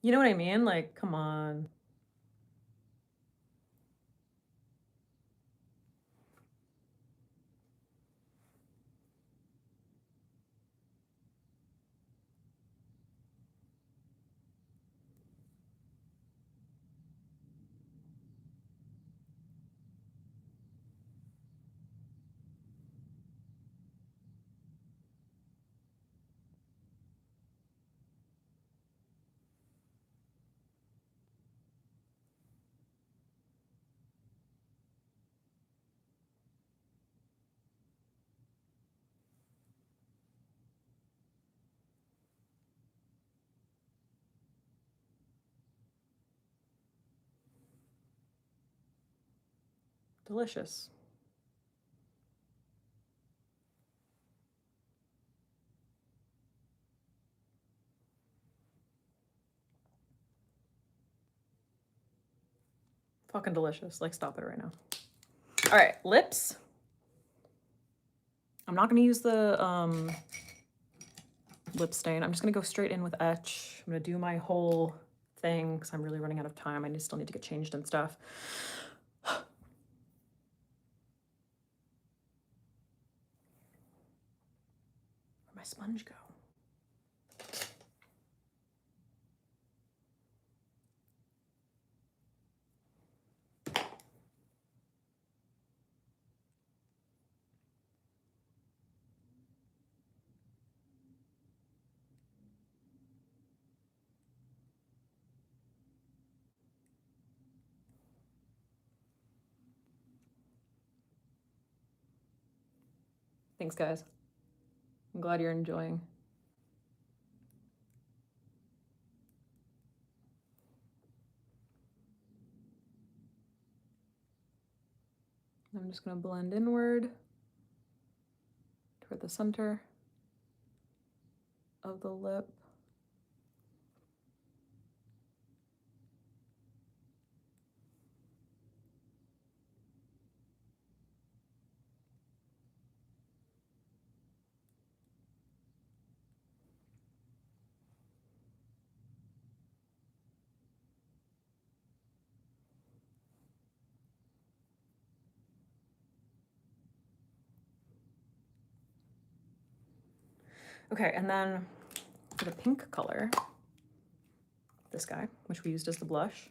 You know what I mean? Like, come on. Delicious. Fucking delicious. Like, stop it right now. All right, lips. I'm not gonna use the lip stain. I'm just gonna go straight in with etch. I'm gonna do my whole thing because I'm really running out of time. I still need to get changed and stuff. Where'd my sponge go? Thanks, guys. I'm glad you're enjoying. I'm just gonna blend inward toward the center of the lip. Okay, and then for the pink color, this guy, which we used as the blush,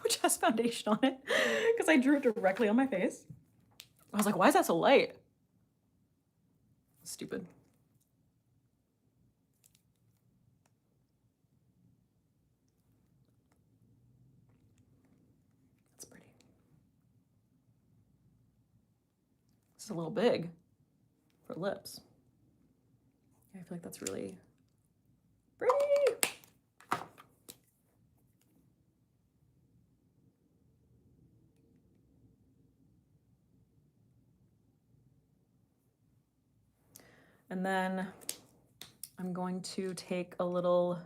which has foundation on it, because I drew it directly on my face. I was like, why is that so light? Stupid. That's pretty. This is a little big for lips. I feel like that's really pretty. And then I'm going to take a little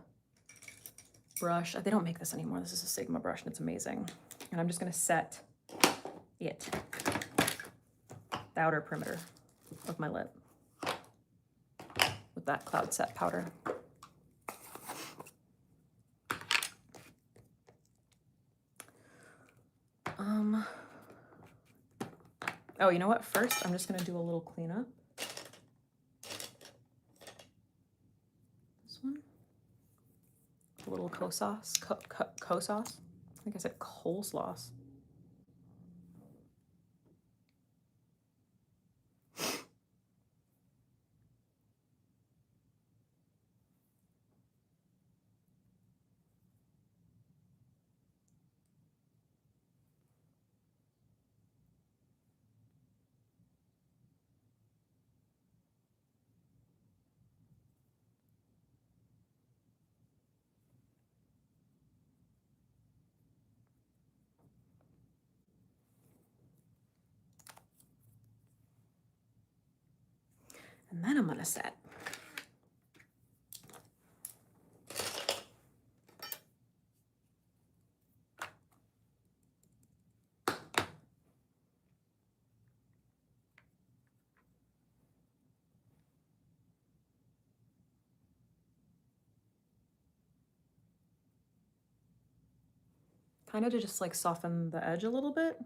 brush. They don't make this anymore. This is a Sigma brush and it's amazing. And I'm just gonna set it, the outer perimeter of my lip with that cloud set powder. Oh, you know what? First, I'm just gonna do a little cleanup. This one. A little co-sauce. Co-sauce? I think I said coleslaw. And then I'm gonna set. Kind of to just like soften the edge a little bit.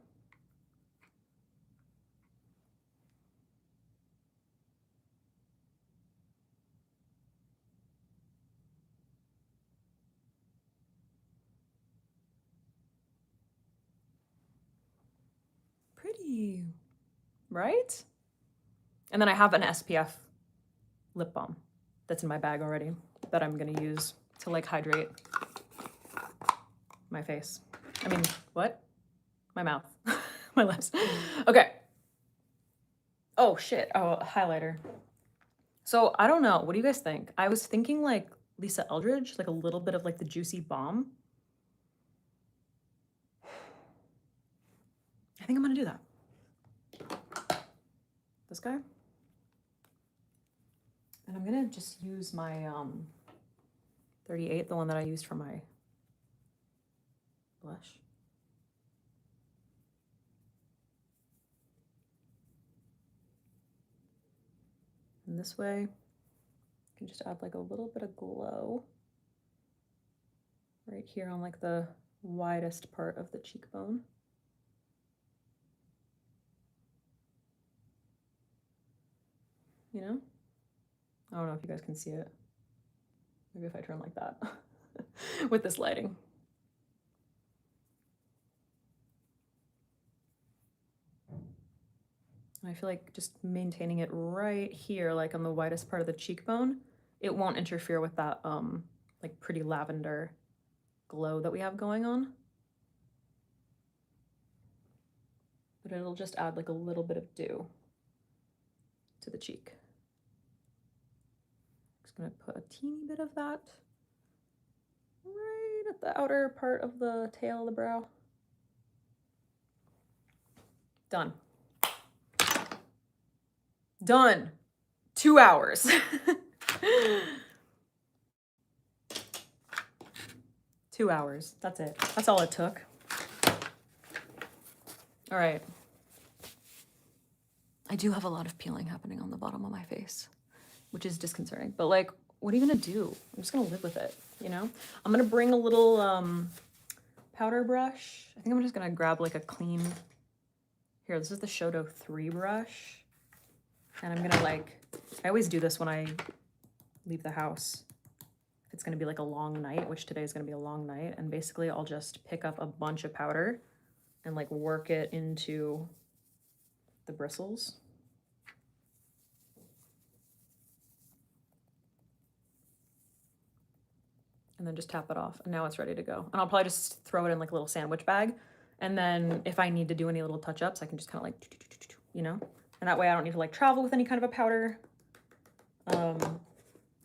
Pretty, right? And then I have an SPF lip balm that's in my bag already that I'm gonna use to like hydrate my face. I mean, what? My mouth, my lips. Okay. Oh shit, oh, highlighter. So I don't know, what do you guys think? I was thinking like Lisa Eldridge, like a little bit of like the Juicy Balm. I think I'm gonna do that. This guy. And I'm gonna just use my 38, the one that I used for my blush. And this way, you can just add like a little bit of glow right here on like the widest part of the cheekbone. You know? I don't know if you guys can see it. Maybe if I turn like that with this lighting. And I feel like just maintaining it right here, like on the widest part of the cheekbone, it won't interfere with that like pretty lavender glow that we have going on. But it'll just add like a little bit of dew to the cheek. Just gonna put a teeny bit of that right at the outer part of the tail of the brow. Done. Done. 2 hours. 2 hours. That's it. That's all it took. All right. I do have a lot of peeling happening on the bottom of my face, which is disconcerting. But like, what are you gonna do? I'm just gonna live with it, you know? I'm gonna bring a little powder brush. I think I'm just gonna grab like a clean, here, this is the Shoto 3 brush. And I'm gonna like, I always do this when I leave the house. If it's gonna be like a long night, which today is gonna be a long night. And basically I'll just pick up a bunch of powder and like work it into the bristles. And then just tap it off, and now it's ready to go. And I'll probably just throw it in like a little sandwich bag. And then if I need to do any little touch-ups, I can just kind of like, you know? And that way I don't need to like travel with any kind of a powder.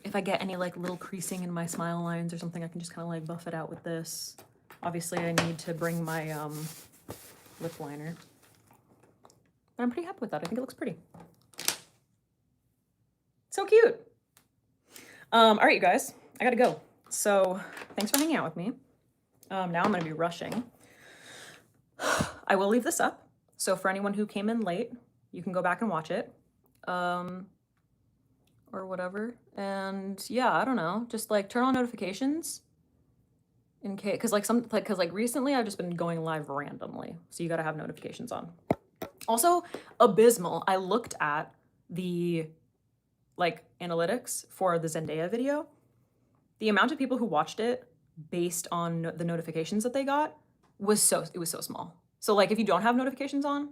If I get any like little creasing in my smile lines or something, I can just kind of like buff it out with this. Obviously I need to bring my lip liner. But I'm pretty happy with that. I think it looks pretty. So cute. All right, you guys, I gotta go. So thanks for hanging out with me. Now I'm gonna be rushing. I will leave this up. So for anyone who came in late, you can go back and watch it. Or whatever. And yeah, I don't know, just like turn on notifications in case, cause like recently I've just been going live randomly. So you gotta have notifications on. Also, abysmal. I looked at the like analytics for the Zendaya video. The amount of people who watched it based on the notifications that they got was so small. So like if you don't have notifications on,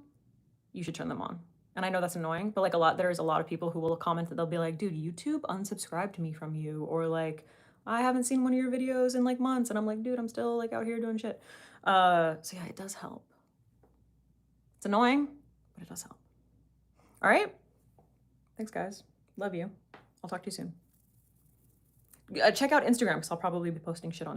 you should turn them on. And I know that's annoying, but like there's a lot of people who will comment that they'll be like, dude, YouTube unsubscribed me from you, or like, I haven't seen one of your videos in like months. And I'm like, dude, I'm still like out here doing shit. So yeah, it does help. It's annoying, but it does help. All right. Thanks, guys. Love you. I'll talk to you soon. Check out Instagram because I'll probably be posting shit on it.